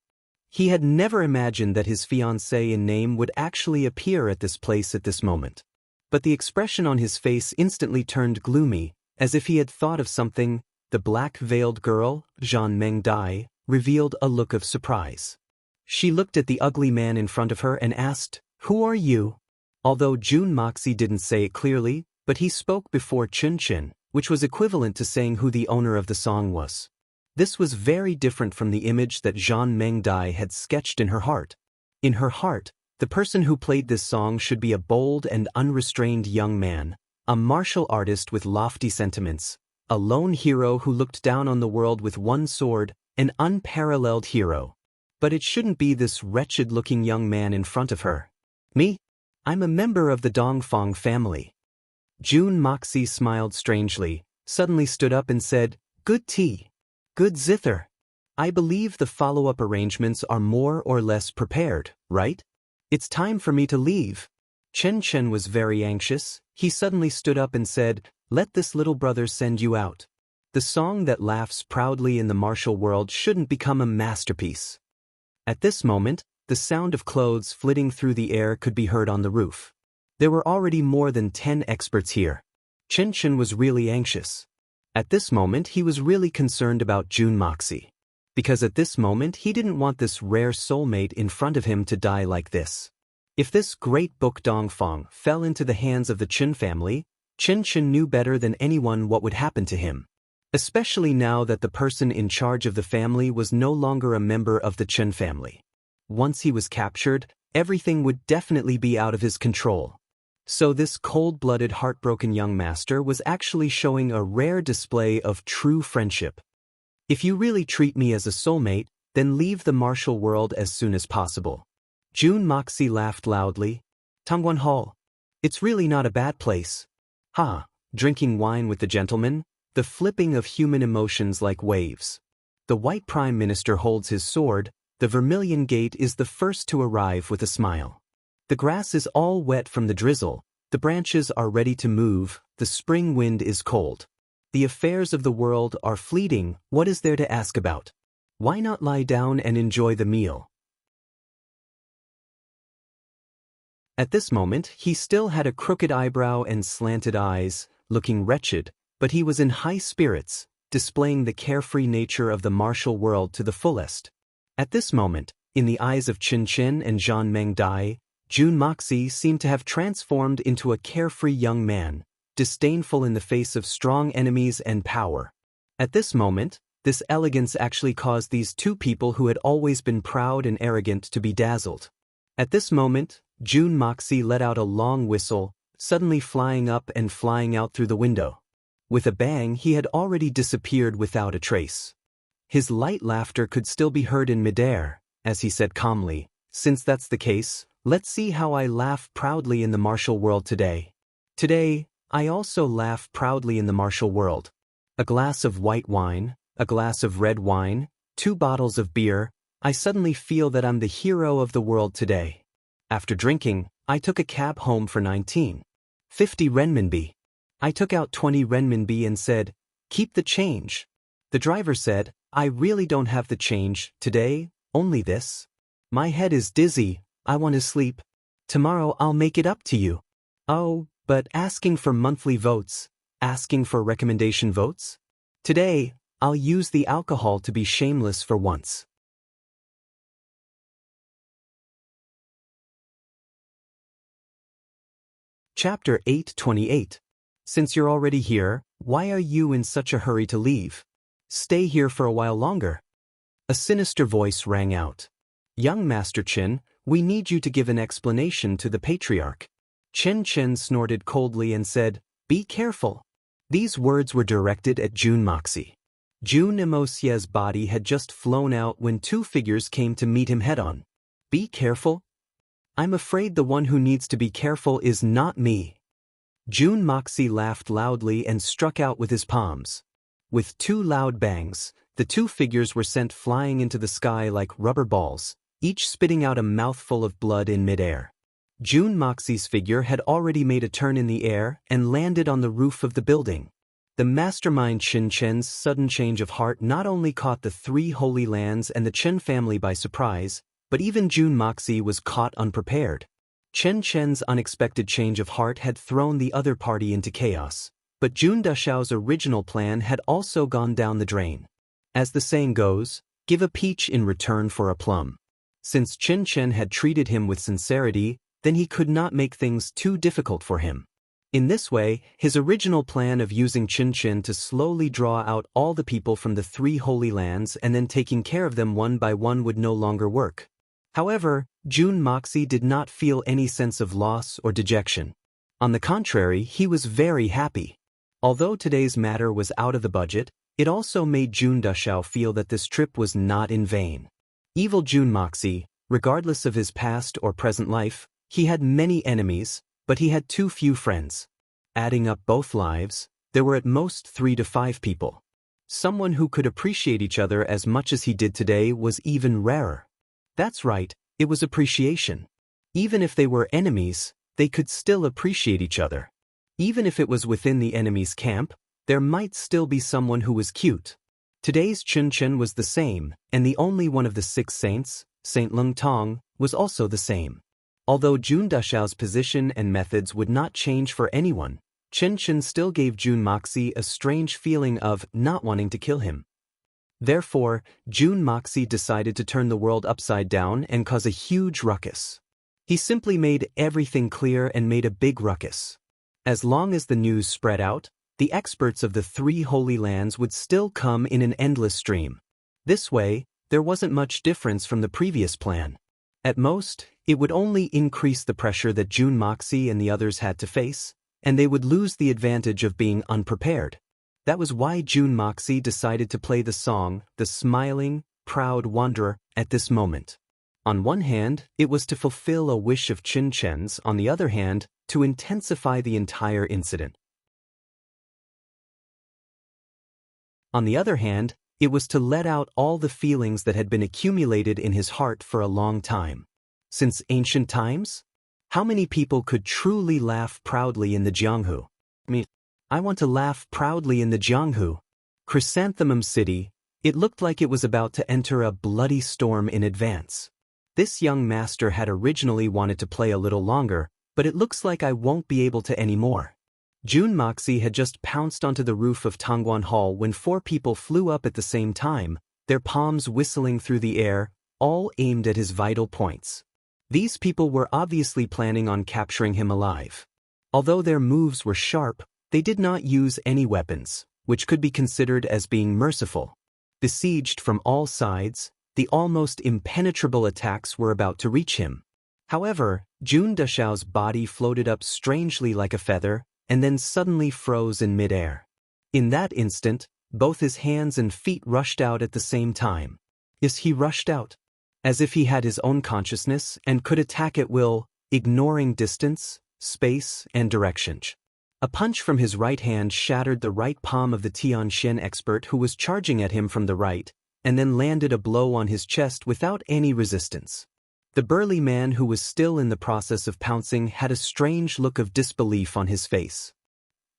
He had never imagined that his fiancée in name would actually appear at this place at this moment. But the expression on his face instantly turned gloomy, as if he had thought of something. The black-veiled girl, Zhan Meng Dai, revealed a look of surprise. She looked at the ugly man in front of her and asked, Who are you? Although Jun Moxie didn't say it clearly, but he spoke before Qin Chen, which was equivalent to saying who the owner of the song was. This was very different from the image that Zhan Meng Dai had sketched in her heart. In her heart, the person who played this song should be a bold and unrestrained young man, a martial artist with lofty sentiments, a lone hero who looked down on the world with one sword, an unparalleled hero. But it shouldn't be this wretched-looking young man in front of her. Me? I'm a member of the Dongfang family. Jun Moxie smiled strangely, suddenly stood up and said, Good tea. Good zither. I believe the follow-up arrangements are more or less prepared, right? It's time for me to leave. Chen Chen was very anxious. He suddenly stood up and said, Let this little brother send you out. The song that laughs proudly in the martial world shouldn't become a masterpiece. At this moment, the sound of clothes flitting through the air could be heard on the roof. There were already more than 10 experts here. Chen Chen was really anxious. At this moment he was really concerned about Jun Moxie. Because at this moment he didn't want this rare soulmate in front of him to die like this. If this great book Dongfang fell into the hands of the Qin family, Qin Chen knew better than anyone what would happen to him. Especially now that the person in charge of the family was no longer a member of the Qin family. Once he was captured, everything would definitely be out of his control. So this cold-blooded, heartbroken young master was actually showing a rare display of true friendship. If you really treat me as a soulmate, then leave the martial world as soon as possible. Jun Moxie laughed loudly. Tongguan Hall. It's really not a bad place. Ha, drinking wine with the gentleman, the flipping of human emotions like waves. The White Prime Minister holds his sword, the Vermilion Gate is the first to arrive with a smile. The grass is all wet from the drizzle, the branches are ready to move, the spring wind is cold. The affairs of the world are fleeting, what is there to ask about? Why not lie down and enjoy the meal? At this moment, he still had a crooked eyebrow and slanted eyes, looking wretched, but he was in high spirits, displaying the carefree nature of the martial world to the fullest. At this moment, in the eyes of Qin Chen and Zhan Meng Dai, Jun Moxie seemed to have transformed into a carefree young man, disdainful in the face of strong enemies and power. At this moment, this elegance actually caused these two people who had always been proud and arrogant to be dazzled. At this moment, June Moxie let out a long whistle, suddenly flying up and flying out through the window. With a bang, he had already disappeared without a trace. His light laughter could still be heard in midair, as he said calmly, "Since that's the case, let's see how I laugh proudly in the martial world today. Today, I also laugh proudly in the martial world. A glass of white wine, a glass of red wine, 2 bottles of beer, I suddenly feel that I'm the hero of the world today. After drinking, I took a cab home for 19.50 renminbi. I took out 20 renminbi and said, 'Keep the change.' The driver said, 'I really don't have the change today, only this. My head is dizzy, I want to sleep. Tomorrow I'll make it up to you.' Oh, but asking for monthly votes, asking for recommendation votes? Today, I'll use the alcohol to be shameless for once." Chapter 8:28. Since you're already here, why are you in such a hurry to leave? Stay here for a while longer. A sinister voice rang out. "Young Master Chen, we need you to give an explanation to the patriarch." Chen Chen snorted coldly and said, "Be careful." These words were directed at June Moxie. June Emosie's body had just flown out when 2 figures came to meet him head-on. "Be careful? I'm afraid the one who needs to be careful is not me." June Moxie laughed loudly and struck out with his palms. With 2 loud bangs, the 2 figures were sent flying into the sky like rubber balls, each spitting out a mouthful of blood in midair. June Moxie's figure had already made a turn in the air and landed on the roof of the building. The mastermind Chen Chen's sudden change of heart not only caught the 3 Holy Lands and the Chen family by surprise, but even June Moxie was caught unprepared. Chen Chen's unexpected change of heart had thrown the other party into chaos, but June Dashao's original plan had also gone down the drain. As the saying goes, give a peach in return for a plum. Since Chen Chen had treated him with sincerity, then he could not make things too difficult for him. In this way, his original plan of using Chen Chen to slowly draw out all the people from the 3 Holy Lands and then taking care of them one by one would no longer work. However, June Moxie did not feel any sense of loss or dejection. On the contrary, he was very happy. Although today's matter was out of the budget, it also made June Dashao feel that this trip was not in vain. Evil June Moxie, regardless of his past or present life, he had many enemies, but he had too few friends. Adding up both lives, there were at most 3 to 5 people. Someone who could appreciate each other as much as he did today was even rarer. That's right, it was appreciation. Even if they were enemies, they could still appreciate each other. Even if it was within the enemy's camp, there might still be someone who was cute. Today's Chen Chen was the same, and the only one of the 6 saints, Saint Lung Tong, was also the same. Although June Dashao's position and methods would not change for anyone, Chen Chen still gave June Moxie a strange feeling of not wanting to kill him. Therefore, June Moxie decided to turn the world upside down and cause a huge ruckus. He simply made everything clear and made a big ruckus. As long as the news spread out, the experts of the 3 Holy Lands would still come in an endless stream. This way, there wasn't much difference from the previous plan. At most, it would only increase the pressure that June Moxie and the others had to face, and they would lose the advantage of being unprepared. That was why June Moxie decided to play the song, The Smiling, Proud Wanderer, at this moment. On one hand, it was to fulfill a wish of Chen Chen's, on the other hand, to intensify the entire incident. On the other hand, it was to let out all the feelings that had been accumulated in his heart for a long time. Since ancient times? How many people could truly laugh proudly in the Jianghu? I want to laugh proudly in the Jianghu. Chrysanthemum City, it looked like it was about to enter a bloody storm in advance. This young master had originally wanted to play a little longer, but it looks like I won't be able to anymore. June Moxie had just pounced onto the roof of Tongguan Hall when 4 people flew up at the same time, their palms whistling through the air, all aimed at his vital points. These people were obviously planning on capturing him alive. Although their moves were sharp, they did not use any weapons, which could be considered as being merciful. Besieged from all sides, the almost impenetrable attacks were about to reach him. However, Jun Dashao's body floated up strangely like a feather, and then suddenly froze in midair. In that instant, both his hands and feet rushed out at the same time. Yes, he rushed out, as if he had his own consciousness and could attack at will, ignoring distance, space, and direction. A punch from his right hand shattered the right palm of the Tianxian expert who was charging at him from the right, and then landed a blow on his chest without any resistance. The burly man who was still in the process of pouncing had a strange look of disbelief on his face.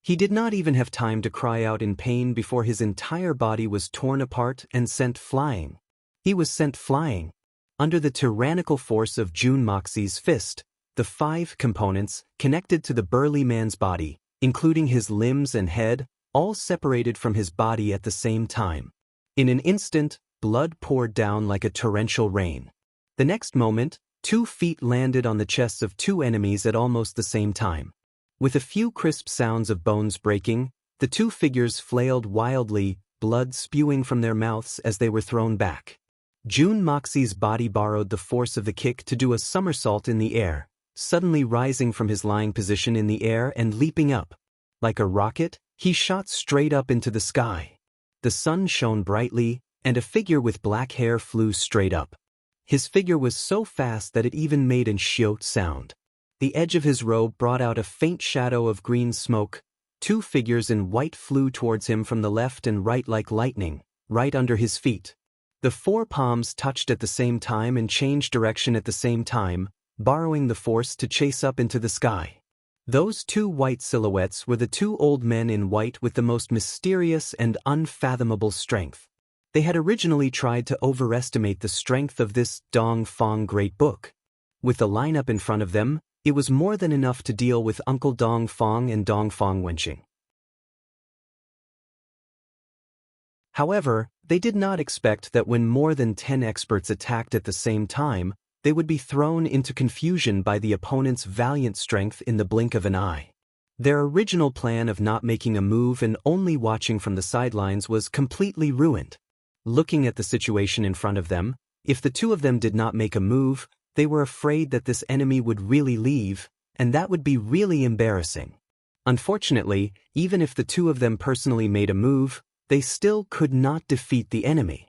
He did not even have time to cry out in pain before his entire body was torn apart and sent flying. He was sent flying. Under the tyrannical force of Jun Moxie's fist, the 5 components connected to the burly man's body, including his limbs and head, all separated from his body at the same time. In an instant, blood poured down like a torrential rain. The next moment, 2 feet landed on the chests of 2 enemies at almost the same time. With a few crisp sounds of bones breaking, the 2 figures flailed wildly, blood spewing from their mouths as they were thrown back. Jun Moxie's body borrowed the force of the kick to do a somersault in the air, suddenly rising from his lying position in the air and leaping up. Like a rocket, he shot straight up into the sky. The sun shone brightly, and a figure with black hair flew straight up. His figure was so fast that it even made a shiot sound. The edge of his robe brought out a faint shadow of green smoke. 2 figures in white flew towards him from the left and right like lightning, right under his feet. The 4 palms touched at the same time and changed direction at the same time, borrowing the force to chase up into the sky. Those 2 white silhouettes were the 2 old men in white with the most mysterious and unfathomable strength. They had originally tried to overestimate the strength of this Dongfang Great Book. With the lineup in front of them, it was more than enough to deal with Uncle Dongfang and Dongfang Wenqing. However, they did not expect that when more than 10 experts attacked at the same time, they would be thrown into confusion by the opponent's valiant strength in the blink of an eye. Their original plan of not making a move and only watching from the sidelines was completely ruined. Looking at the situation in front of them, if the 2 of them did not make a move, they were afraid that this enemy would really leave, and that would be really embarrassing. Unfortunately, even if the 2 of them personally made a move, they still could not defeat the enemy.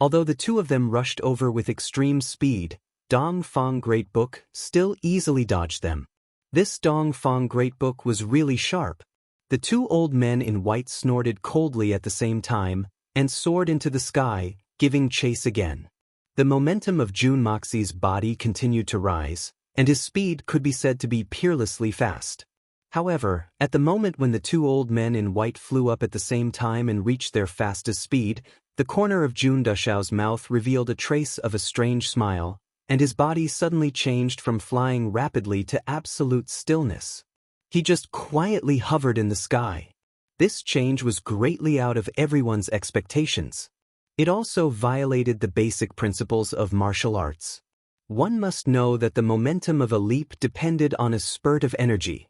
Although the 2 of them rushed over with extreme speed, Dongfang Great Book still easily dodged them. This Dongfang Great Book was really sharp. The 2 old men in white snorted coldly at the same time, and soared into the sky, giving chase again. The momentum of Jun Moxie's body continued to rise, and his speed could be said to be peerlessly fast. However, at the moment when the 2 old men in white flew up at the same time and reached their fastest speed, the corner of Jun Dashao's mouth revealed a trace of a strange smile, and his body suddenly changed from flying rapidly to absolute stillness. He just quietly hovered in the sky. This change was greatly out of everyone's expectations. It also violated the basic principles of martial arts. One must know that the momentum of a leap depended on a spurt of energy.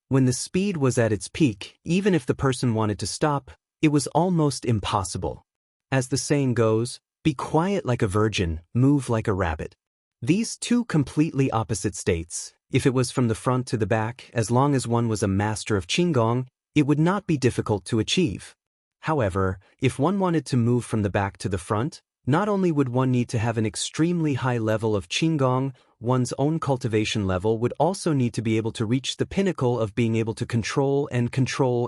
When the speed was at its peak, even if the person wanted to stop, it was almost impossible. As the saying goes, be quiet like a virgin, move like a rabbit. These 2 completely opposite states, if it was from the front to the back, as long as one was a master of Qigong, it would not be difficult to achieve. However, if one wanted to move from the back to the front, not only would one need to have an extremely high level of Qigong, one's own cultivation level would also need to be able to reach the pinnacle of being able to control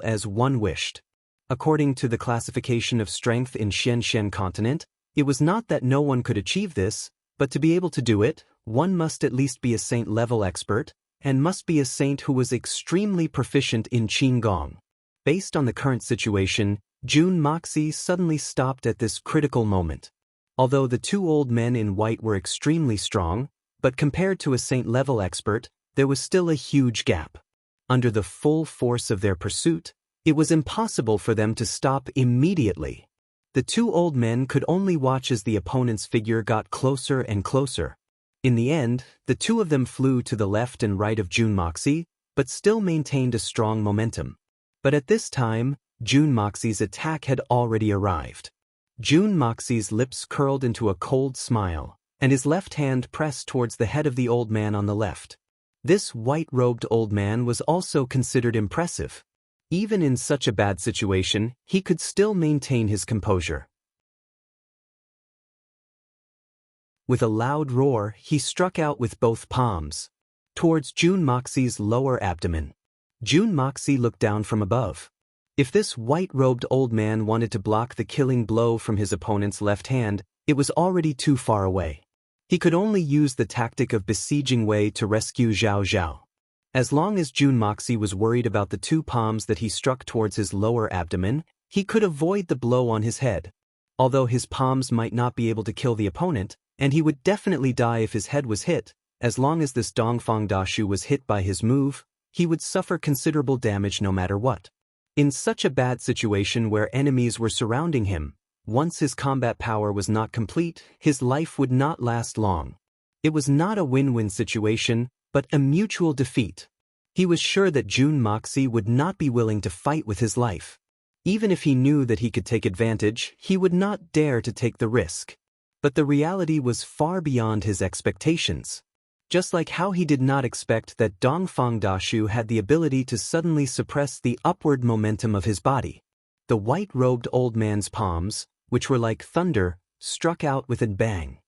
as one wished. According to the classification of strength in Xianshen continent, it was not that no one could achieve this, but to be able to do it, one must at least be a saint-level expert, and must be a saint who was extremely proficient in Qigong. Based on the current situation, Jun Moxie suddenly stopped at this critical moment. Although the 2 old men in white were extremely strong, but compared to a saint-level expert, there was still a huge gap. Under the full force of their pursuit, it was impossible for them to stop immediately. The 2 old men could only watch as the opponent's figure got closer and closer. In the end, the 2 of them flew to the left and right of Jun Moxie, but still maintained a strong momentum. But at this time, Jun Moxie's attack had already arrived. Jun Moxie's lips curled into a cold smile, and his left hand pressed towards the head of the old man on the left. This white-robed old man was also considered impressive. Even in such a bad situation, he could still maintain his composure. With a loud roar, he struck out with both palms towards Jun Moxie's lower abdomen. Jun Moxie looked down from above. If this white-robed old man wanted to block the killing blow from his opponent's left hand, it was already too far away. He could only use the tactic of besieging Wei to rescue Zhao Zhao. As long as Jun Moxie was worried about the two palms that he struck towards his lower abdomen, he could avoid the blow on his head. Although his palms might not be able to kill the opponent, and he would definitely die if his head was hit, as long as this Dongfang Dashu was hit by his move, he would suffer considerable damage no matter what. In such a bad situation where enemies were surrounding him, once his combat power was not complete, his life would not last long. It was not a win-win situation, but a mutual defeat. He was sure that Jun Moxie would not be willing to fight with his life. Even if he knew that he could take advantage, he would not dare to take the risk. But the reality was far beyond his expectations. Just like how he did not expect that Dongfang Dashu had the ability to suddenly suppress the upward momentum of his body. The white-robed old man's palms, which were like thunder, struck out with a bang.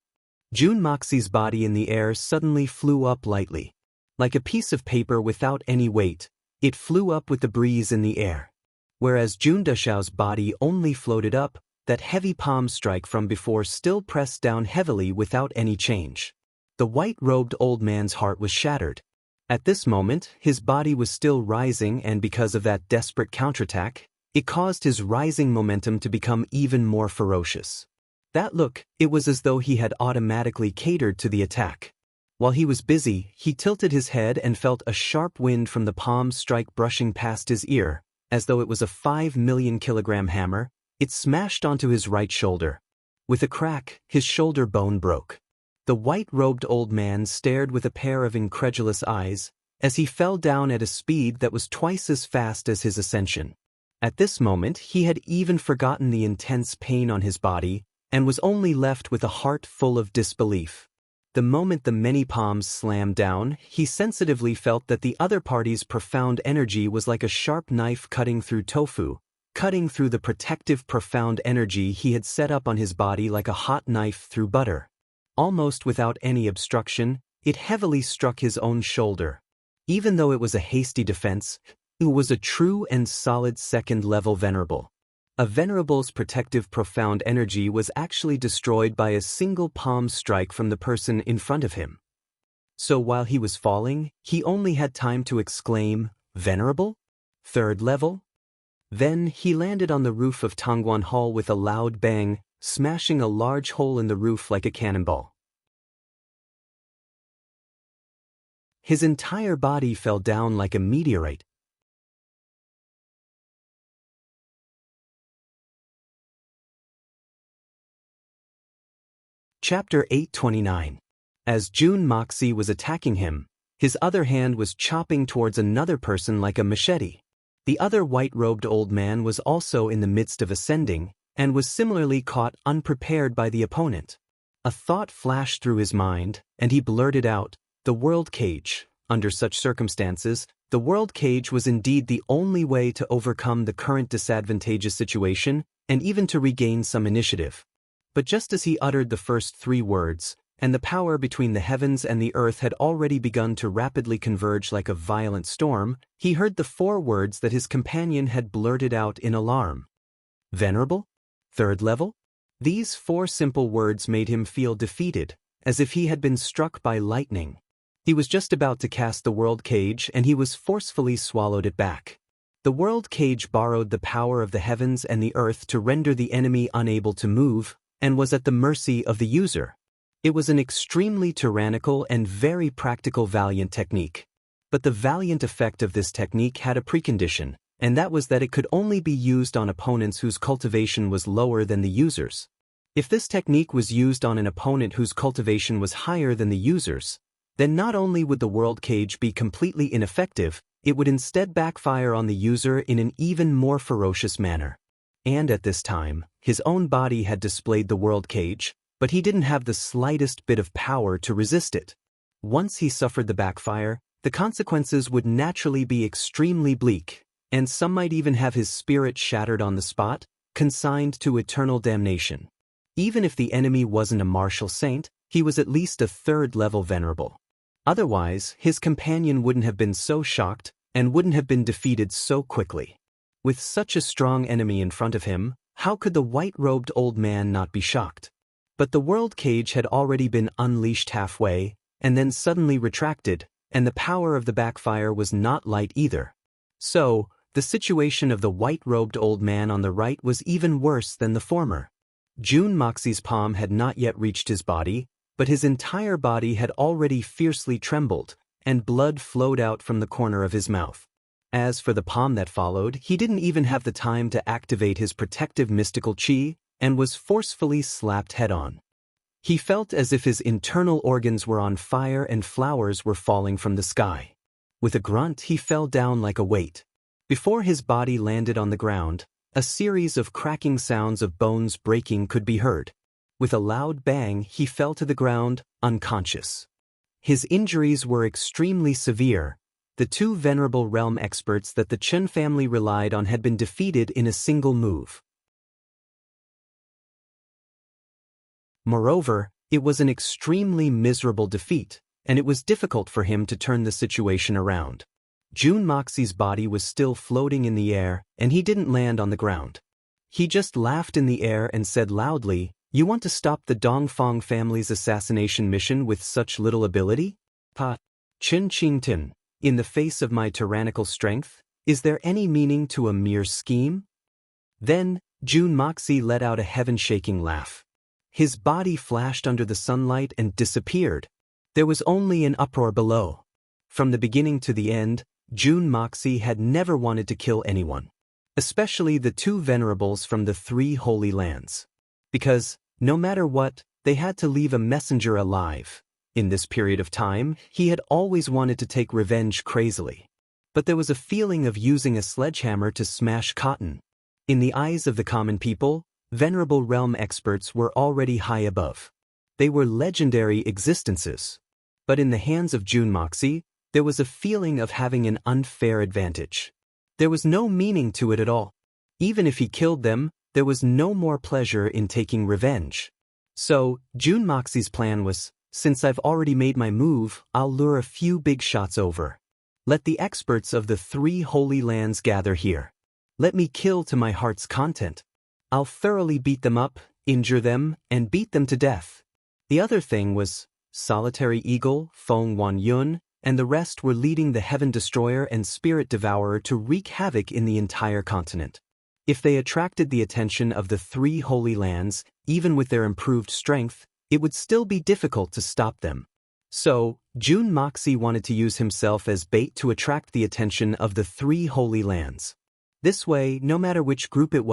Jun Moxie's body in the air suddenly flew up lightly. Like a piece of paper without any weight, it flew up with the breeze in the air. Whereas Jun Dashao's body only floated up, that heavy palm strike from before still pressed down heavily without any change. The white-robed old man's heart was shattered. At this moment, his body was still rising, and because of that desperate counterattack, it caused his rising momentum to become even more ferocious. That look, it was as though he had automatically catered to the attack. While he was busy, he tilted his head and felt a sharp wind from the palm strike brushing past his ear, as though it was a 5 million kilogram hammer. It smashed onto his right shoulder. With a crack, his shoulder bone broke. The white-robed old man stared with a pair of incredulous eyes, as he fell down at a speed that was twice as fast as his ascension. At this moment, he had even forgotten the intense pain on his body, and was only left with a heart full of disbelief. The moment the many palms slammed down, he sensitively felt that the other party's profound energy was like a sharp knife cutting through tofu, cutting through the protective profound energy he had set up on his body like a hot knife through butter. Almost without any obstruction, it heavily struck his own shoulder. Even though it was a hasty defense, it was a true and solid second-level venerable. A venerable's protective profound energy was actually destroyed by a single palm strike from the person in front of him. So while he was falling, he only had time to exclaim, "Venerable? Third level?" Then he landed on the roof of Tongguan Hall with a loud bang, smashing a large hole in the roof like a cannonball. His entire body fell down like a meteorite. Chapter 829. As Jun Moxie was attacking him, his other hand was chopping towards another person like a machete. The other white-robed old man was also in the midst of ascending, and was similarly caught unprepared by the opponent. A thought flashed through his mind, and he blurted out, "The world cage." Under such circumstances, the world cage was indeed the only way to overcome the current disadvantageous situation, and even to regain some initiative. But just as he uttered the first 3 words, and the power between the heavens and the earth had already begun to rapidly converge like a violent storm, he heard the 4 words that his companion had blurted out in alarm. "Venerable? Third level?" These 4 simple words made him feel defeated, as if he had been struck by lightning. He was just about to cast the world cage, and he was forcefully swallowed it back. The world cage borrowed the power of the heavens and the earth to render the enemy unable to move, and was at the mercy of the user. It was an extremely tyrannical and very practical valiant technique. But the valiant effect of this technique had a precondition, and that was that it could only be used on opponents whose cultivation was lower than the user's. If this technique was used on an opponent whose cultivation was higher than the user's, then not only would the world cage be completely ineffective, it would instead backfire on the user in an even more ferocious manner. And at this time, his own body had displayed the world cage, but he didn't have the slightest bit of power to resist it. Once he suffered the backfire, the consequences would naturally be extremely bleak, and some might even have his spirit shattered on the spot, consigned to eternal damnation. Even if the enemy wasn't a martial saint, he was at least a third-level venerable. Otherwise, his companion wouldn't have been so shocked and wouldn't have been defeated so quickly. With such a strong enemy in front of him, how could the white-robed old man not be shocked? But the world cage had already been unleashed halfway, and then suddenly retracted, and the power of the backfire was not light either. So, the situation of the white-robed old man on the right was even worse than the former. Jun Moxie's palm had not yet reached his body, but his entire body had already fiercely trembled, and blood flowed out from the corner of his mouth. As for the palm that followed, he didn't even have the time to activate his protective mystical chi, and was forcefully slapped head-on. He felt as if his internal organs were on fire and flowers were falling from the sky. With a grunt, he fell down like a weight. Before his body landed on the ground, a series of cracking sounds of bones breaking could be heard. With a loud bang, he fell to the ground, unconscious. His injuries were extremely severe. The two venerable realm experts that the Chen family relied on had been defeated in a single move. Moreover, it was an extremely miserable defeat, and it was difficult for him to turn the situation around. Jun Moxie's body was still floating in the air, and he didn't land on the ground. He just laughed in the air and said loudly, "You want to stop the Dongfang family's assassination mission with such little ability? Pa, Qin Qingtin, in the face of my tyrannical strength, is there any meaning to a mere scheme?" Then, Jun Moxie let out a heaven-shaking laugh. His body flashed under the sunlight and disappeared. There was only an uproar below. From the beginning to the end, Jun Moxie had never wanted to kill anyone, especially the two venerables from the three holy lands. Because, no matter what, they had to leave a messenger alive. In this period of time, he had always wanted to take revenge crazily. But there was a feeling of using a sledgehammer to smash cotton. In the eyes of the common people, venerable realm experts were already high above. They were legendary existences. But in the hands of Jun Moxie, there was a feeling of having an unfair advantage. There was no meaning to it at all. Even if he killed them, there was no more pleasure in taking revenge. So, Jun Moxie's plan was, since I've already made my move, I'll lure a few big shots over. Let the experts of the three holy lands gather here. Let me kill to my heart's content. I'll thoroughly beat them up, injure them, and beat them to death. The other thing was, Solitary Eagle, Feng Wanyun, and the rest were leading the Heaven Destroyer and Spirit Devourer to wreak havoc in the entire continent. If they attracted the attention of the three holy lands, even with their improved strength, it would still be difficult to stop them. So, Jun Moxie wanted to use himself as bait to attract the attention of the three holy lands. This way, no matter which group it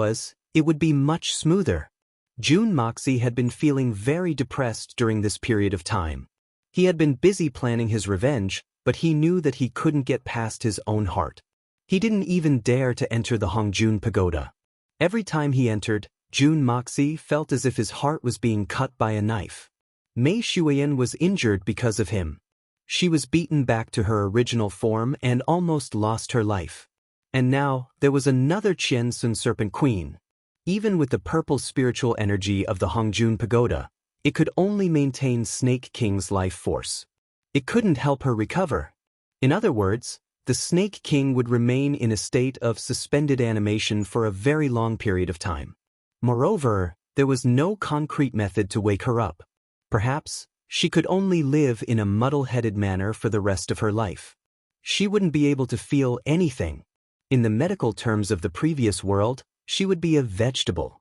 would be much smoother. Jun Moxie had been feeling very depressed during this period of time. He had been busy planning his revenge, but he knew that he couldn't get past his own heart. He didn't even dare to enter the Hongjun Pagoda. Every time he entered, Jun Moxie felt as if his heart was being cut by a knife. Mei Shuiyan was injured because of him. She was beaten back to her original form and almost lost her life. And now, there was another Qian Sun Serpent Queen. Even with the purple spiritual energy of the Hongjun Pagoda, it could only maintain Snake King's life force. It couldn't help her recover. In other words, the Snake King would remain in a state of suspended animation for a very long period of time. Moreover, there was no concrete method to wake her up. Perhaps, she could only live in a muddle-headed manner for the rest of her life. She wouldn't be able to feel anything. In the medical terms of the previous world, she would be a vegetable.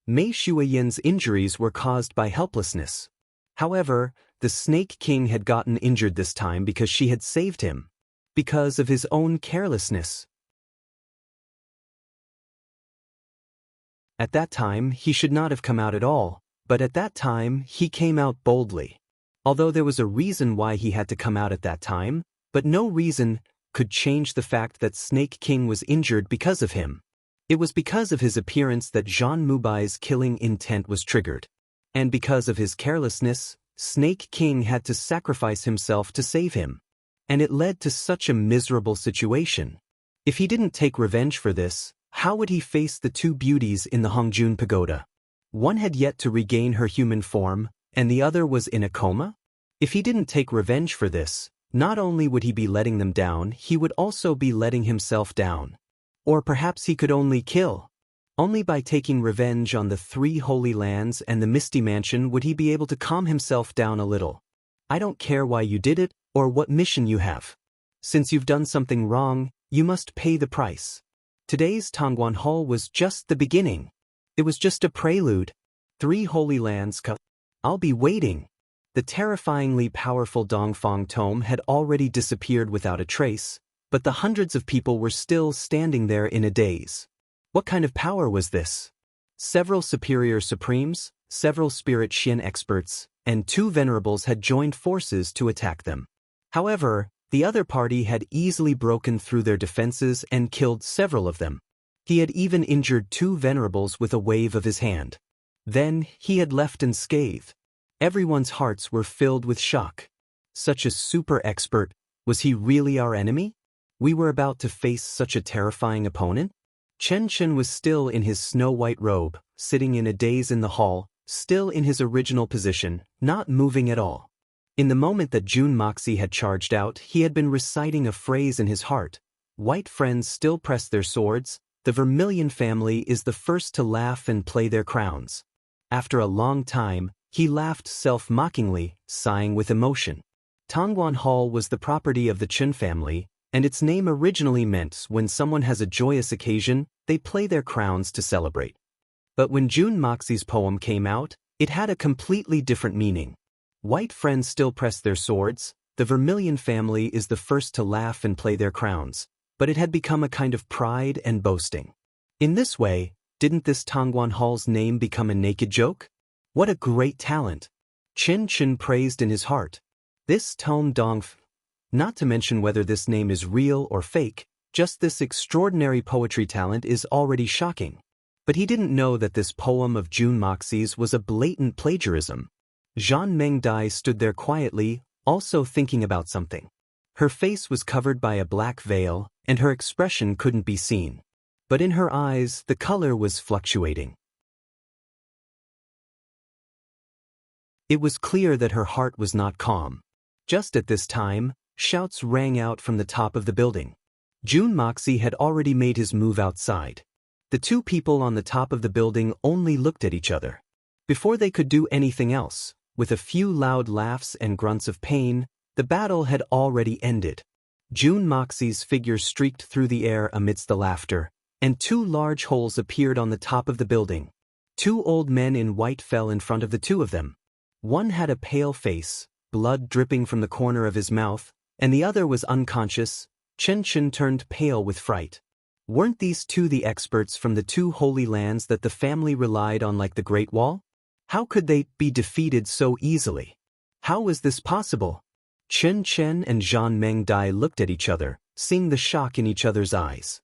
Mei Shuiyan's injuries were caused by helplessness. However, the Snake King had gotten injured this time because she had saved him. Because of his own carelessness. At that time, he should not have come out at all, but at that time, he came out boldly. Although there was a reason why he had to come out at that time, but no reason could change the fact that Snake King was injured because of him. It was because of his appearance that Zhang Mubai's killing intent was triggered. And because of his carelessness, Snake King had to sacrifice himself to save him. And it led to such a miserable situation. If he didn't take revenge for this, how would he face the two beauties in the Hongjun Pagoda? One had yet to regain her human form, and the other was in a coma? If he didn't take revenge for this, not only would he be letting them down, he would also be letting himself down. Or perhaps he could only kill. Only by taking revenge on the 3 Holy Lands and the Misty Mansion would he be able to calm himself down a little. I don't care why you did it, or what mission you have. Since you've done something wrong, you must pay the price. Today's Tongguan Hall was just the beginning. It was just a prelude. 3 Holy Lands. I'll be waiting. The terrifyingly powerful Dongfang Tome had already disappeared without a trace, but the hundreds of people were still standing there in a daze. What kind of power was this? Several superior supremes, several spirit Xian experts, and 2 venerables had joined forces to attack them. However, the other party had easily broken through their defenses and killed several of them. He had even injured 2 venerables with a wave of his hand. Then he had left unscathed. Everyone's hearts were filled with shock. Such a super expert, was he really our enemy? We were about to face such a terrifying opponent? Chen Chen was still in his snow-white robe, sitting in a daze in the hall, still in his original position, not moving at all. In the moment that Jun Moxie had charged out, he had been reciting a phrase in his heart. White friends still press their swords, the Vermilion family is the first to laugh and play their crowns. After a long time, he laughed self-mockingly, sighing with emotion. Tongguan Hall was the property of the Chen family, and its name originally meant when someone has a joyous occasion, they play their crowns to celebrate. But when Jun Moxie's poem came out, it had a completely different meaning. White friends still press their swords, the Vermilion family is the first to laugh and play their crowns, but it had become a kind of pride and boasting. In this way, didn't this Tongguan Hall's name become a naked joke? What a great talent! Chen Chen praised in his heart. This tome Dongf, not to mention whether this name is real or fake, just this extraordinary poetry talent is already shocking. But he didn't know that this poem of Jun Moxie's was a blatant plagiarism. Zhan Mengdai stood there quietly, also thinking about something. Her face was covered by a black veil, and her expression couldn't be seen. But in her eyes, the color was fluctuating. It was clear that her heart was not calm. Just at this time, shouts rang out from the top of the building. Jun Moxie had already made his move outside. The 2 people on the top of the building only looked at each other. Before they could do anything else, with a few loud laughs and grunts of pain, the battle had already ended. Jun Moxie's figure streaked through the air amidst the laughter, and 2 large holes appeared on the top of the building. 2 old men in white fell in front of the 2 of them. One had a pale face, blood dripping from the corner of his mouth, and the other was unconscious. Chen Chen turned pale with fright. Weren't these 2 the experts from the 2 Holy Lands that the family relied on like the Great Wall? How could they be defeated so easily? How was this possible? Chen Chen and Zhan Mengdai looked at each other, seeing the shock in each other's eyes.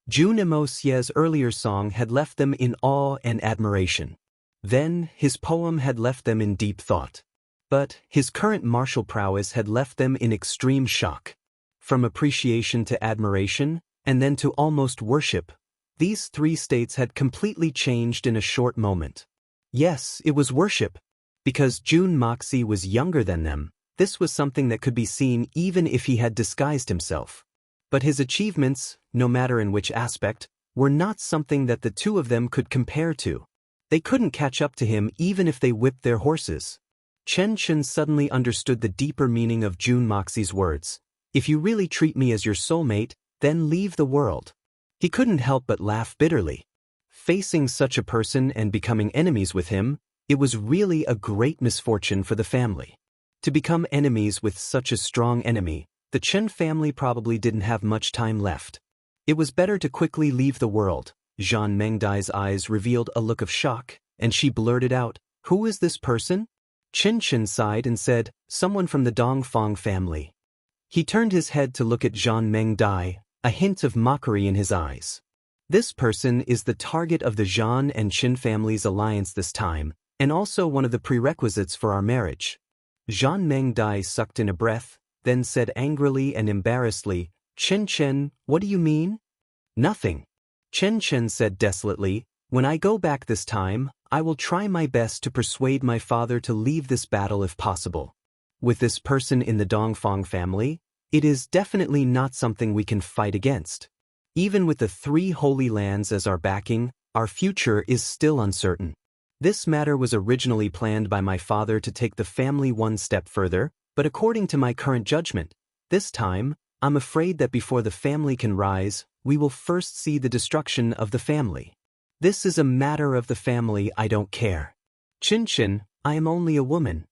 Jun Imosie's earlier song had left them in awe and admiration. Then, his poem had left them in deep thought. But his current martial prowess had left them in extreme shock. From appreciation to admiration, and then to almost worship, these 3 states had completely changed in a short moment. Yes, it was worship. Because Jun Moxie was younger than them, this was something that could be seen even if he had disguised himself. But his achievements, no matter in which aspect, were not something that the 2 of them could compare to. They couldn't catch up to him even if they whipped their horses. Chen Chen suddenly understood the deeper meaning of Jun Moxie's words. If you really treat me as your soulmate, then leave the world. He couldn't help but laugh bitterly. Facing such a person and becoming enemies with him, it was really a great misfortune for the family. To become enemies with such a strong enemy, the Chen family probably didn't have much time left. It was better to quickly leave the world. Zhan Mengdai's eyes revealed a look of shock, and she blurted out, "Who is this person?" Chen Chen sighed and said, "Someone from the Dongfang family." He turned his head to look at Zhan Mengdai, a hint of mockery in his eyes. This person is the target of the Zhan and Qin families' alliance this time, and also one of the prerequisites for our marriage. Zhan Mengdai sucked in a breath, then said angrily and embarrassedly, Chen Chen, what do you mean? Nothing. Chen Chen said desolately, when I go back this time, I will try my best to persuade my father to leave this battle if possible. With this person in the Dongfang family, it is definitely not something we can fight against. Even with the 3 holy lands as our backing, our future is still uncertain. This matter was originally planned by my father to take the family one step further, but according to my current judgment, this time, I'm afraid that before the family can rise, we will first see the destruction of the family. This is a matter of the family, I don't care. Chin Chin, I am only a woman.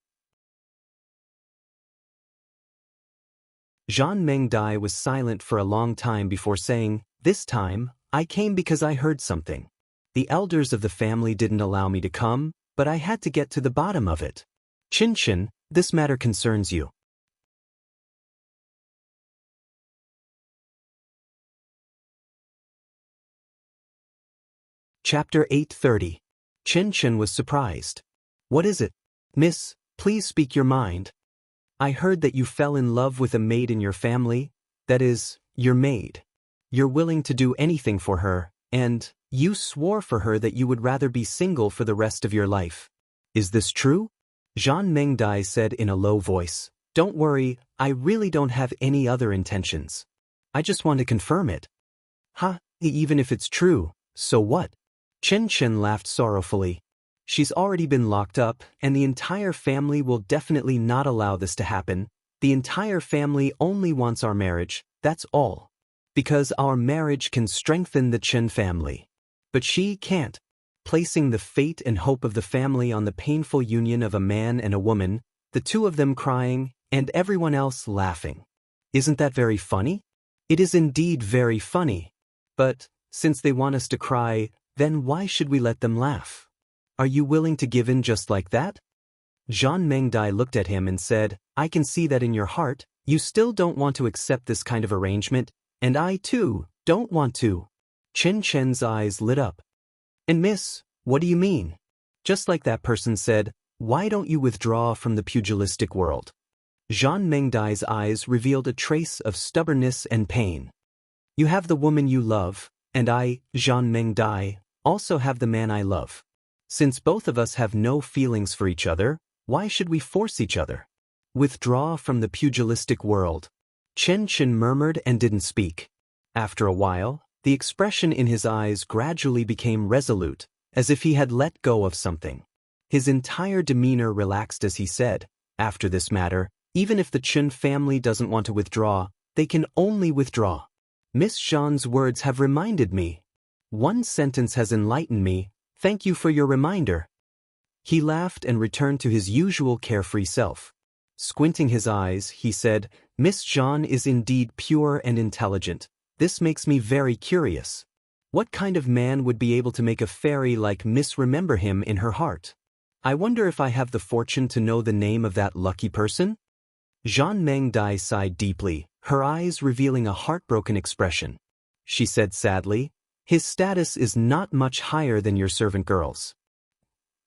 Zhan Mengdai was silent for a long time before saying, this time, I came because I heard something. The elders of the family didn't allow me to come, but I had to get to the bottom of it. Chin Chin, this matter concerns you. Chapter 830. Chen Chen was surprised. What is it? Miss, please speak your mind. I heard that you fell in love with a maid in your family, that is, your maid. You're willing to do anything for her, and you swore for her that you would rather be single for the rest of your life. Is this true? Zhan Mengdai said in a low voice. Don't worry, I really don't have any other intentions. I just want to confirm it. Even if it's true, so what? Chen Chen laughed sorrowfully. She's already been locked up, and the entire family will definitely not allow this to happen. The entire family only wants our marriage, that's all. Because our marriage can strengthen the Chen family. But she can't. Placing the fate and hope of the family on the painful union of a man and a woman, the two of them crying, and everyone else laughing. Isn't that very funny? It is indeed very funny. But, since they want us to cry, then why should we let them laugh? Are you willing to give in just like that? Zhan Mengdai looked at him and said, I can see that in your heart, you still don't want to accept this kind of arrangement, and I too, don't want to. Chen Chen's eyes lit up. And miss, what do you mean? Just like that person said, why don't you withdraw from the pugilistic world? Zhan Mengdai's eyes revealed a trace of stubbornness and pain. You have the woman you love, and I, Zhan Mengdai, also have the man I love. Since both of us have no feelings for each other, why should we force each other? Withdraw from the pugilistic world. Chen Chen murmured and didn't speak. After a while, the expression in his eyes gradually became resolute, as if he had let go of something. His entire demeanor relaxed as he said, after this matter, even if the Chen family doesn't want to withdraw, they can only withdraw. Miss Zhan's words have reminded me. One sentence has enlightened me. Thank you for your reminder. He laughed and returned to his usual carefree self. Squinting his eyes, he said, Miss Zhan is indeed pure and intelligent. This makes me very curious. What kind of man would be able to make a fairy like Miss remember him in her heart? I wonder if I have the fortune to know the name of that lucky person? Zhan Mengdai sighed deeply, her eyes revealing a heartbroken expression. She said sadly, his status is not much higher than your servant girl's.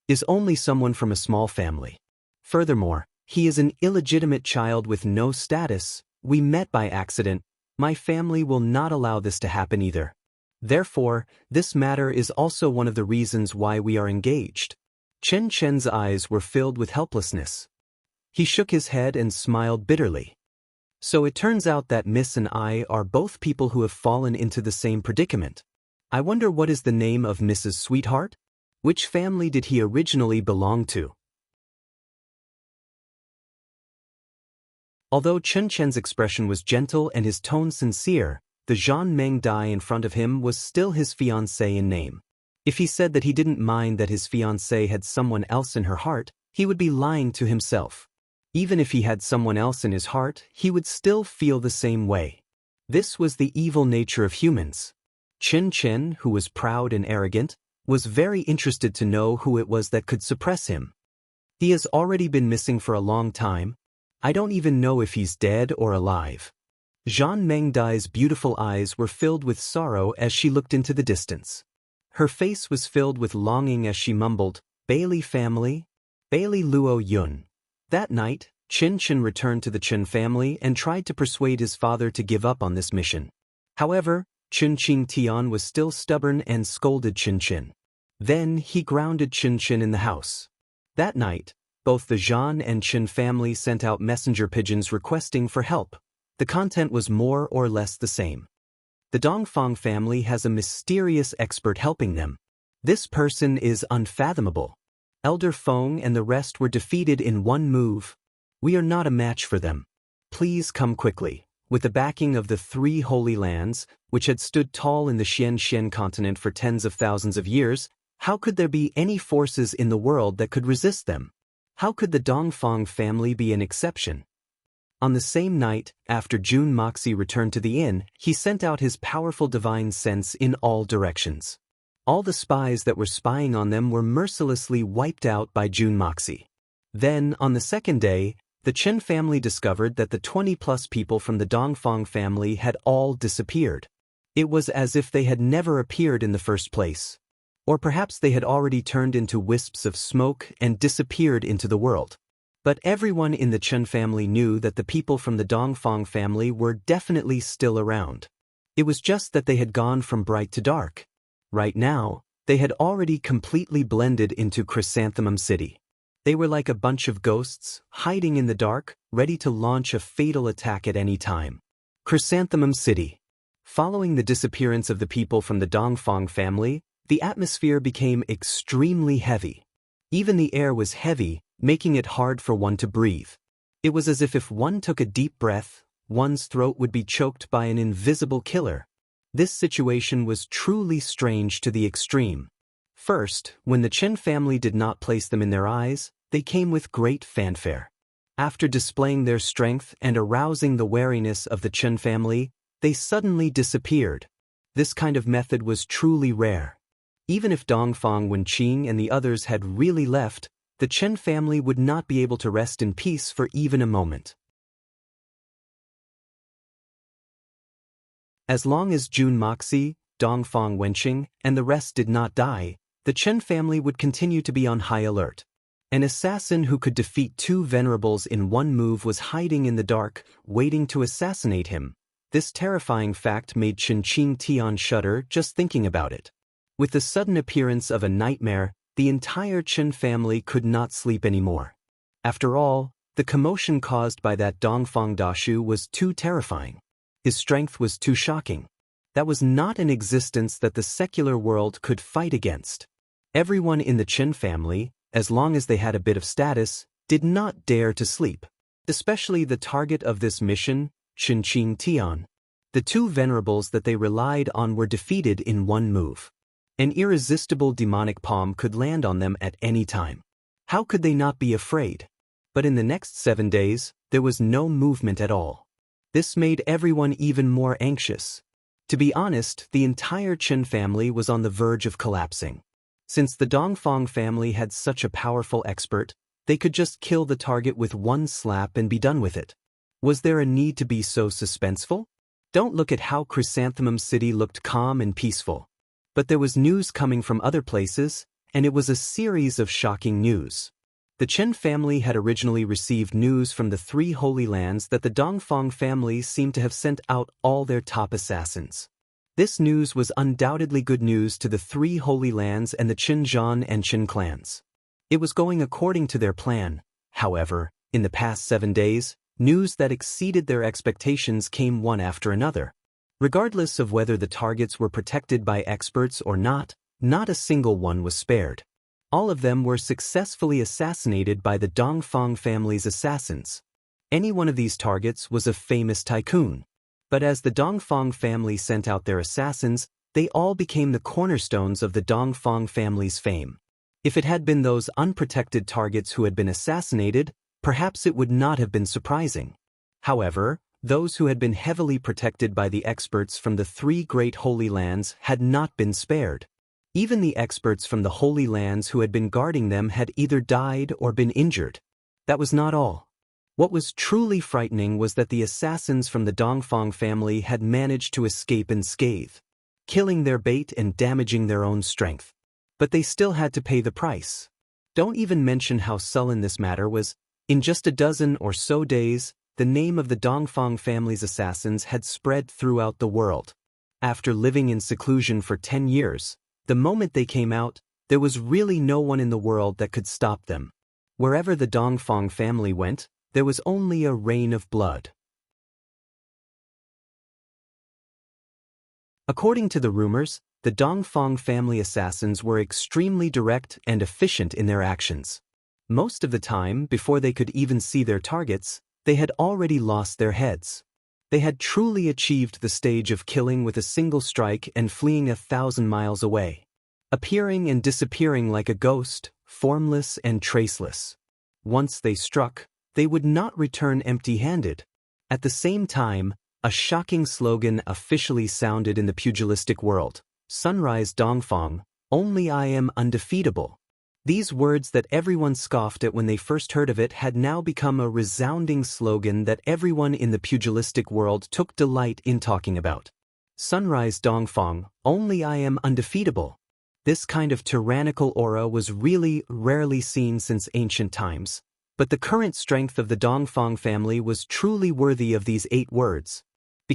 Is only someone from a small family. Furthermore, he is an illegitimate child with no status. We met by accident. My family will not allow this to happen either. Therefore, this matter is also one of the reasons why we are engaged. Chen Chen's eyes were filled with helplessness. He shook his head and smiled bitterly. So it turns out that Miss and I are both people who have fallen into the same predicament. I wonder what is the name of Mrs. Sweetheart? Which family did he originally belong to? Although Chen Chen's expression was gentle and his tone sincere, the Zhan Mengdai in front of him was still his fiancée in name. If he said that he didn't mind that his fiancée had someone else in her heart, he would be lying to himself. Even if he had someone else in his heart, he would still feel the same way. This was the evil nature of humans. Chen Chen, who was proud and arrogant, was very interested to know who it was that could suppress him. He has already been missing for a long time. I don't even know if he's dead or alive. Zhan Mengdai's beautiful eyes were filled with sorrow as she looked into the distance. Her face was filled with longing as she mumbled, Bailey family? Bailey Luo Yun. That night, Chin returned to the Chen family and tried to persuade his father to give up on this mission. However, Ching Tian was still stubborn and scolded Chin. Then he grounded Chin in the house. That night, both the Zhan and Chen family sent out messenger pigeons requesting for help. The content was more or less the same. The Dongfang family has a mysterious expert helping them. This person is unfathomable. Elder Feng and the rest were defeated in one move. We are not a match for them. Please come quickly. With the backing of the 3 Holy Lands, which had stood tall in the Xian continent for tens of thousands of years, how could there be any forces in the world that could resist them? How could the Dongfang family be an exception? On the same night, after Jun Moxie returned to the inn, he sent out his powerful divine sense in all directions. All the spies that were spying on them were mercilessly wiped out by Jun Moxie. Then, on the second day, the Chen family discovered that the 20-plus people from the Dongfang family had all disappeared. It was as if they had never appeared in the first place. Or perhaps they had already turned into wisps of smoke and disappeared into the world. But everyone in the Chen family knew that the people from the Dongfang family were definitely still around. It was just that they had gone from bright to dark. Right now, they had already completely blended into Chrysanthemum City. They were like a bunch of ghosts, hiding in the dark, ready to launch a fatal attack at any time. Chrysanthemum City. Following the disappearance of the people from the Dongfang family, the atmosphere became extremely heavy. Even the air was heavy, making it hard for one to breathe. It was as if one took a deep breath, one's throat would be choked by an invisible killer. This situation was truly strange to the extreme. First, when the Chen family did not place them in their eyes, they came with great fanfare. After displaying their strength and arousing the wariness of the Chen family, they suddenly disappeared. This kind of method was truly rare. Even if Dongfang Wenqing and the others had really left, the Chen family would not be able to rest in peace for even a moment. As long as Jun Moxie, Dongfang Wenqing, and the rest did not die, the Chen family would continue to be on high alert. An assassin who could defeat 2 venerables in one move was hiding in the dark, waiting to assassinate him. This terrifying fact made Ching Tian shudder just thinking about it. With the sudden appearance of a nightmare, the entire Chen family could not sleep anymore. After all, the commotion caused by that Dongfang Dashu was too terrifying. His strength was too shocking. That was not an existence that the secular world could fight against. Everyone in the Chen family, as long as they had a bit of status, did not dare to sleep. Especially the target of this mission, Ching Tian. The 2 venerables that they relied on were defeated in one move. An irresistible demonic palm could land on them at any time. How could they not be afraid? But in the next 7 days, there was no movement at all. This made everyone even more anxious. To be honest, the entire Chen family was on the verge of collapsing. Since the Dongfang family had such a powerful expert, they could just kill the target with one slap and be done with it. Was there a need to be so suspenseful? Don't look at how Chrysanthemum City looked calm and peaceful. But there was news coming from other places, and it was a series of shocking news. The Chen family had originally received news from the 3 Holy Lands that the Dongfang family seemed to have sent out all their top assassins. This news was undoubtedly good news to the 3 Holy Lands and the Zhan and Chen clans. It was going according to their plan. However, in the past 7 days, news that exceeded their expectations came one after another. Regardless of whether the targets were protected by experts or not a single one was spared. All of them were successfully assassinated by the Dongfang family's assassins. Any one of these targets was a famous tycoon. But as the Dongfang family sent out their assassins, they all became the cornerstones of the Dongfang family's fame. If it had been those unprotected targets who had been assassinated, perhaps it would not have been surprising. However, those who had been heavily protected by the experts from the 3 great Holy Lands had not been spared. Even the experts from the Holy Lands who had been guarding them had either died or been injured. That was not all. What was truly frightening was that the assassins from the Dongfang family had managed to escape unscathed, killing their bait and damaging their own strength. But they still had to pay the price. Don't even mention how sullen this matter was. In just a dozen or so days, the name of the Dongfang family's assassins had spread throughout the world. After living in seclusion for 10 years, the moment they came out, there was really no one in the world that could stop them. Wherever the Dongfang family went, there was only a rain of blood. According to the rumors, the Dongfang family assassins were extremely direct and efficient in their actions. Most of the time, before they could even see their targets, they had already lost their heads. They had truly achieved the stage of killing with a single strike and fleeing 1,000 miles away, appearing and disappearing like a ghost, formless and traceless. Once they struck, they would not return empty-handed. At the same time, a shocking slogan officially sounded in the pugilistic world: "Sunrise Dongfang, only I am undefeatable." These words that everyone scoffed at when they first heard of it had now become a resounding slogan that everyone in the pugilistic world took delight in talking about. Sunrise Dongfang, only I am undefeatable. This kind of tyrannical aura was really rarely seen since ancient times, but the current strength of the Dongfang family was truly worthy of these 8 words.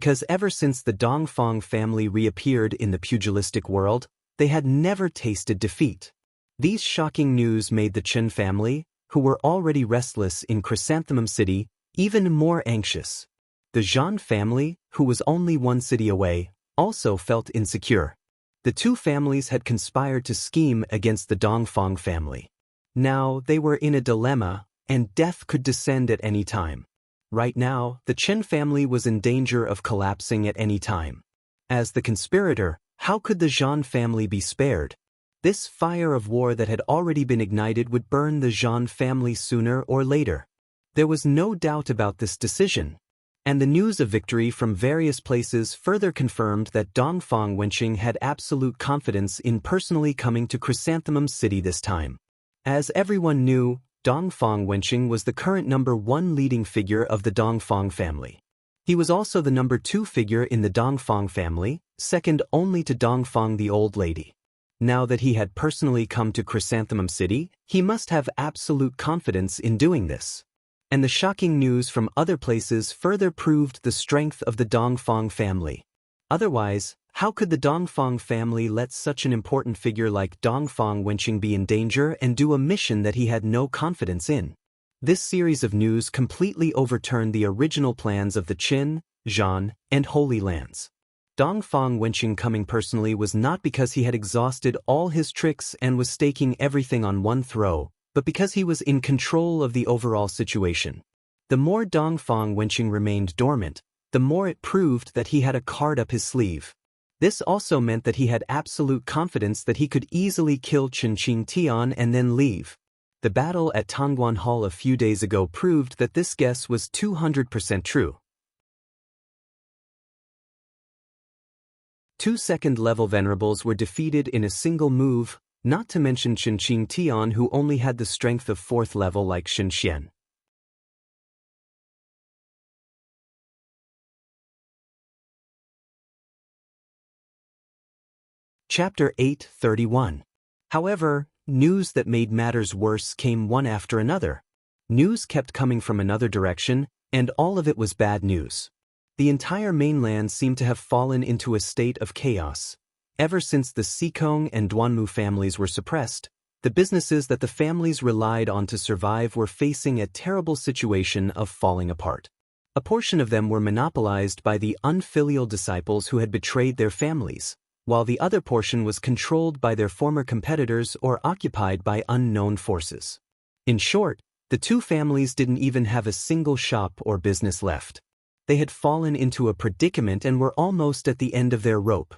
Because ever since the Dongfang family reappeared in the pugilistic world, they had never tasted defeat. These shocking news made the Chen family, who were already restless in Chrysanthemum City, even more anxious. The Zhan family, who was only 1 city away, also felt insecure. The 2 families had conspired to scheme against the Dongfang family. Now they were in a dilemma, and death could descend at any time. Right now, the Chen family was in danger of collapsing at any time. As the conspirator, how could the Zhan family be spared? This fire of war that had already been ignited would burn the Zhan family sooner or later. There was no doubt about this decision. And the news of victory from various places further confirmed that Dongfang Wenqing had absolute confidence in personally coming to Chrysanthemum City this time. As everyone knew, Dongfang Wenqing was the current number 1 leading figure of the Dongfang family. He was also the number 2 figure in the Dongfang family, second only to Dongfang the old lady. Now that he had personally come to Chrysanthemum City, he must have absolute confidence in doing this. And the shocking news from other places further proved the strength of the Dongfang family. Otherwise, how could the Dongfang family let such an important figure like Dongfang Wenqing be in danger and do a mission that he had no confidence in? This series of news completely overturned the original plans of the Qin, Zhan, and Holy Lands. Dongfang Wenqing coming personally was not because he had exhausted all his tricks and was staking everything on one throw, but because he was in control of the overall situation. The more Dongfang Wenqing remained dormant, the more it proved that he had a card up his sleeve. This also meant that he had absolute confidence that he could easily kill Qingqing Tian and then leave. The battle at Tongguan Hall a few days ago proved that this guess was 200% true. 2 second-level venerables were defeated in a single move, not to mention Qingqing Tian, who only had the strength of 4th level like Shen Xian. Chapter 8:31. However, news that made matters worse came one after another. News kept coming from another direction, and all of it was bad news. The entire mainland seemed to have fallen into a state of chaos. Ever since the Xikong and Duanmu families were suppressed, the businesses that the families relied on to survive were facing a terrible situation of falling apart. A portion of them were monopolized by the unfilial disciples who had betrayed their families, while the other portion was controlled by their former competitors or occupied by unknown forces. In short, the 2 families didn't even have a single shop or business left. They had fallen into a predicament and were almost at the end of their rope.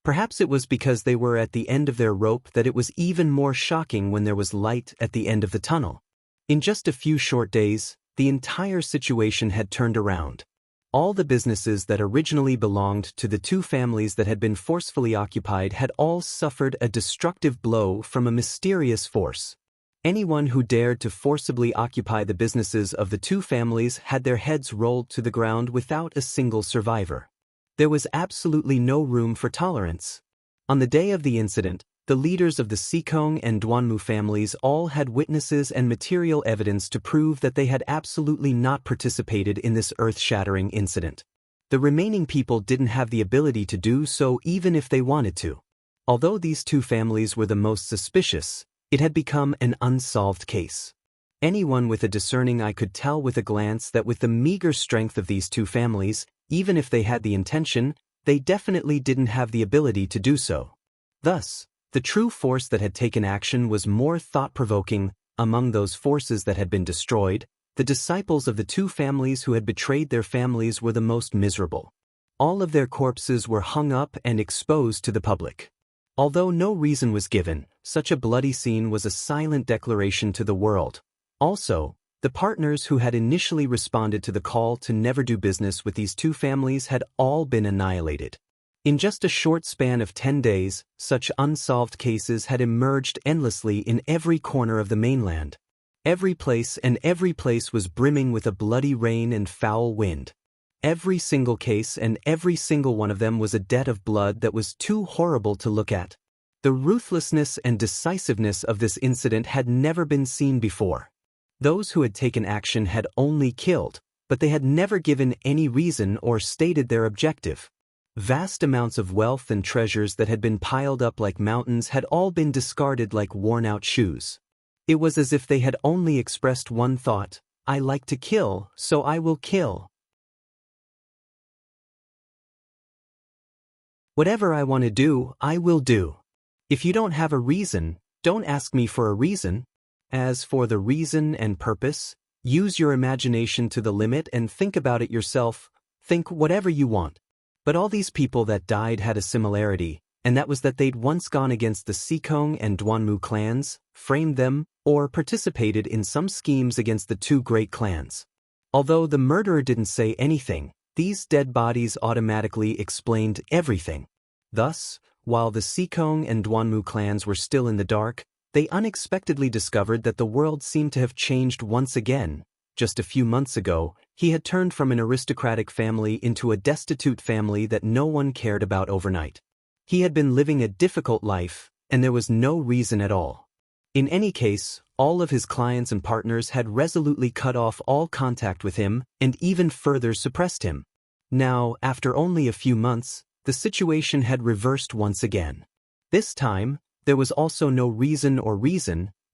Perhaps it was because they were at the end of their rope that it was even more shocking when there was light at the end of the tunnel. In just a few short days, the entire situation had turned around. All the businesses that originally belonged to the 2 families that had been forcefully occupied had all suffered a destructive blow from a mysterious force. Anyone who dared to forcibly occupy the businesses of the 2 families had their heads rolled to the ground without a single survivor. There was absolutely no room for tolerance. On the day of the incident, The leaders of the Seekong and Duanmu families all had witnesses and material evidence to prove that they had absolutely not participated in this earth-shattering incident. The remaining people didn't have the ability to do so even if they wanted to. Although these two families were the most suspicious, it had become an unsolved case. Anyone with a discerning eye could tell with a glance that with the meager strength of these two families, even if they had the intention, they definitely didn't have the ability to do so. Thus, the true force that had taken action was more thought-provoking. Among those forces that had been destroyed, the disciples of the two families who had betrayed their families were the most miserable. All of their corpses were hung up and exposed to the public. Although no reason was given, such a bloody scene was a silent declaration to the world. Also, the partners who had initially responded to the call to never do business with these two families had all been annihilated. In just a short span of 10 days, such unsolved cases had emerged endlessly in every corner of the mainland. Every place was brimming with a bloody rain and foul wind. Every single case and every single one of them was a debt of blood that was too horrible to look at. The ruthlessness and decisiveness of this incident had never been seen before. Those who had taken action had only killed, but they had never given any reason or stated their objective. Vast amounts of wealth and treasures that had been piled up like mountains had all been discarded like worn-out shoes. It was as if they had only expressed one thought: I like to kill, so I will kill. Whatever I want to do, I will do. If you don't have a reason, don't ask me for a reason. As for the reason and purpose, use your imagination to the limit and think about it yourself. Think whatever you want. But all these people that died had a similarity, and that was that they'd once gone against the Seekong and Duanmu clans, framed them, or participated in some schemes against the two great clans. Although the murderer didn't say anything, these dead bodies automatically explained everything. Thus, while the Seekong and Duanmu clans were still in the dark, they unexpectedly discovered that the world seemed to have changed once again. Just a few months ago, he had turned from an aristocratic family into a destitute family that no one cared about overnight. He had been living a difficult life, and there was no reason at all. In any case, all of his clients and partners had resolutely cut off all contact with him and even further suppressed him. Now, after only a few months, the situation had reversed once again. This time, there was also no reason,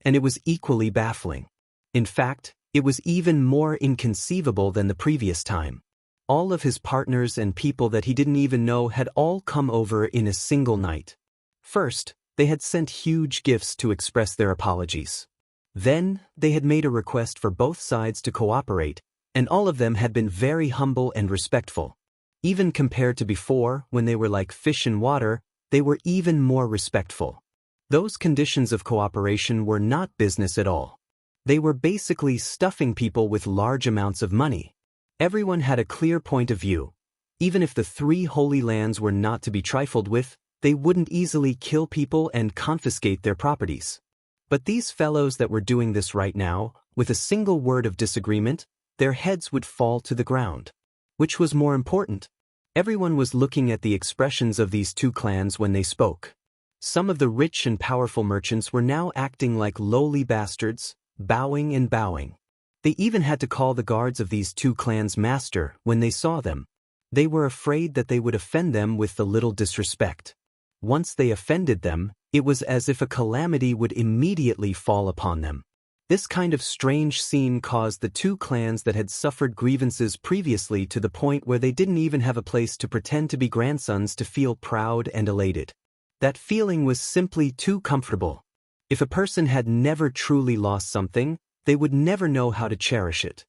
and it was equally baffling. In fact, it was even more inconceivable than the previous time. All of his partners and people that he didn't even know had all come over in a single night. First, they had sent huge gifts to express their apologies. Then, they had made a request for both sides to cooperate, and all of them had been very humble and respectful. Even compared to before, when they were like fish in water, they were even more respectful. Those conditions of cooperation were not business at all. They were basically stuffing people with large amounts of money. Everyone had a clear point of view. Even if the three holy lands were not to be trifled with, they wouldn't easily kill people and confiscate their properties. But these fellows that were doing this right now, with a single word of disagreement, their heads would fall to the ground. Which was more important? Everyone was looking at the expressions of these two clans when they spoke. Some of the rich and powerful merchants were now acting like lowly bastards, bowing and bowing. They even had to call the guards of these two clans master when they saw them. They were afraid that they would offend them with the little disrespect. Once they offended them, it was as if a calamity would immediately fall upon them. This kind of strange scene caused the two clans that had suffered grievances previously to the point where they didn't even have a place to pretend to be grandsons to feel proud and elated. That feeling was simply too comfortable. If a person had never truly lost something, they would never know how to cherish it.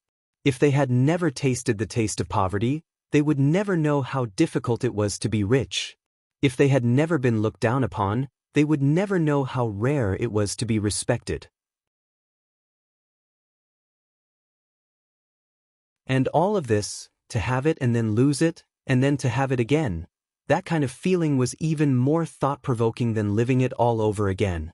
If they had never tasted the taste of poverty, they would never know how difficult it was to be rich. If they had never been looked down upon, they would never know how rare it was to be respected. And all of this, to have it and then lose it, and then to have it again, that kind of feeling was even more thought-provoking than living it all over again.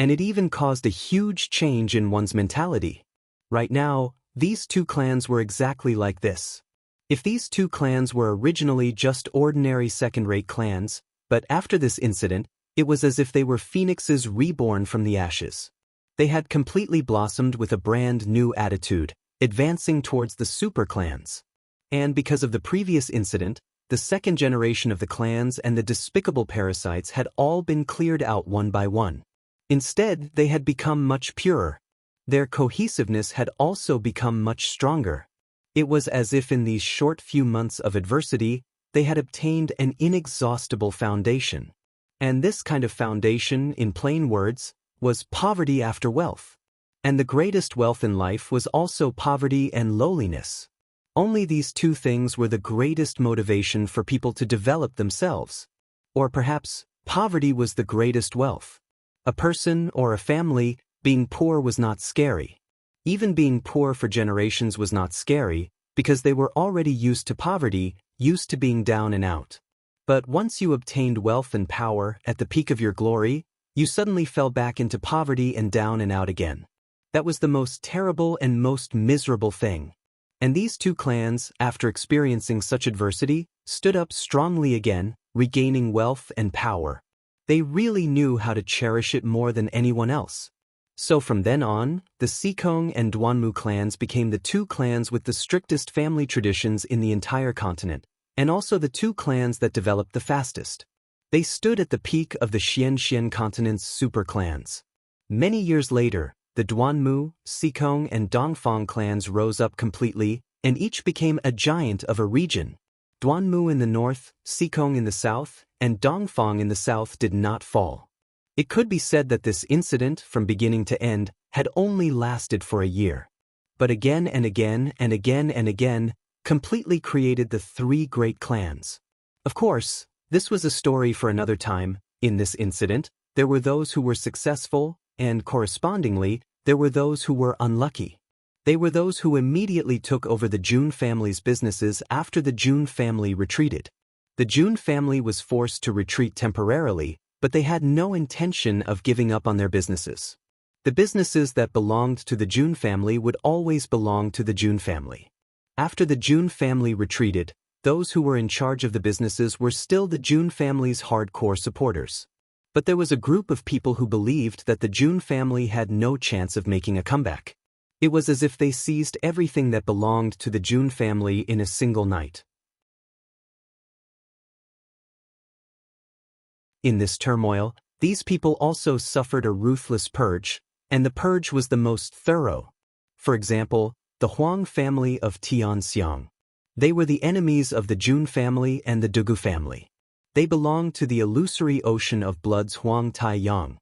And it even caused a huge change in one's mentality. Right now, these two clans were exactly like this. If these two clans were originally just ordinary second-rate clans, but after this incident, It was as if they were phoenixes reborn from the ashes. They had completely blossomed with a brand new attitude, advancing towards the super clans. And because of the previous incident, the second generation of the clans and the despicable parasites had all been cleared out one by one. Instead, they had become much purer. Their cohesiveness had also become much stronger. It was as if in these short few months of adversity, they had obtained an inexhaustible foundation. And this kind of foundation, in plain words, was poverty after wealth. And the greatest wealth in life was also poverty and lowliness. Only these two things were the greatest motivation for people to develop themselves. Or perhaps, poverty was the greatest wealth. A person or a family being poor was not scary. Even being poor for generations was not scary, because they were already used to poverty, used to being down and out. But once you obtained wealth and power at the peak of your glory, you suddenly fell back into poverty and down and out again. That was the most terrible and most miserable thing. And these two clans, after experiencing such adversity, stood up strongly again, regaining wealth and power. They really knew how to cherish it more than anyone else. So from then on, the Seikong and Duanmu clans became the two clans with the strictest family traditions in the entire continent, and also the two clans that developed the fastest. They stood at the peak of the Xian continent's super clans. Many years later, the Duanmu, Seikong, and Dongfang clans rose up completely, and each became a giant of a region. Duanmu in the north, Seikong in the south, and Dongfang in the south did not fall. It could be said that this incident, from beginning to end, had only lasted for a year. But again and again and again and again, completely created the three great clans. Of course, this was a story for another time. In this incident, there were those who were successful, and correspondingly, there were those who were unlucky. They were those who immediately took over the Jun family's businesses after the Jun family retreated. The Jun family was forced to retreat temporarily, but they had no intention of giving up on their businesses. The businesses that belonged to the Jun family would always belong to the Jun family. After the Jun family retreated, those who were in charge of the businesses were still the Jun family's hardcore supporters. But there was a group of people who believed that the Jun family had no chance of making a comeback. It was as if they seized everything that belonged to the Jun family in a single night. In this turmoil, these people also suffered a ruthless purge, and the purge was the most thorough. For example, the Huang family of Tianxiang. They were the enemies of the Jun family and the Dugu family. They belonged to the illusory ocean of blood's Huang Taiyang.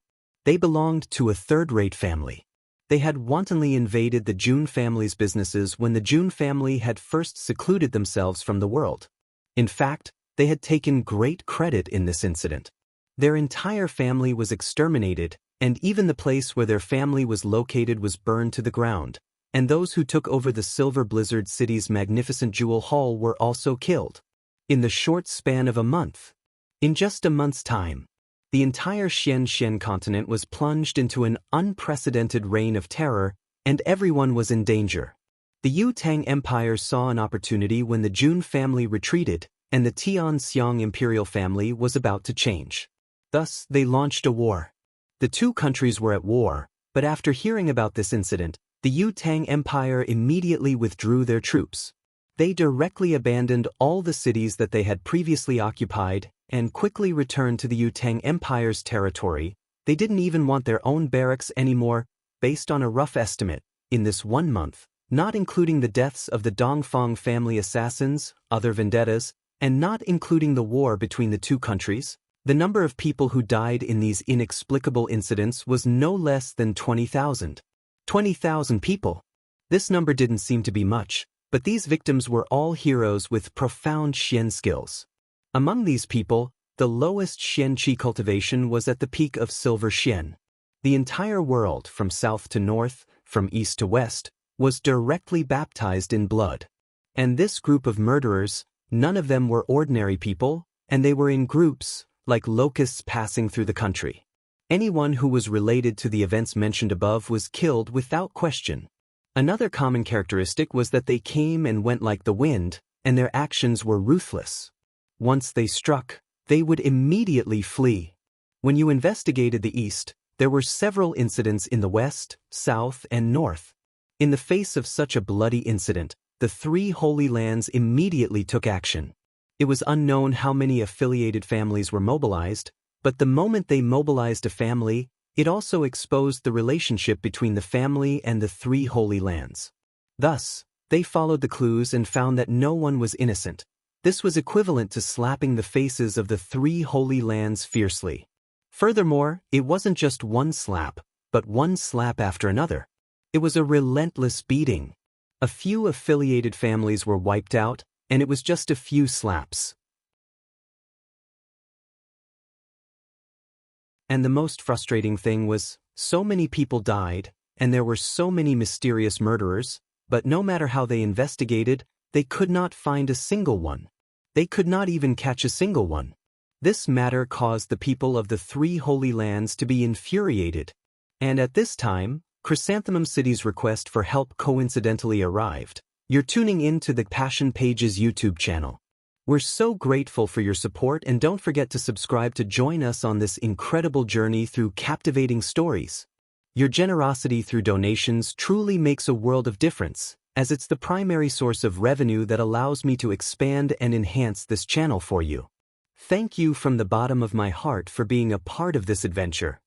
They belonged to a third-rate family. They had wantonly invaded the Jun family's businesses when the Jun family had first secluded themselves from the world. In fact, they had taken great credit in this incident. Their entire family was exterminated, and even the place where their family was located was burned to the ground. And those who took over the Silver Blizzard City's magnificent jewel hall were also killed. In the short span of a month. In just a month's time, the entire Xian continent was plunged into an unprecedented reign of terror, and everyone was in danger. The Yu Tang Empire saw an opportunity when the Jun family retreated, and the Tianxiang imperial family was about to change. Thus, they launched a war. The two countries were at war, but after hearing about this incident, the Yu Tang Empire immediately withdrew their troops. They directly abandoned all the cities that they had previously occupied and quickly returned to the Yu Tang Empire's territory. They didn't even want their own barracks anymore. Based on a rough estimate, in this 1 month, not including the deaths of the Dongfang family assassins, other vendettas, and not including the war between the two countries, the number of people who died in these inexplicable incidents was no less than 20,000. 20,000 people. This number didn't seem to be much, but these victims were all heroes with profound Xian skills. Among these people, the lowest Xian qi cultivation was at the peak of Silver Xian. The entire world, from south to north, from east to west, was directly baptized in blood. And this group of murderers, none of them were ordinary people, and they were in groups, like locusts passing through the country. Anyone who was related to the events mentioned above was killed without question. Another common characteristic was that they came and went like the wind, and their actions were ruthless. Once they struck, they would immediately flee. When you investigated the East, there were several incidents in the West, South, and North. In the face of such a bloody incident, the three Holy Lands immediately took action. It was unknown how many affiliated families were mobilized, but the moment they mobilized a family, it also exposed the relationship between the family and the three Holy Lands. Thus, they followed the clues and found that no one was innocent. This was equivalent to slapping the faces of the three Holy Lands fiercely. Furthermore, it wasn't just one slap, but one slap after another. It was a relentless beating. A few affiliated families were wiped out, and it was just a few slaps. And the most frustrating thing was, so many people died, and there were so many mysterious murderers, but no matter how they investigated, they could not find a single one. They could not even catch a single one. This matter caused the people of the three Holy Lands to be infuriated. And at this time, Chrysanthemum City's request for help coincidentally arrived. You're tuning in to the Passion Pages YouTube channel. We're so grateful for your support, and don't forget to subscribe to join us on this incredible journey through captivating stories. Your generosity through donations truly makes a world of difference, as it's the primary source of revenue that allows me to expand and enhance this channel for you. Thank you from the bottom of my heart for being a part of this adventure.